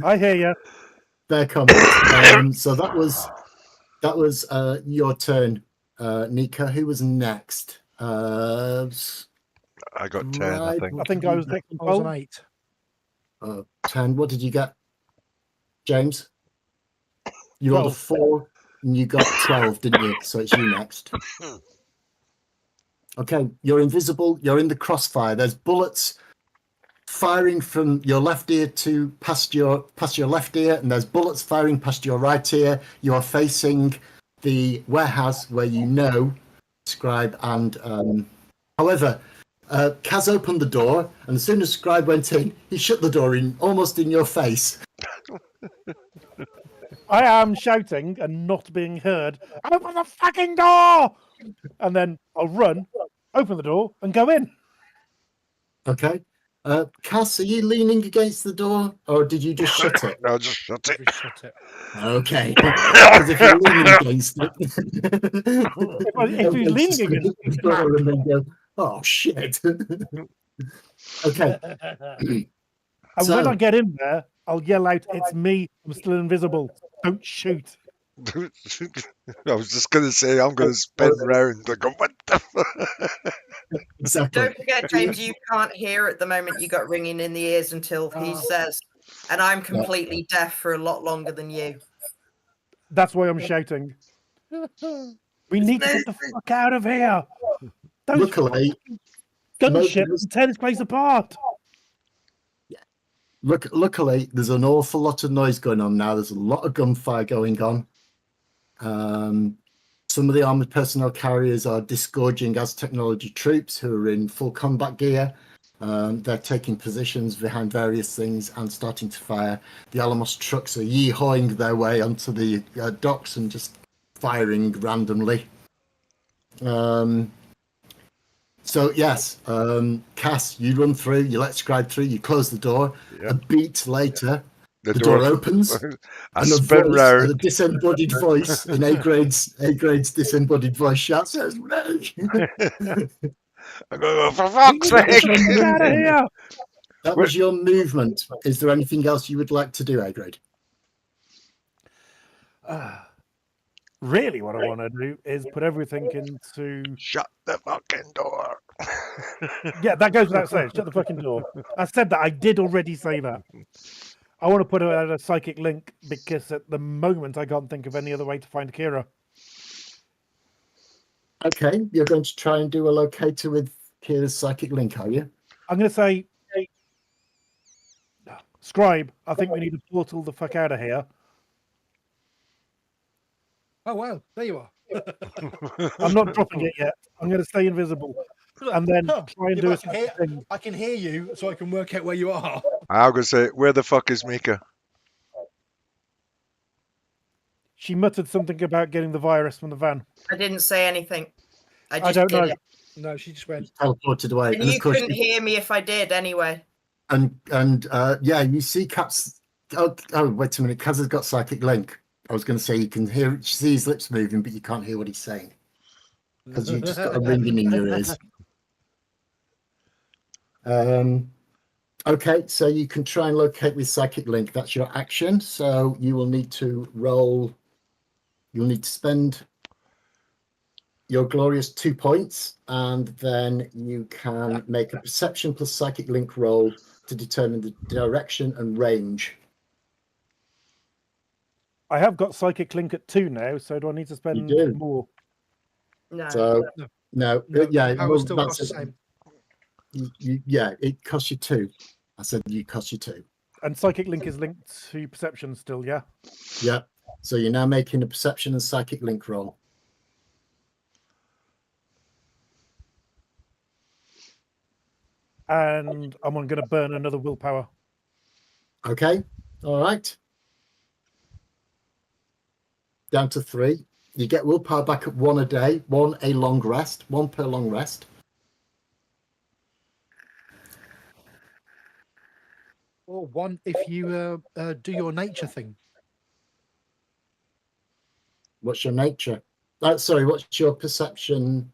I hear you. Fair comment. So that was your turn, Nika. Who was next? I got 10, I think. I think I was next. I was on 8. 10. What did you get, James? You rolled a 12. 4 and you got 12, didn't you? So it's you next. Okay, you're invisible. You're in the crossfire. There's bullets firing from your left ear to past your left ear, and there's bullets firing past your right ear. You are facing the warehouse where you know Scribe and however, Kaz opened the door, and as soon as Scribe went in, he shut the door in almost in your face. I am shouting and not being heard. Open the fucking door! And then I'll run, open the door, and go in. Okay. Cass, are you leaning against the door, or did you just shut it? No, just shut it. We shut it. Okay. Because if you're leaning against it, If he's leaning against the door and then go, oh shit. Okay. And So- when I get in there, I'll yell out, "It's me! I'm still invisible! Don't shoot!" I was just going to say, I'm going to spin round. I go, what the fuck? Exactly. Don't forget, James, you can't hear at the moment. You got ringing in the ears until he says, and I'm completely deaf for a lot longer than you. That's why I'm shouting. We need to get the fuck out of here! Those Luckily, gunships tear this place apart! luckily, there's an awful lot of noise going on now. There's a lot of gunfire going on. Some of the armored personnel carriers are disgorging as technology troops who are in full combat gear. They're taking positions behind various things and starting to fire. The Alamos trucks are yee-hawing their way onto the docks and just firing randomly. So yes, Cass, you run through, you let Scribe through, you close the door. Yeah. A beat later, The the door opens. I And a spin voice, round. a disembodied voice, an A-grade's disembodied voice shouts, "Says me!" I go, for fuck's sake! Get out of here! That was your movement. Is there anything else you would like to do, A-grade? Really, what I want to do is put everything into. Shut the fucking door. Yeah, that goes without saying. Shut the fucking door. I said that. I did already say that. I want to put out a psychic link because at the moment I can't think of any other way to find Kira. Okay, you're going to try and do a locator with Kira's psychic link, are you? I'm going to say, Scribe, I think we need to portal the fuck out of here. Oh wow, there you are. I'm not dropping it yet. I'm going to stay invisible and then Oh, try and yeah, do a but I can hear- thing. I can hear you, so I can work out where you are. I'm going to say, where the fuck is Mika? She muttered something about getting the virus from the van. I didn't say anything. I just don't did know. it. No, she just went. Teleported away. And you couldn't hear me if I did anyway. Yeah, you see Cap's. Oh, wait a minute. Kaz has got psychic link. I was going to say you can hear, see his lips moving, but you can't hear what he's saying because you just got a ringing in your ears. Okay, so you can try and locate with psychic link. That's your action. So you will need to roll. You'll need to spend your glorious 2 points, and then you can make a perception plus psychic link roll to determine the direction and range. I have got psychic link at 2 now, so do I need to spend do. more? No. So no, yeah, I well, still that's cost the it. same. Yeah, it costs you 2. I said you cost you 2. And psychic link is linked to perception still, yeah? Yeah. So you're now making a perception and psychic link roll. And I'm going to burn another willpower. Okay. All right. Down to 3. You get willpower back at 1 a day, 1 a long rest, 1 per long rest. Or one if you do your nature thing. What's your nature? Sorry, what's your perception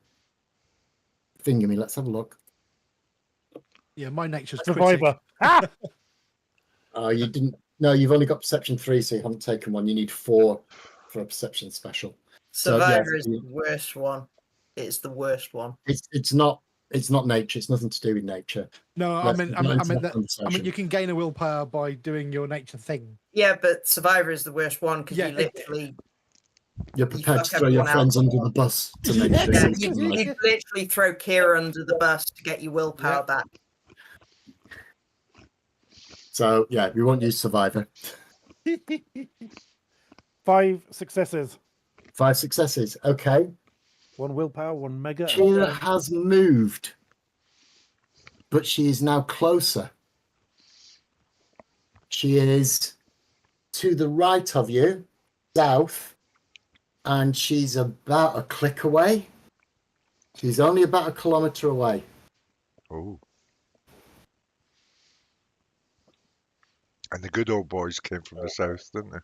thingy? Let's have a look. Yeah, my nature's Survivor. Ah! You didn't. No, you've only got perception 3, so you haven't taken one. You need 4 for a perception special. Survivor is yeah, the worst one. It's the worst one. It's not nature. It's nothing to do with nature. No, I Let's mean, go into that I mean, conversation. you can gain a willpower by doing your nature thing. Yeah, but Survivor is the worst one because Yeah, you literally You're prepared to fuck throw your everyone friends else. under the bus to make sure. yeah, you you, survive. you literally throw Kira under the bus to get your willpower back. So yeah, we won't use Survivor. 5 successes. 5 successes. Okay. 1 willpower, 1 mega. and Kira 1 has moved, but she is now closer. She is to the right of you, south, and she's about a click away. She's only about a kilometre away. Oh. And the good old boys came from the south, didn't they?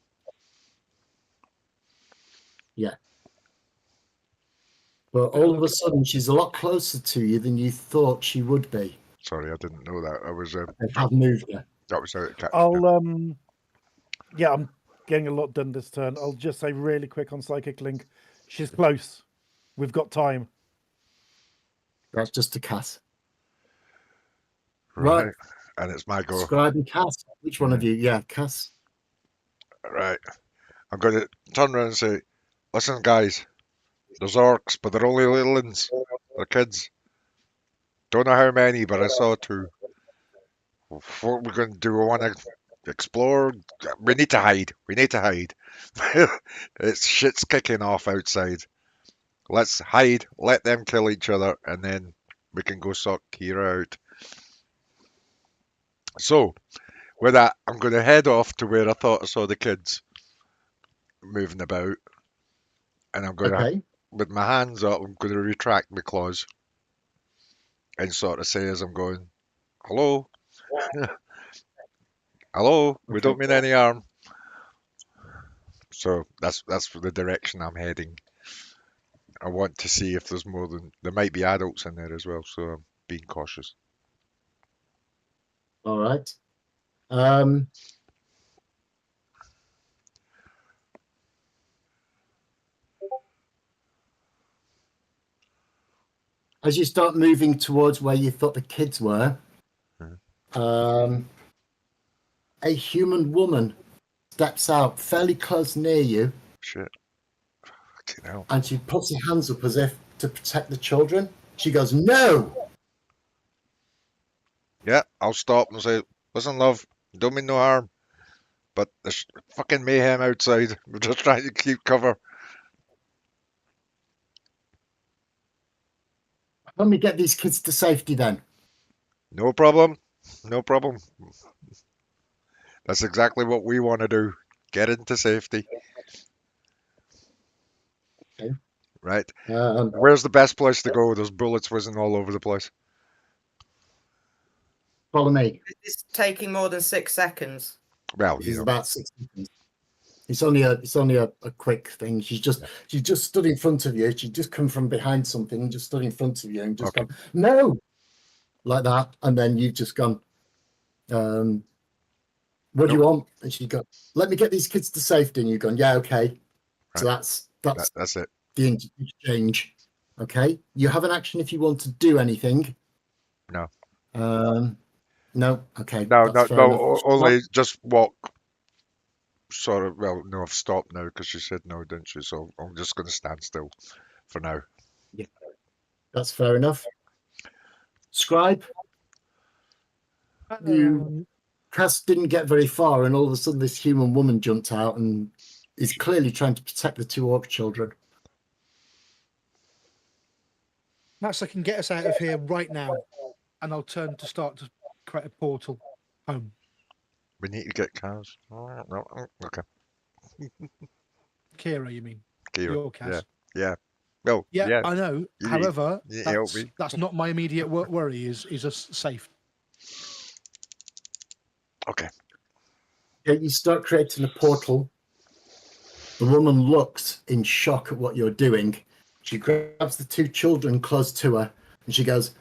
But all of a sudden, she's a lot closer to you than you thought she would be. Sorry, I didn't know that. I was They have moved her. that was out of catch. I'm getting a lot done this turn. I'll just say really quick on Psychic Link. She's close. We've got time. That's just a Cass. Right. And it's my go. Scribe and Cass. Which one of you? Yeah, Cass. Right. I'm going to turn around and say, listen, guys, there's orcs, but they're only little ones. They're kids. Don't know how many, but I saw 2. What we're going to do, we want to explore. We need to hide. We need to hide. It's shit's kicking off outside. Let's hide, let them kill each other, and then we can go sort Kira out. So, with that, I'm going to head off to where I thought I saw the kids moving about. And I'm going to, with my hands up, I'm going to retract my claws and sort of say as I'm going, hello? Hello? We don't mean any harm. So that's for the direction I'm heading. I want to see if there's more than... There might be adults in there as well, so I'm being cautious. All right. As you start moving towards where you thought the kids were, a human woman steps out fairly close near you. Shit. Fucking hell. And she puts her hands up as if to protect the children. She goes, no! Yeah, I'll stop and say, listen, love, don't mean no harm, but there's fucking mayhem outside. We're just trying to keep cover. Let me get these kids to safety then. No problem. No problem. That's exactly what we want to do. Get into safety. Okay. Right. Where's the best place to go? There's bullets whizzing all over the place. Follow me. It's taking more than 6 seconds. Well, It's about 6 seconds. It's only a quick thing. She's just stood in front of you. She just come from behind something and just stood in front of you and just gone, no, like that. And then you've just gone, what do you want? And she got, let me get these kids to safety. And you've gone, yeah, okay. Right. So that's it. The exchange. Okay. You have an action if you want to do anything. No. No. Okay. No. Only just walk. Sort of. Well, no, I've stopped now because she said no, didn't she? So I'm just going to stand still for now. Yeah. That's fair enough. Scribe. Cass didn't get very far, and all of a sudden this human woman jumped out and is clearly trying to protect the 2 orc children. Max, I can get us out of here right now, and I'll turn to start to create a portal home. We need to get Cass. No, okay. Kira, you mean? Kira. Your Cass. Yeah. Well, yeah, I know. However, help that's not my immediate worry. Is us safe? Okay. Yeah, you start creating a portal. The woman looks in shock at what you're doing. She grabs the 2 children close to her and she goes,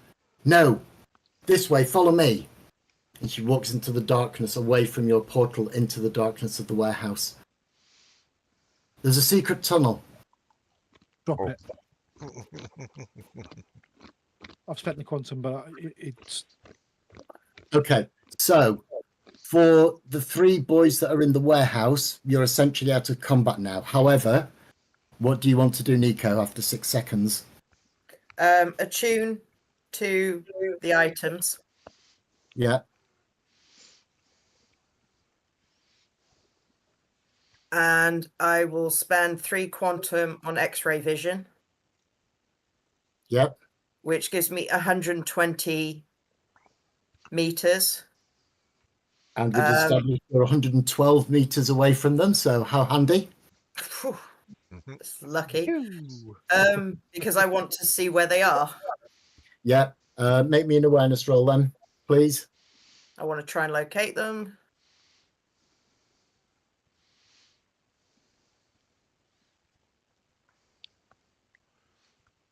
no, this way, follow me. And she walks into the darkness away from your portal into the darkness of the warehouse. There's a secret tunnel. Drop it. I've spent the quantum, but it's... Okay, so for the 3 boys that are in the warehouse, you're essentially out of combat now. However, what do you want to do, Nico, after 6 seconds? Attune to the items. Yeah. And I will spend 3 quantum on X-ray vision. Yep. Which gives me 120 meters. And we've established you're 112 meters away from them, so how handy? Phew, Mhm. it's lucky. Phew. Because I want to see where they are. Yeah. Make me an awareness roll then, please. I want to try and locate them.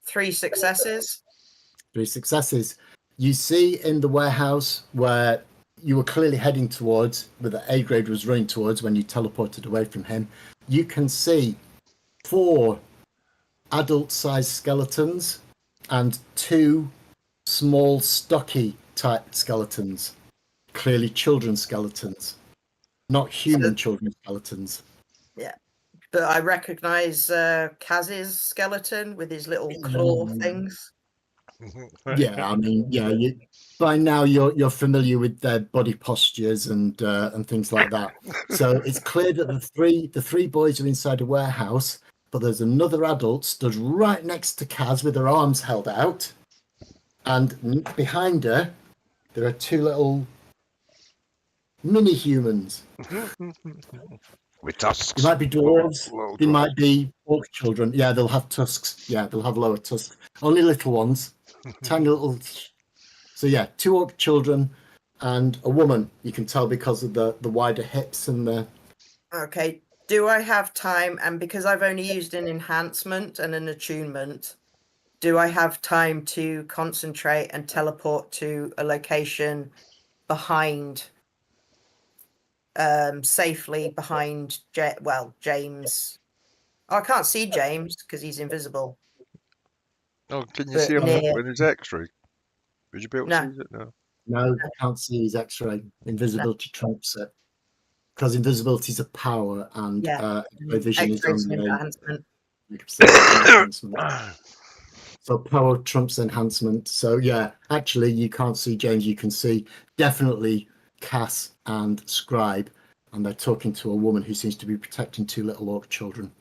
Three successes. 3 successes. You see in the warehouse where you were clearly heading towards, where the A grade was running towards when you teleported away from him, you can see 4 adult-sized skeletons and 2 small, stocky type skeletons. Clearly children's skeletons, not human children's skeletons. But I recognize Kaz's skeleton with his little claw things. Yeah, I mean, yeah. By now you're familiar with their body postures and things like that. So it's clear that the three boys are inside a warehouse, but there's another adult stood right next to Kaz with her arms held out, and behind her there are 2 little mini humans. With tusks. They might be dwarves. Little They dwarves. might be orc children. Yeah, they'll have tusks. Yeah, they'll have lower tusks. Only little ones. Tiny little. So yeah, 2 orc children and a woman. You can tell because of the wider hips and the. Okay. Do I have time? And because I've only used an enhancement and an attunement, do I have time to concentrate and teleport to a location behind, safely behind James? Oh, I can't see James because he's invisible. Oh, can you But see him near- with his X-ray? Would you be able No. to see it? No. No, can't see his X-ray. Invisibility trumps it because invisibility is a power and Yeah. X-ray vision is X-rays only enhancement. a. So power trumps enhancement. So yeah, actually you can't see James. You can see definitely Cass and Scribe, and they're talking to a woman who seems to be protecting 2 little orc children.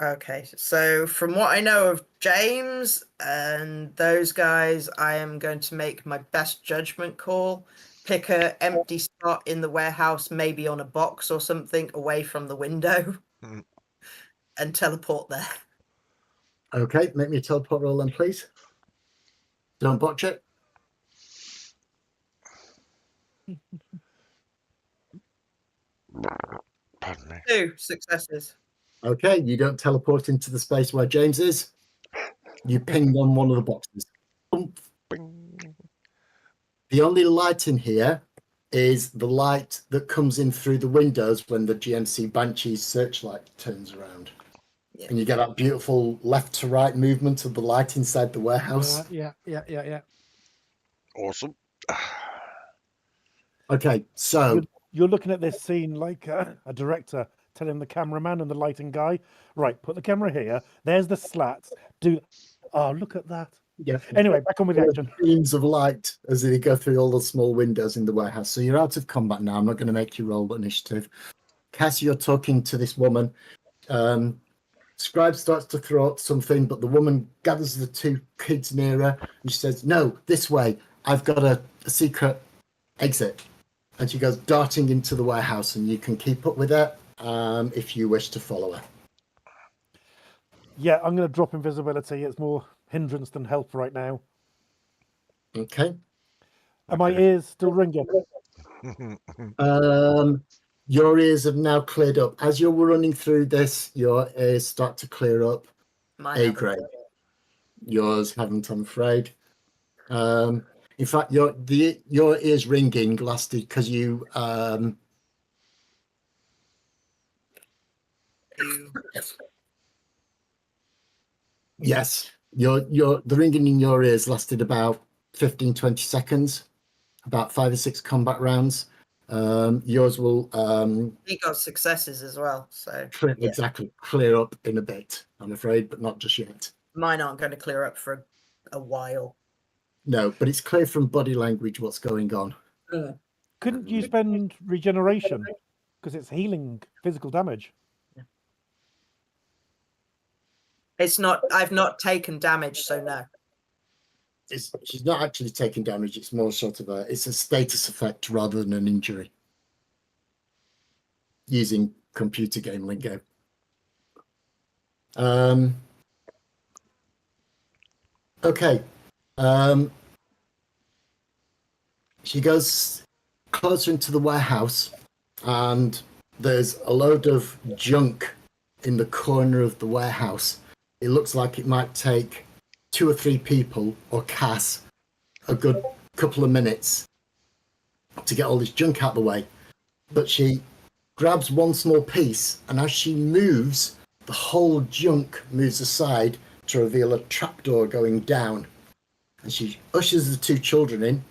Okay, so from what I know of James and those guys, I am going to make my best judgment call. Pick a empty spot in the warehouse, maybe on a box or something, away from the window, Mm. and teleport there. Okay, make me a teleport roll then, please. Don't botch it. Pardon me. 2 successes. Okay, you don't teleport into the space where James is. You ping on one of the boxes. Boom. Bing. The only light in here is the light that comes in through the windows when the GMC Banshee's searchlight turns around. Yeah. And you get that beautiful left to right movement of the light inside the warehouse. Yeah. Awesome. Okay, so You're looking at this scene like a director telling the cameraman and the lighting guy, right, put the camera here. There's the slats. Oh, look at that. yeah, Anyway, back on with the action. beams of light as they go through all the small windows in the warehouse. So you're out of combat now. I'm not going to make you roll initiative. Cassie, you're talking to this woman. Scribe starts to throw up something, but the woman gathers the 2 kids near her and she says, "No, this way. I've got a secret exit." And she goes darting into the warehouse, and you can keep up with her if you wish to follow her. Yeah, I'm going to drop invisibility. It's more hindrance than help right now. Okay. Are my ears still ringing? Your ears have now cleared up. As you're running through this, your ears start to clear up. Mine A haven't. grade. Yours haven't, I'm afraid. In fact, your ears ringing lasted because you yes, the ringing in your ears lasted about 15-20 seconds, about 5 or 6 combat rounds. Yours will He got successes as well, so exactly clear up in a bit, I'm afraid, but not just yet. mine aren't going to clear up for a while. No, but it's clear from body language what's going on. Couldn't you spend regeneration? Because it's healing physical damage. It's not. I've not taken damage, so no. She's not actually taking damage. It's more sort of it's a status effect rather than an injury. Using computer game lingo. Okay. She goes closer into the warehouse, and there's a load of junk in the corner of the warehouse. It looks like it might take 2 or 3 people, or Cass, a good couple of minutes to get all this junk out of the way. But she grabs one small piece, and as she moves, the whole junk moves aside to reveal a trapdoor going down. And she ushers the 2 children in.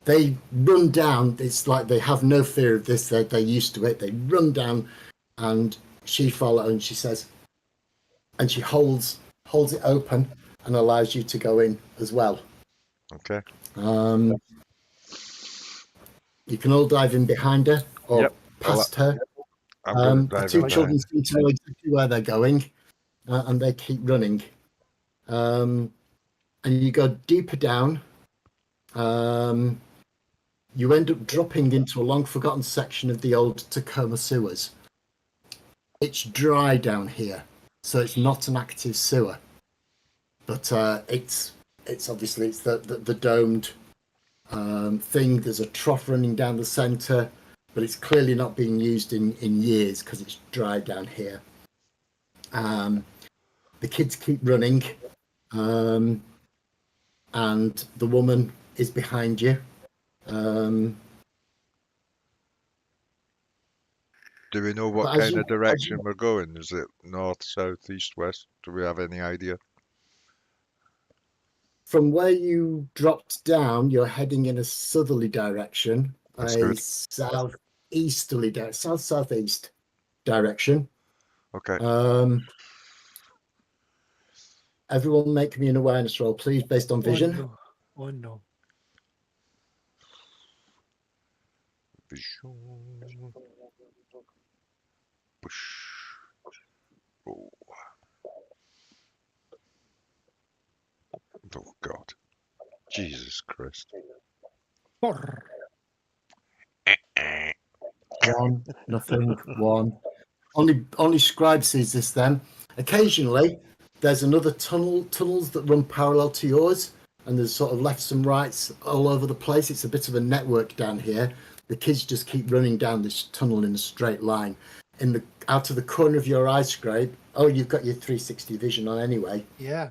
They run down. It's like they have no fear of this. They're used to it. They run down, and she follows, and she says, and she holds it open and allows you to go in as well. Okay. You can all dive in behind her or Yep. past her. I'm going to The dive 2 in children behind. seem to know exactly where they're going, and they keep running. And you go deeper down. You end up dropping into a long forgotten section of the old Tacoma sewers. It's dry down here, so it's not an active sewer, but it's obviously it's the domed thing. There's a trough running down the center, but it's clearly not being used in years because it's dry down here. The kids keep running, and the woman is behind you. Do we know what But as kind you- of direction we're going? Is it north, south, east, west? Do we have any idea? From where you dropped down, you're heading in a southerly direction, That's a good. southeasterly south-southeast direction. Okay. Everyone make me an awareness roll, please, based on vision. Oh no. Vision. Push. Oh. Oh God. Jesus Christ. Brrr. One, nothing, one. Only Scribe sees this then. Occasionally, there's another tunnels that run parallel to yours, and there's sort of lefts and rights all over the place. It's a bit of a network down here. The kids just keep running down this tunnel in a straight line. Out of the corner of your eye, Scribe, you've got your 360 vision on anyway. Yeah.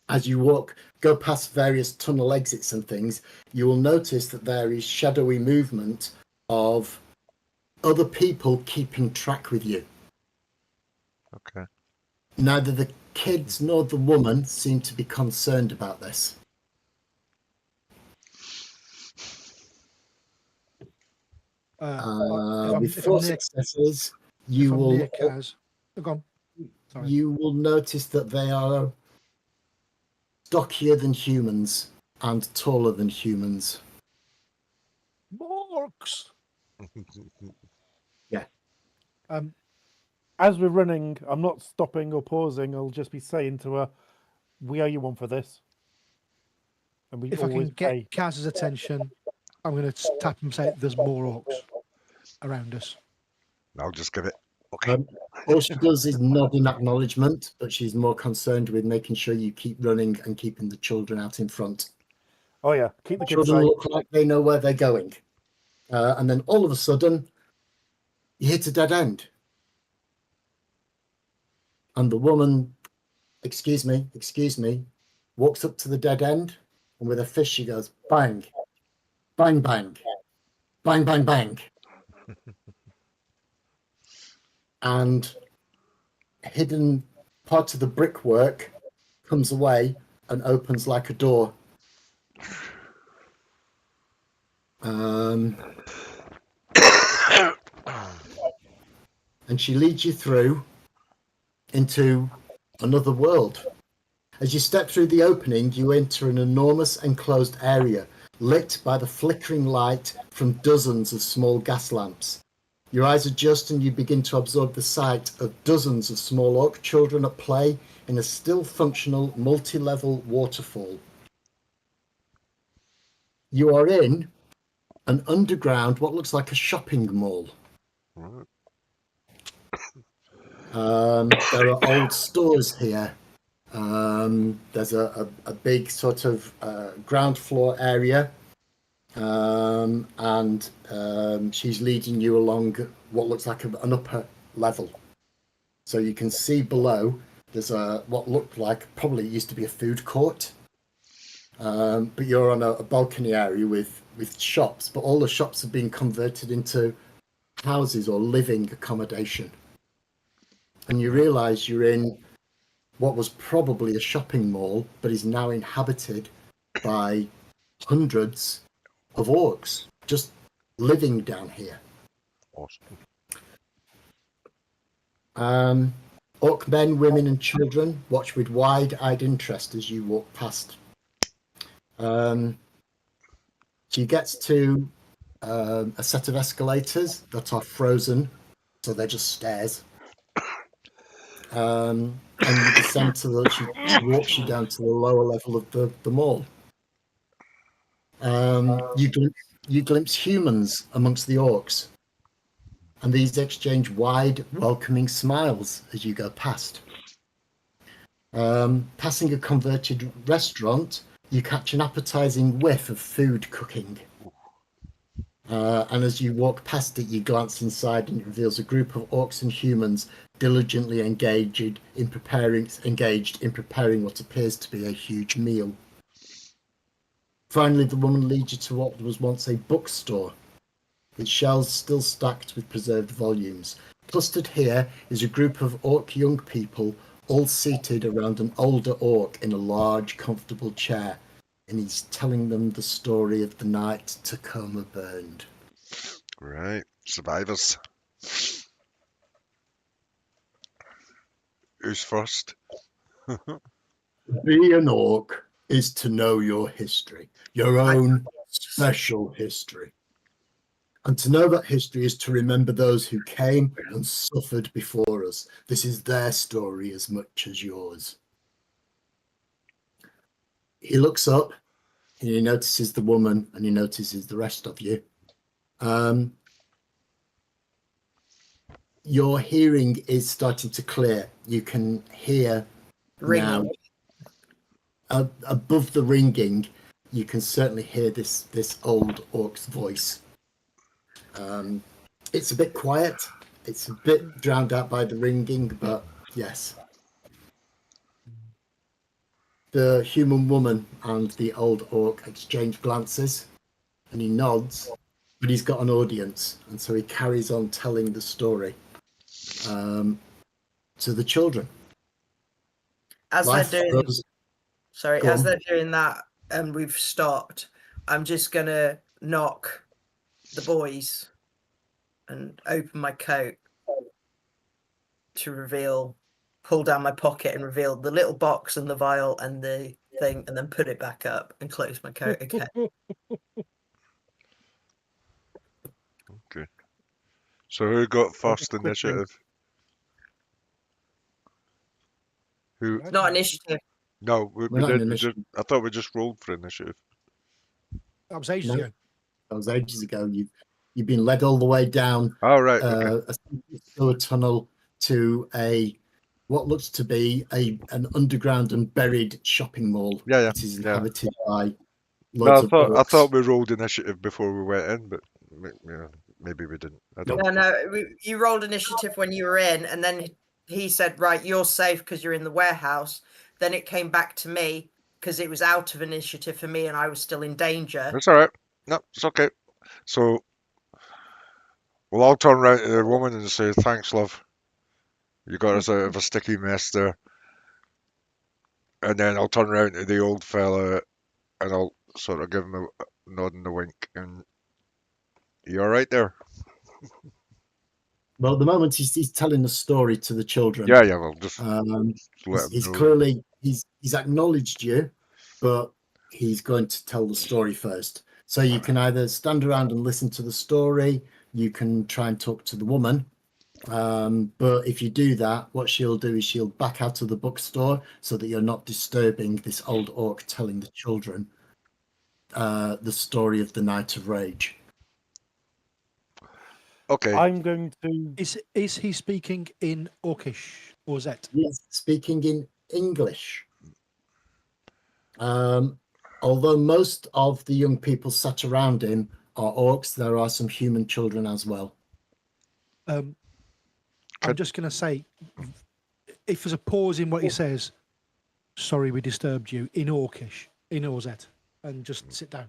As you go past various tunnel exits and things, you will notice that there is shadowy movement of other people keeping track with you. Okay. Neither the kids nor the woman seem to be concerned about this. With 4 successes, you will notice that they are stockier than humans and taller than humans. Morks. Yeah. As we're running, I'm not stopping or pausing. I'll just be saying to her, "We owe you one for this." And we If I always can get pay. Kaz's attention, I'm going to tap him and say, "There's more orcs around us." I'll just give it. Okay. All she does is nod in acknowledgement, but she's more concerned with making sure you keep running and keeping the children out in front. Oh yeah, keep the kids Children safe. look like they know where they're going. And then all of a sudden, you hit a dead end. And the woman, excuse me, walks up to the dead end, and with her fist she goes, bang, bang, bang, bang, bang, bang. And hidden part of the brickwork comes away and opens like a door. And she leads you through into another world. As you step through the opening, you enter an enormous enclosed area lit by the flickering light from dozens of small gas lamps. Your eyes adjust and you begin to absorb the sight of dozens of small orc children at play in a still functional multi-level waterfall. You are in an underground, what looks like a shopping mall. Right. There are old stores here. There's a big sort of ground floor area, and she's leading you along what looks like an upper level. So you can see below there's what looked like probably used to be a food court, but you're on a balcony area with shops, but all the shops have been converted into houses or living accommodation. And you realise you're in what was probably a shopping mall, but is now inhabited by hundreds of orcs just living down here. Awesome. Orc men, women, and children watch with wide-eyed interest as you walk past. She gets to a set of escalators that are frozen, so they're just stairs. And you descend to she walks you down to the lower level of the mall. You glimpse humans amongst the orcs, and these exchange wide, welcoming smiles as you go past. Passing a converted restaurant, you catch an appetizing whiff of food cooking. And as you walk past it, you glance inside, and it reveals a group of orcs and humans diligently engaged in preparing what appears to be a huge meal. Finally, the woman leads you to what was once a bookstore, its shelves still stacked with preserved volumes. Clustered here is a group of orc young people, all seated around an older orc in a large, comfortable chair, and he's telling them the story of the night Tacoma burned. Right, survivors. Who's first? To be an orc is to know your history, your own special history. And to know that history is to remember those who came and suffered before us. This is their story as much as yours. He looks up and he notices the woman and he notices the rest of you. Your hearing is starting to clear. You can hear Ringing. now. Above the ringing, you can certainly hear this old orc's voice. It's a bit quiet. It's a bit drowned out by the ringing, but yes. The human woman and the old orc exchange glances, and he nods, but he's got an audience, and so he carries on telling the story to the children. As Life they're doing, goes- sorry, Go as on. they're doing that, and we've stopped, I'm just gonna knock the boys and open my coat to pull down my pocket and reveal the little box and the vial and the thing, and then put it back up and close my coat again. Okay. So who got first quick thing. initiative? Who? Right? Not initiative. No, we We're not in did. We just, initiative. I thought we just rolled for initiative. That was ages No. ago. That was ages ago. You've been led all the way down Oh, right. Okay. a sewer tunnel to what looks to be an underground and buried shopping mall. Yeah. It is Yeah. inhabited by No, loads I of orcs. thought we rolled initiative before we went in, but yeah, maybe we didn't. I don't know. No, you rolled initiative when you were in, and then he said, right, you're safe because you're in the warehouse. Then it came back to me because it was out of initiative for me and I was still in danger. It's all right. No, it's okay. So we'll all turn around to the woman and say, thanks, love. You got us out of a sticky mess there. And then I'll turn around to the old fella and I'll sort of give him a nod and a wink. And you all right there? Well, at the moment he's telling the story to the children. Yeah, well, just Um, let him he's know. clearly he's acknowledged you, but he's going to tell the story first. So you can either stand around and listen to the story, you can try and talk to the woman. But if you do that, what she'll do is she'll back out of the bookstore so that you're not disturbing this old orc telling the children the story of the Night of Rage. Okay. I'm going to. Is he speaking in Orcish or Zet? He's speaking in English. Although most of the young people sat around him are orcs, there are some human children as well. I'm Could- just going to say, if there's a pause in what he says, sorry we disturbed you, in Orcish, in Orzet, and just sit down.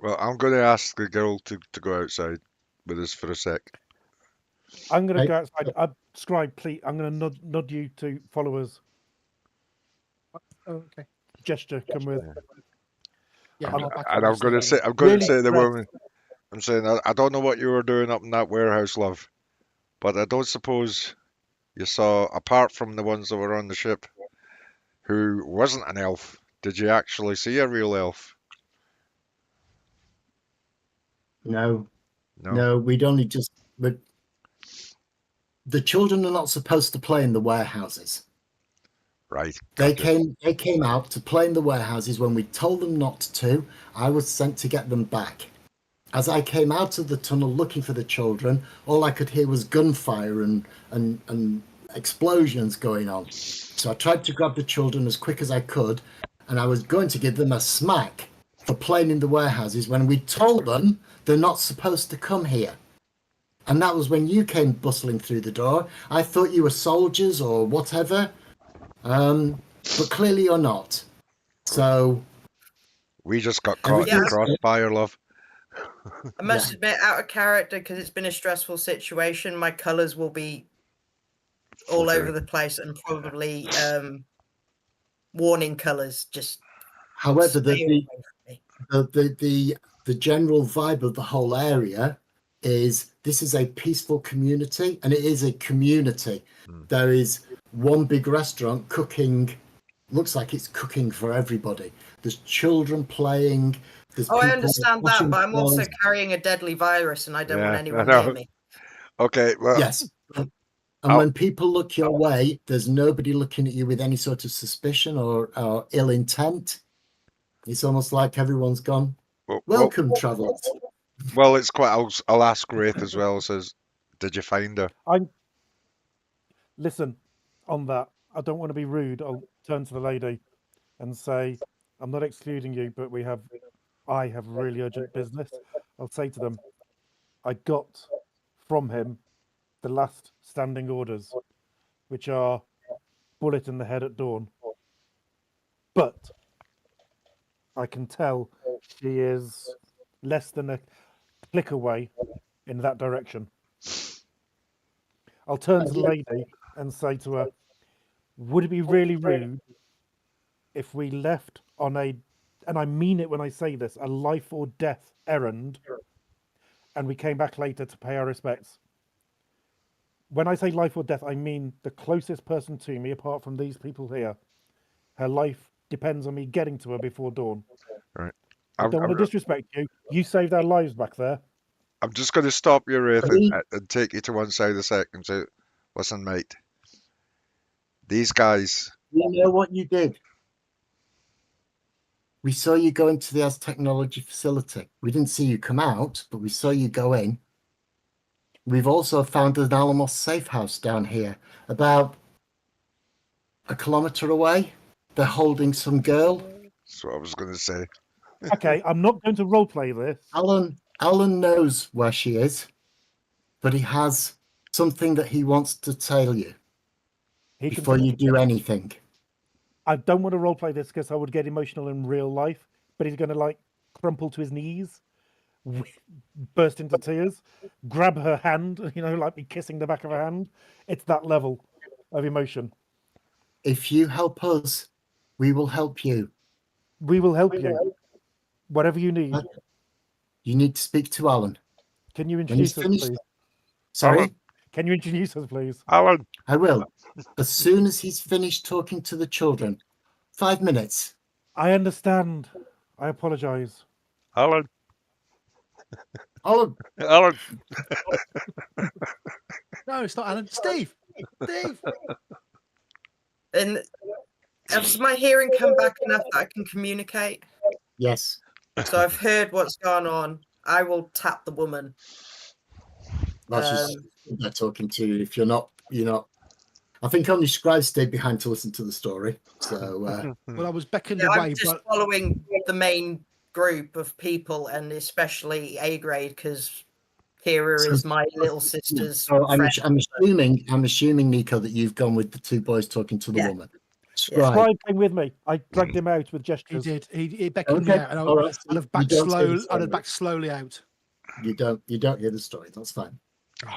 Well, I'm going to ask the girl to go outside with us for a sec. I'm going to Hey, go outside. Scribe, please. I'm going to nod you to follow us. Oh, okay. Gesture, come with. Yeah, I'm- I'll back And up I'm going to upstairs. say, I'm going Really to say to the stressed. woman, I'm saying, I don't know what you were doing up in that warehouse, love, but I don't suppose you saw, apart from the ones that were on the ship, who wasn't an elf. Did you actually see a real elf? No, No. no, we'd only just. But the children are not supposed to play in the warehouses. Right. They Gotcha. came out to play in the warehouses when we told them not to. I was sent to get them back. As I came out of the tunnel looking for the children, all I could hear was gunfire and explosions going on. So I tried to grab the children as quick as I could, and I was going to give them a smack for playing in the warehouses when we told them they're not supposed to come here. And that was when you came bustling through the door. I thought you were soldiers or whatever, but clearly you're not. So We just got caught in the Everything's- crossfire, love. I must admit, out of character, because it's been a stressful situation, my colours will be all over the place and probably warning colours. Just however, stay away from me. the general vibe of the whole area is this is a peaceful community, and it is a community. There is one big restaurant cooking, looks like it's cooking for everybody. There's children playing. There's Oh, I people understand that, washing but I'm also clothes. carrying a deadly virus, and I don't Yeah, want I anyone know. near me. Okay. Well, Yes. And I'll- when people look your way, there's nobody looking at you with any sort of suspicion or ill intent. It's almost like everyone's gone, well, welcome, travellers. well, it's quite. I'll ask Wraith as well. Says, did you find her? Listen, on that, I don't want to be rude. I'll turn to the lady and say, I'm not excluding you, but I have really urgent business. I'll say to them, I got from him the last standing orders, which are bullet in the head at dawn. But I can tell she is less than a click away in that direction. I'll turn to the lady and say to her, would it be really rude if we left on a, and I mean it when I say this, a life or death errand, and we came back later to pay our respects? When I say life or death, I mean the closest person to me, apart from these people here. Her life depends on me getting to her before dawn. Right. I don't want to disrespect you. You saved our lives back there. I'm just going to stop you, Wraith, and take you to one side a second and say, listen, mate. These guys. We know what you did. We saw you go into the Aztechnology facility. We didn't see you come out, but we saw you go in. We've also found an Alamos safe house down here, about a kilometre away. They're holding some girl. That's what I was going to say. Okay, I'm not going to roleplay this. Alan knows where she is, but he has something that he wants to tell you He can before you do anything. I don't want to roleplay this because I would get emotional in real life, but he's going to like crumple to his knees, burst into tears, grab her hand, like me kissing the back of her hand. It's that level of emotion. If you help us, we will help you. We will help you. Whatever you need. You need to speak to Alan. Can you introduce us, finished- please? Sorry? Alan? Can you introduce us, please? Alan. I will. As soon as he's finished talking to the children. 5 minutes. I understand. I apologize. Alan. Alan. Alan. No, it's not Alan. Steve. Steve. And has my hearing come back enough that I can communicate? Yes. So I've heard what's gone on. I will tap the woman. That's just they're talking to you. If you're not. I think only scribes stayed behind to listen to the story. So Well, I was beckoned Yeah, away, I'm just but following the main group of people, and especially A grade, because Kira So- is my little sister's so friend. I'm assuming, Nico, that you've gone with the two boys talking to the Yeah. woman. Scribe. Scribe came with me. I dragged him out with he gestures. did. He beckoned me Okay, out, and all right. I'd have You backed don't say the slow. I'd story. have backed slowly out. You don't hear the story. That's fine.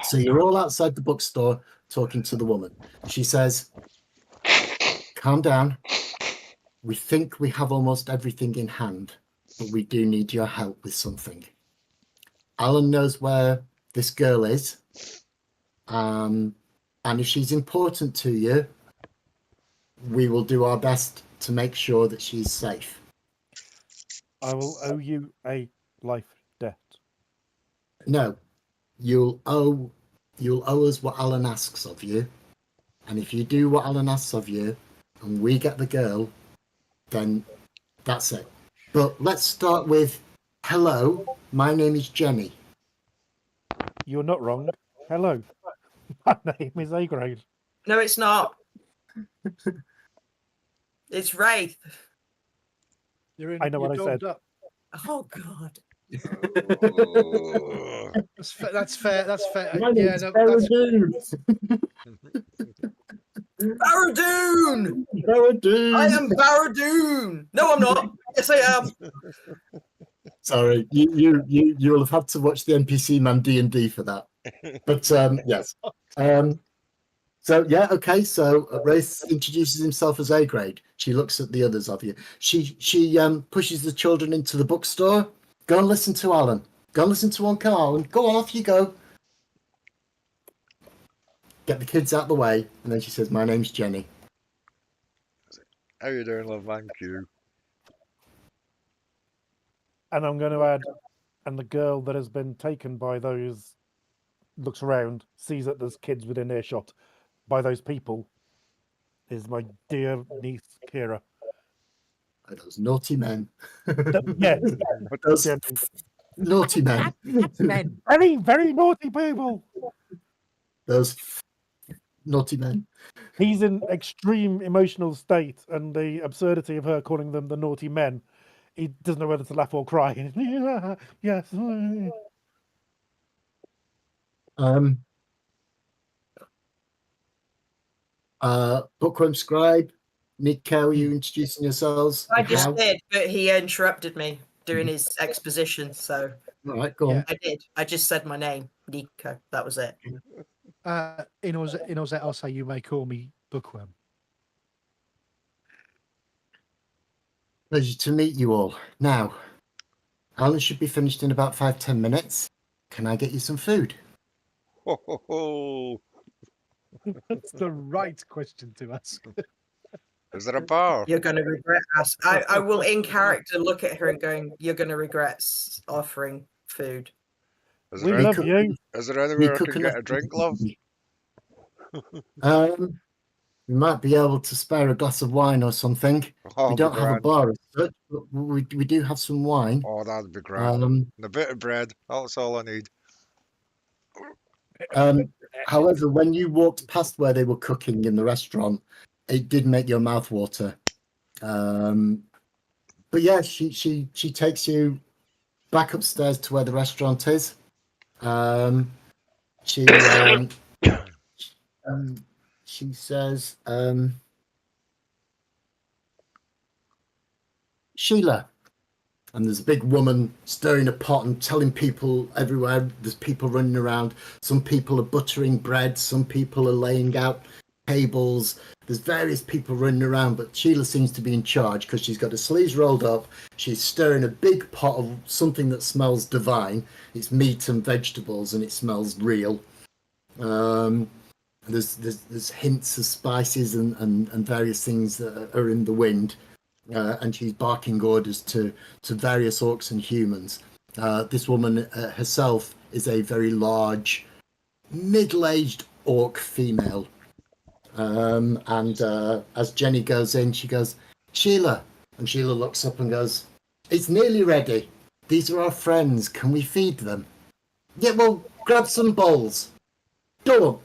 So you're all outside the bookstore talking to the woman. She says, "Calm down. We think we have almost everything in hand, but we do need your help with something. Alan knows where this girl is, and if she's important to you, we will do our best to make sure that she's safe." I will owe you a life debt. No, you'll owe us what Alan asks of you, and if you do what Alan asks of you, and we get the girl, then that's it. But let's start with, hello, my name is Jenny. You're not wrong. Hello. My name is A grade. No, it's not. It's Wraith. You're in. I know you're what I said. domed up. Oh God. Oh. That's fair. That's fair. That's fair. My Yeah, name's no, that's Barradoon! Barradoon. I am Barradoon. No, I'm not. Yes, I am. Sorry, you'll have had to watch the NPC Man D&D for that. But yes. So yeah, okay. So Wraith introduces himself as A grade. She looks at the others of you. She pushes the children into the bookstore. Go and listen to Alan. Go and listen to Uncle Alan. Go on, off you go. Get the kids out of the way, and then she says, "My name's Jenny." How you doing, love? Thank you. And I'm going to add, and the girl that has been taken by those looks around, sees that there's kids within earshot by those people, is my dear niece Kira. Those naughty men. Yeah, Those Jenny. naughty men. men. Very, very naughty people. Those naughty men. He's in extreme emotional state, and the absurdity of her calling them the naughty men, he doesn't know whether to laugh or cry. Yes. Bookworm Scribe, Nico, are you introducing yourselves? I just How? did, but he interrupted me during his exposition, so All right, go on. Yeah. I did. I just said my name, Nico. That was it. In Oz, I'll say you may call me Bookworm. Pleasure to meet you all. Now, Alan should be finished in about 5-10 minutes. Can I get you some food? Ho, ho, ho. That's the right question to ask. Is there a bar? You're going to regret us. I will, in character, look at her and going, "You're going to regret offering food." Is We there, love any, you. is there anywhere I Nico, can can get I- a drink, love? We might be able to spare a glass of wine or something. Oh, We that'd don't be have a grand. bar as such, but we do have some wine. Oh, that'd be grand. Um, And a bit of bread. That's all I need. However, when you walked past where they were cooking in the restaurant, it did make your mouth water. But yeah, she takes you back upstairs to where the restaurant is. She says, "Sheila." And there's a big woman stirring a pot and telling people everywhere. There's people running around. Some people are buttering bread. Some people are laying out tables. There's various people running around, but Sheila seems to be in charge because she's got her sleeves rolled up. She's stirring a big pot of something that smells divine. It's meat and vegetables, and it smells real. There's hints of spices and various things that are in the wind. And she's barking orders to various orcs and humans. This woman herself is a very large, middle-aged orc female. And as Jenny goes in, she goes, "Sheila." And Sheila looks up and goes, "It's nearly ready. These are our friends. Can we feed them?" "Yeah, well, grab some bowls. Dawn,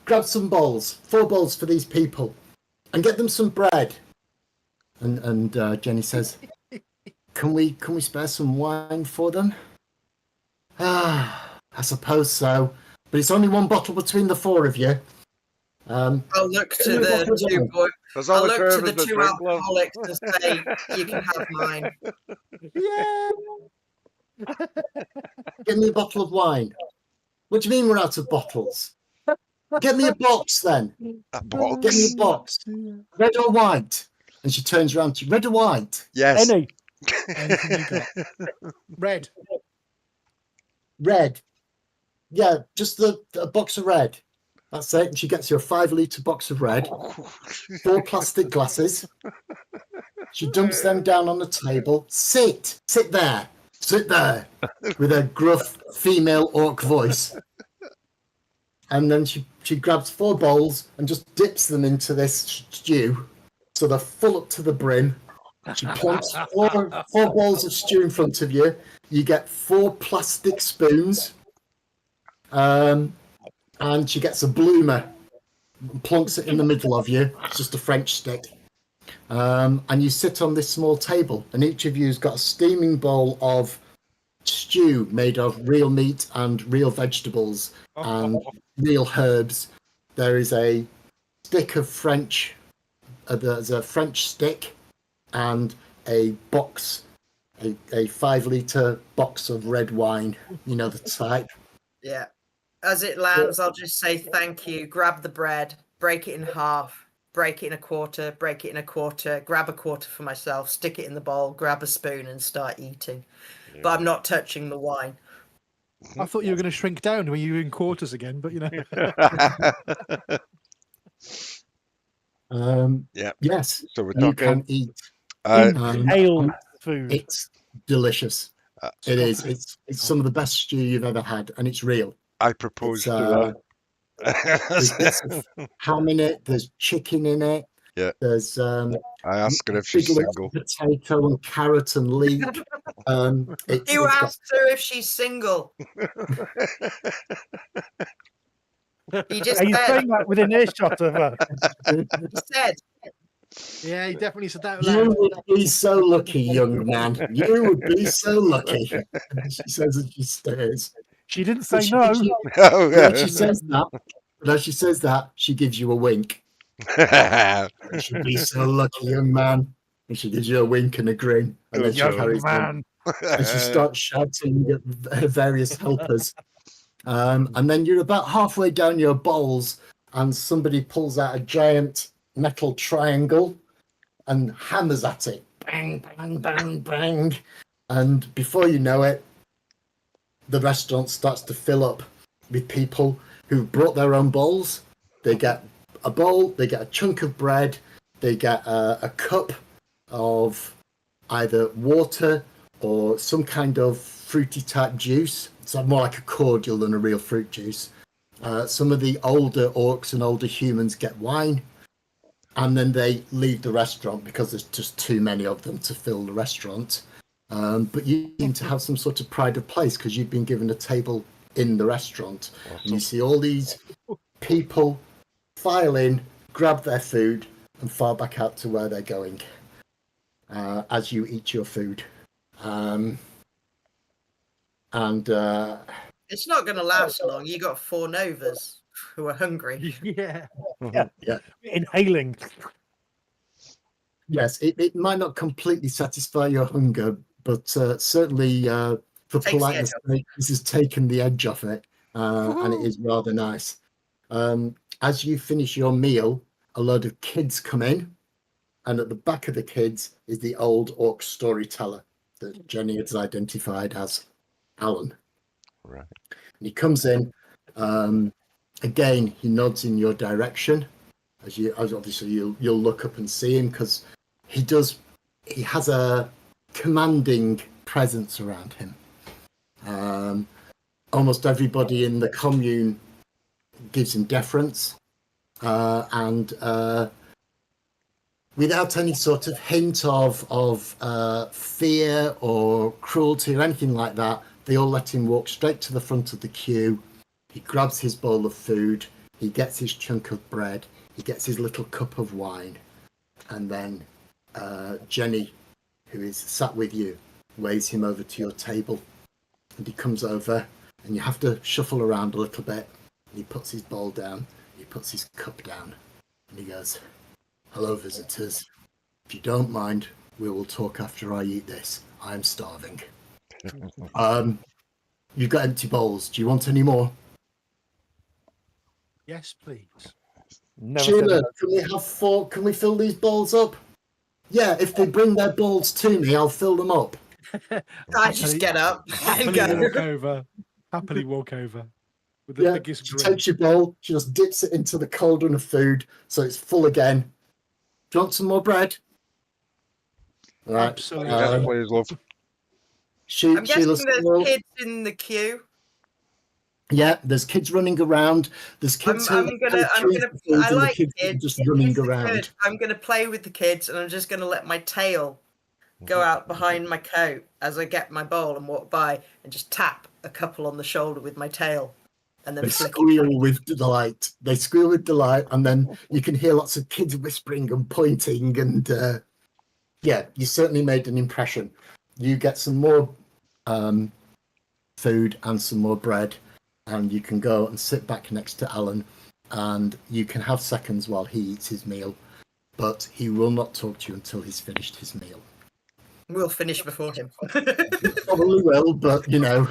grab some bowls. 4 bowls for these people, and get them some bread. And Jenny says, "Can we spare some wine for them?" I suppose so, but it's only 1 bottle between the 4 of you. I'll look to the two boys. There's I'll only look to two the of us that 2 drink, love. alcoholics and say, "You can have mine." Yeah. Get me a bottle of wine. What do you mean we're out of bottles? Get me a box then. A Get me a box. box. Red or white? And she turns around to you. Red or white? Yes. Any. Anything you got. Red. Red. Yeah, just a box of red. That's it. And she gets you a 5-litre box of red, 4 plastic glasses. She dumps them down on the table. Sit there, with a gruff female orc voice. And then she grabs 4 bowls and just dips them into this stew, so they're full up to the brim. She plonks 4 bowls of stew in front of you. You get 4 plastic spoons. And she gets a bloomer, plonks it in the middle of you. It's just a French stick. And you sit on this small table, and each of you's got a steaming bowl of stew made of real meat and real vegetables and real herbs. There is a stick of French. There's a French stick and a box, a 5-litre box of red wine. You know the type. Yeah. As it lands, I'll just say thank you. Grab the bread, break it in half, break it in a quarter, break it in a quarter, grab a quarter for myself, stick it in the bowl, grab a spoon and start eating. Yeah. But I'm not touching the wine. I thought you were going to shrink down when you were in quarters again, but you know. Yeah. Yes. So we're you talking. Can eat. Inhale food. It's delicious. It is. It's some of the best stew you've ever had, and it's real. I propose to there's bits of ham in it. There's chicken in it. Yeah. There's I ask her if she's single. Potato and carrot and leek. You asked her if she's single. You just Are you said. saying that within earshot of her? You said. Yeah, he definitely said that. You would be so lucky, young man. You would be so lucky. She says as she stares. She didn't say no. She says that. But as she says that, she gives you a wink. She'd be so lucky, young man. And she gives you a wink and a grin. And then she carries on. And she starts shouting at her various helpers. And then you're about halfway down your bowls, and somebody pulls out a giant metal triangle and hammers at it. Bang, bang, bang, bang. And before you know it, the restaurant starts to fill up with people who've brought their own bowls. They get a bowl, they get a chunk of bread, they get a cup of either water or some kind of fruity type juice. It's more like a cordial than a real fruit juice. Some of the older orcs and older humans get wine, and then they leave the restaurant because there's just too many of them to fill the restaurant. But you seem to have some sort of pride of place because you've been given a table in the restaurant. Awesome. And you see all these people file in, grab their food, and file back out to where they're going as you eat your food. It's not going to last long. You got 4 Novas who are hungry. Yeah. Inhaling. Yes, it might not completely satisfy your hunger, but certainly for politeness sake, this has taken the edge off it, and it is rather nice. As you finish your meal, a load of kids come in, and at the back of the kids is the old orc storyteller that Jenny has identified as Alan. Right. And he comes in. Again, he nods in your direction. As obviously you'll look up and see him because he has a commanding presence around him. Almost everybody in the commune gives him deference, and without any sort of hint of fear or cruelty or anything like that, They all let him walk straight to the front of the queue. He grabs his bowl of food. He gets his chunk of bread. He gets his little cup of wine. And then Jenny, who is sat with you, waves him over to your table. And he comes over, and you have to shuffle around a little bit. And he puts his bowl down. He puts his cup down. And he goes, "Hello, visitors. If you don't mind, we will talk after I eat this. I'm starving." You've got empty bowls. Do you want any more? Yes, please. Never said Sheila, that. can we have 4? Can we fill these bowls up? Yeah, if they bring their bowls to me, I'll fill them up. I just get up and Happily go. walk over. Happily walk over with the Yeah, biggest she grin. takes your bowl, she just dips it into the cauldron of food so it's full again. Do you want some more bread? All right. Absolutely. Yes, please, love. I'm guessing Sheila, there's Sewell- kids in the queue. Yeah, there's kids running around. There's kids who I like kids who are kids. just Kids running are around. good. I'm going to play with the kids, and I'm just going to let my tail go out behind my coat as I get my bowl and walk by, and just tap a couple on the shoulder with my tail, and then They flick it. squeal with delight. They squeal with delight, and then you can hear lots of kids whispering and pointing. And yeah, you certainly made an impression. You get some more food and some more bread, and you can go and sit back next to Alan, and you can have seconds while he eats his meal, but he will not talk to you until he's finished his meal. We'll finish before him. Probably will, but you know.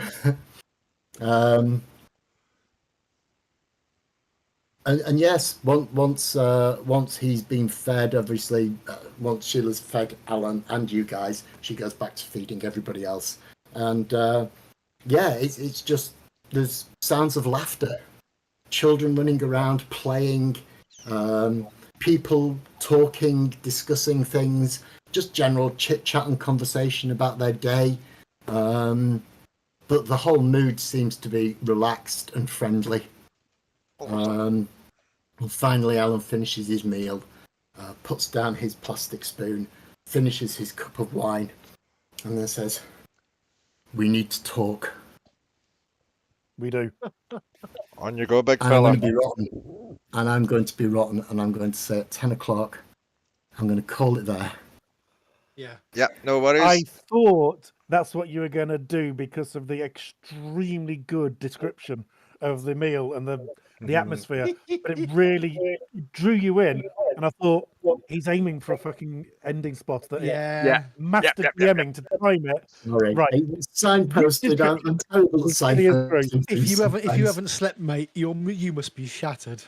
And yes, once he's been fed, obviously, once Sheila's fed Alan and you guys, she goes back to feeding everybody else. And yeah, it's just, there's sounds of laughter, children running around, playing, people talking, discussing things, just general chit chat and conversation about their day. But the whole mood seems to be relaxed and friendly. And finally, Alan finishes his meal, puts down his plastic spoon, finishes his cup of wine, and then says, "We need to talk. We do. On you go, big And I'm fella. going to be rotten. And I'm going to be rotten, and I'm going to say at 10 o'clock, I'm going to call it there." Yeah. Yeah, no worries. I thought that's what you were going to do because of the extremely good description of the meal and the atmosphere, but it really drew you in. And I thought he's aiming for a fucking ending spot that Yeah. master Yep. DMing to time it. Sorry. Right. It was signposted. I'm terrible at signposting. If you sometimes. haven't slept, mate, you must be shattered.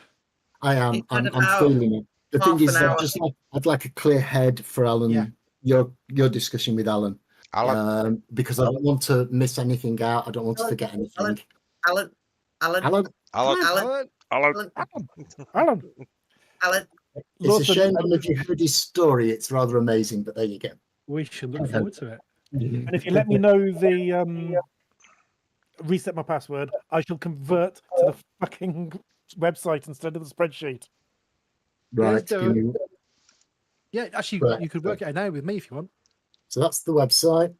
I am. It's had I'm about feeling it. The thing half is, an hour. I'd like a clear head for Alan. Yeah. Your discussion with Alan, Alan, because I don't want to miss anything out. I don't want to forget anything. Alan, Alan, Alan, Alan, Alan. Alan, Alan. it's Lawson, a shame. If you heard his story, it's rather amazing. But there you go. We should look forward to it. and if you let me know the reset my password, I shall convert to the fucking website instead of the spreadsheet. Right. do give it. me- Yeah, actually, Right. you could work it out now with me if you want. So that's the website.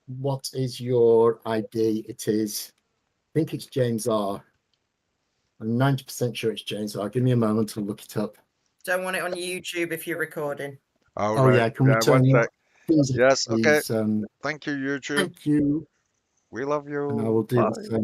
What is your ID? It is. I think it's James R. I'm 90% sure it's James R. Give me a moment to look it up. Don't want it on YouTube if you're recording. All Oh right. yeah, can we one turn sec. things up, Yes, okay. please? Thank you, YouTube. Thank you. We love you. And I will do Bye. the same.